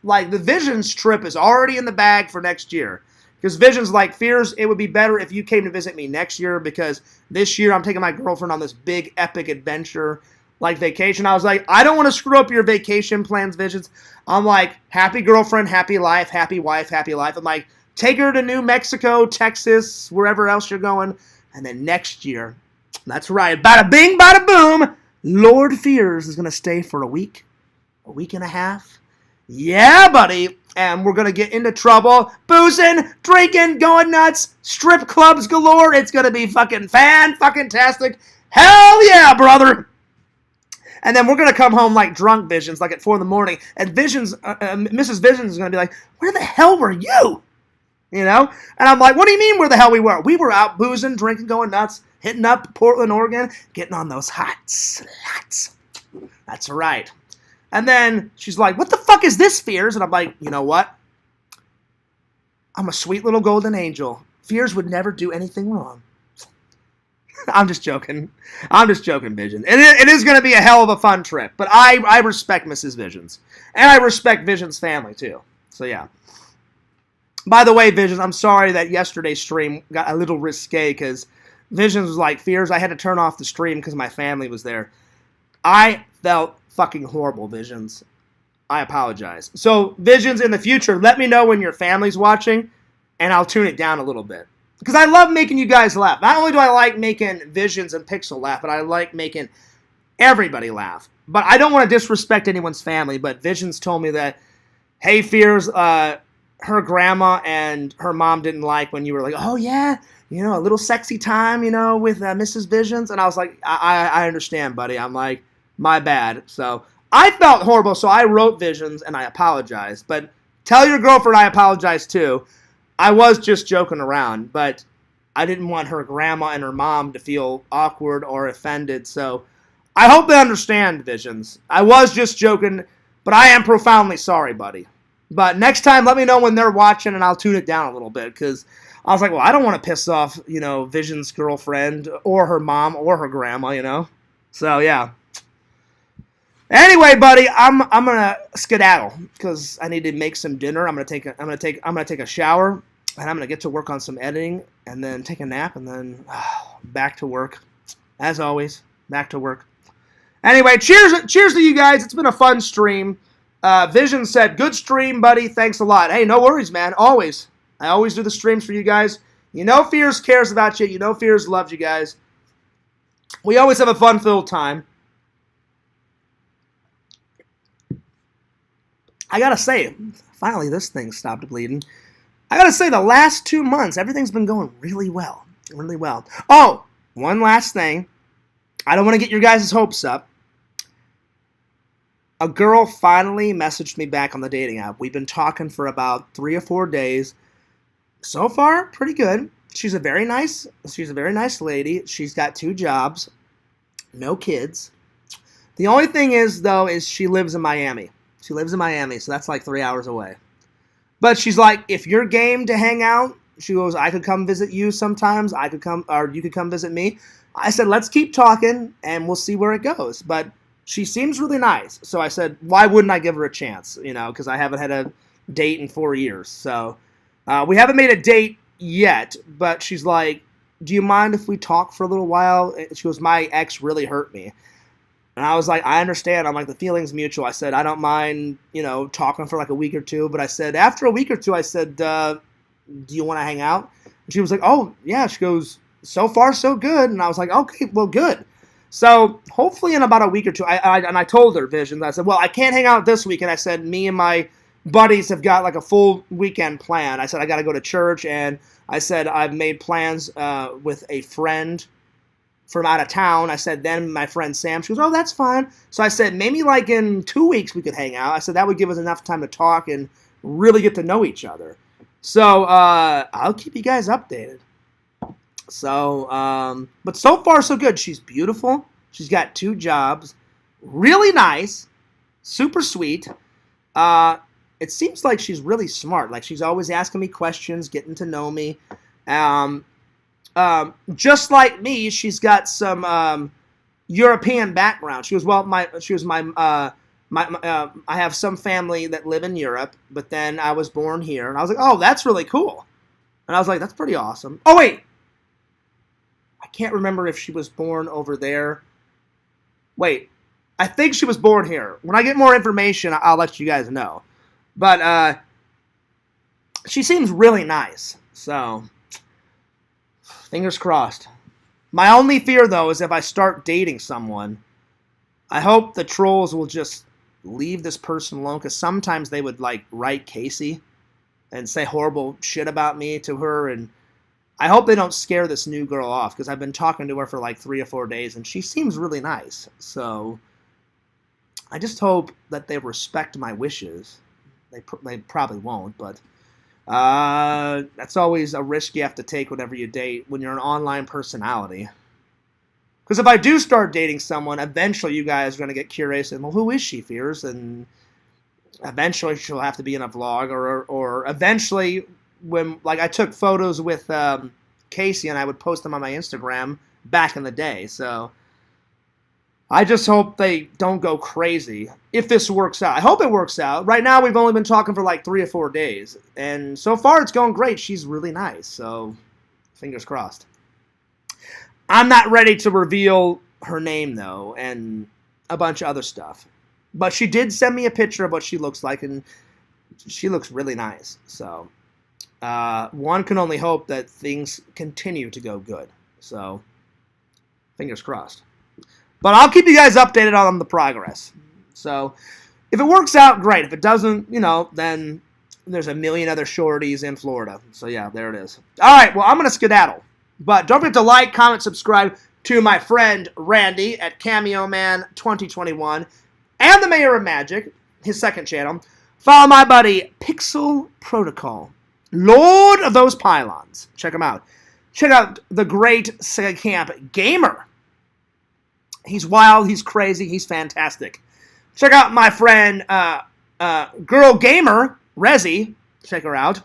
like the Visions trip is already in the bag for next year. Because Vision's like, Fears, it would be better if you came to visit me next year because this year I'm taking my girlfriend on this big epic adventure like vacation. I was like, I don't want to screw up your vacation plans, Visions. I'm like, happy girlfriend, happy life, happy wife, happy life. I'm like, take her to New Mexico, Texas, wherever else you're going. And then next year, that's right, bada bing, bada boom, Lord Fears is going to stay for a week and a half. Yeah, buddy. And we're going to get into trouble, boozing, drinking, going nuts, strip clubs galore. It's going to be fucking fan-fucking-tastic. Hell yeah, brother. And then we're going to come home like drunk Visions, like at 4 in the morning. And Visions, Mrs. Visions is going to be like, where the hell were you? You know? And I'm like, what do you mean where the hell we were? We were out boozing, drinking, going nuts, hitting up Portland, Oregon, getting on those hot sluts. That's right. And then she's like, what the fuck is this, Fears? And I'm like, you know what? I'm a sweet little golden angel. Fears would never do anything wrong. I'm just joking. Vision. And it is going to be a hell of a fun trip. But I respect Mrs. Visions. And I respect Vision's family, too. So, yeah. By the way, Visions, I'm sorry that yesterday's stream got a little risque because Visions was like, Fears, I had to turn off the stream because my family was there. I felt fucking horrible, Visions. I apologize. So, Visions, in the future, let me know when your family's watching, and I'll tune it down a little bit. Because I love making you guys laugh. Not only do I like making Visions and Pixel laugh, but I like making everybody laugh. But I don't want to disrespect anyone's family, but Visions told me that, hey, Fears, her grandma and her mom didn't like when you were like, oh, yeah, you know, a little sexy time, you know, with Mrs. Visions. And I was like, I understand, buddy. I'm like, my bad. So I felt horrible, so I wrote Visions, and I apologized. But tell your girlfriend I apologize, too. I was just joking around, but I didn't want her grandma and her mom to feel awkward or offended. So I hope they understand, Visions. I was just joking, but I am profoundly sorry, buddy. But next time, let me know when they're watching, and I'll tune it down a little bit, because I was like, well, I don't want to piss off, you know, Vision's girlfriend or her mom or her grandma, you know? So, yeah. Anyway, buddy, I'm gonna skedaddle because I need to make some dinner. I'm gonna take a shower, and I'm gonna get to work on some editing, and then take a nap, and then back to work. As always, back to work. Anyway, cheers to you guys. It's been a fun stream. Vision said, good stream, buddy. Thanks a lot. Hey, no worries, man. Always. I always do the streams for you guys. You know Fears cares about you. You know Fears loves you guys. We always have a fun-filled time. I gotta say, finally this thing stopped bleeding. I gotta say, the last 2 months, everything's been going really well. Really well. Oh, one last thing. I don't want to get your guys' hopes up. A girl finally messaged me back on the dating app. We've been talking for about 3 or 4 days. So far, pretty good. She's a very nice lady. She's got 2 jobs, no kids. The only thing is, though, is she lives in Miami. She lives in Miami, so that's like 3 hours away. But she's like, if you're game to hang out, she goes, I could come visit you sometimes. Or you could come visit me. I said, let's keep talking, and we'll see where it goes. But she seems really nice. So I said, why wouldn't I give her a chance? You know, because I haven't had a date in 4 years. So we haven't made a date yet, but she's like, do you mind if we talk for a little while? She goes, my ex really hurt me. And I was like, I understand. I'm like, the feeling's mutual. I said, I don't mind, you know, talking for like a week or two. But I said, after a week or two, I said, do you want to hang out? And she was like, oh, yeah. She goes, so far, so good. And I was like, okay, well, good. So hopefully in about a week or two, I told her, Visions, I said, well, I can't hang out this weekend. I said, me and my buddies have got like a full weekend plan. I said, I got to go to church. And I said, I've made plans with a friend from out of town. I said, then my friend Sam, she goes, oh, that's fine. So I said, maybe like in 2 weeks we could hang out. I said, that would give us enough time to talk and really get to know each other. So I'll keep you guys updated. So, but so far so good. She's beautiful. She's got 2 jobs. Really nice. Super sweet. It seems like she's really smart. Like she's always asking me questions, getting to know me. Just like me, she's got some European background. She was I have some family that live in Europe, but then I was born here, and I was like, oh, that's really cool. And I was like, that's pretty awesome. Oh wait, I can't remember if she was born over there. Wait, I think she was born here. When I get more information, I'll let you guys know. But she seems really nice, so fingers crossed. My only fear, though, is if I start dating someone, I hope the trolls will just leave this person alone, because sometimes they would, like, write Casey and say horrible shit about me to her, and I hope they don't scare this new girl off, because I've been talking to her for, like, 3 or 4 days, and she seems really nice. So I just hope that they respect my wishes. They probably won't, but that's always a risk you have to take whenever you date when you're an online personality. Because if I do start dating someone, eventually you guys are going to get curious and, well, who is she, Fears? And eventually she'll have to be in a vlog, or eventually when, like, I took photos with Casey and I would post them on my Instagram back in the day. So I just hope they don't go crazy if this works out. I hope it works out. Right now, we've only been talking for like 3 or 4 days. And so far, it's going great. She's really nice. So fingers crossed. I'm not ready to reveal her name, though, and a bunch of other stuff. But she did send me a picture of what she looks like, and she looks really nice. So one can only hope that things continue to go good. So fingers crossed. But I'll keep you guys updated on the progress. So if it works out, great. If it doesn't, you know, then there's a million other shorties in Florida. So yeah, there it is. All right, well, I'm going to skedaddle. But don't forget to like, comment, subscribe to my friend Randy at Cameo Man 2021 and the Mayor of Magic, his second channel. Follow my buddy Pixel Protocol, Lord of those Pylons. Check him out. Check out the great Sega Camp Gamer. He's wild, he's crazy, he's fantastic. Check out my friend, Girl Gamer, Rezi. Check her out.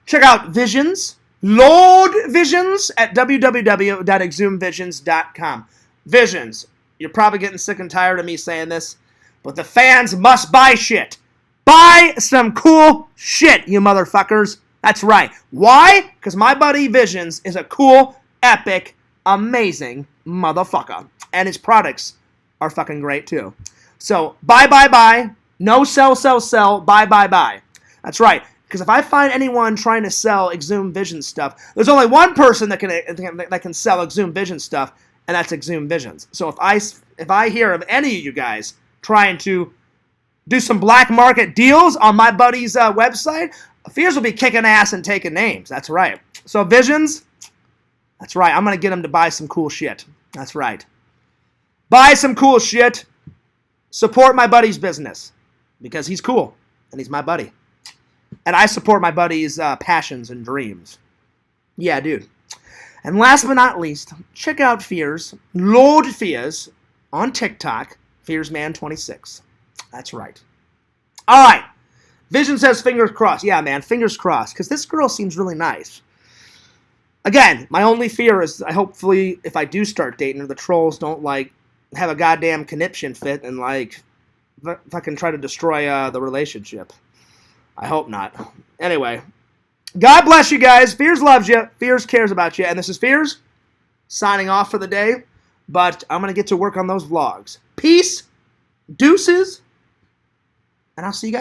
Check out Visions, Lord Visions, at www.exhumvisions.com. Visions, you're probably getting sick and tired of me saying this, but the fans must buy shit. Buy some cool shit, you motherfuckers. That's right. Why? Because my buddy Visions is a cool, epic, amazing motherfucker. And his products are fucking great, too. So, buy, buy, buy. No sell, sell, sell. Buy, buy, buy. That's right. Because if I find anyone trying to sell Exhum Vision stuff, there's only one person that can sell Exhum Vision stuff, and that's Exhum Visions. So if I hear of any of you guys trying to do some black market deals on my buddy's website, Fears will be kicking ass and taking names. That's right. So Visions, that's right. I'm going to get him to buy some cool shit. That's right. Buy some cool shit. Support my buddy's business because he's cool and he's my buddy. And I support my buddy's passions and dreams. Yeah, dude. And last but not least, check out Fears, Lord Fears, on TikTok, FearsMan26. That's right. All right. Vision says fingers crossed. Yeah, man, fingers crossed, because this girl seems really nice. Again, my only fear is hopefully if I do start dating her, the trolls don't, like, have a goddamn conniption fit and like fucking try to destroy the relationship. I hope not. Anyway, God bless you guys. Fears loves you. Fears cares about you. And this is Fears signing off for the day. But I'm going to get to work on those vlogs. Peace, deuces, and I'll see you guys.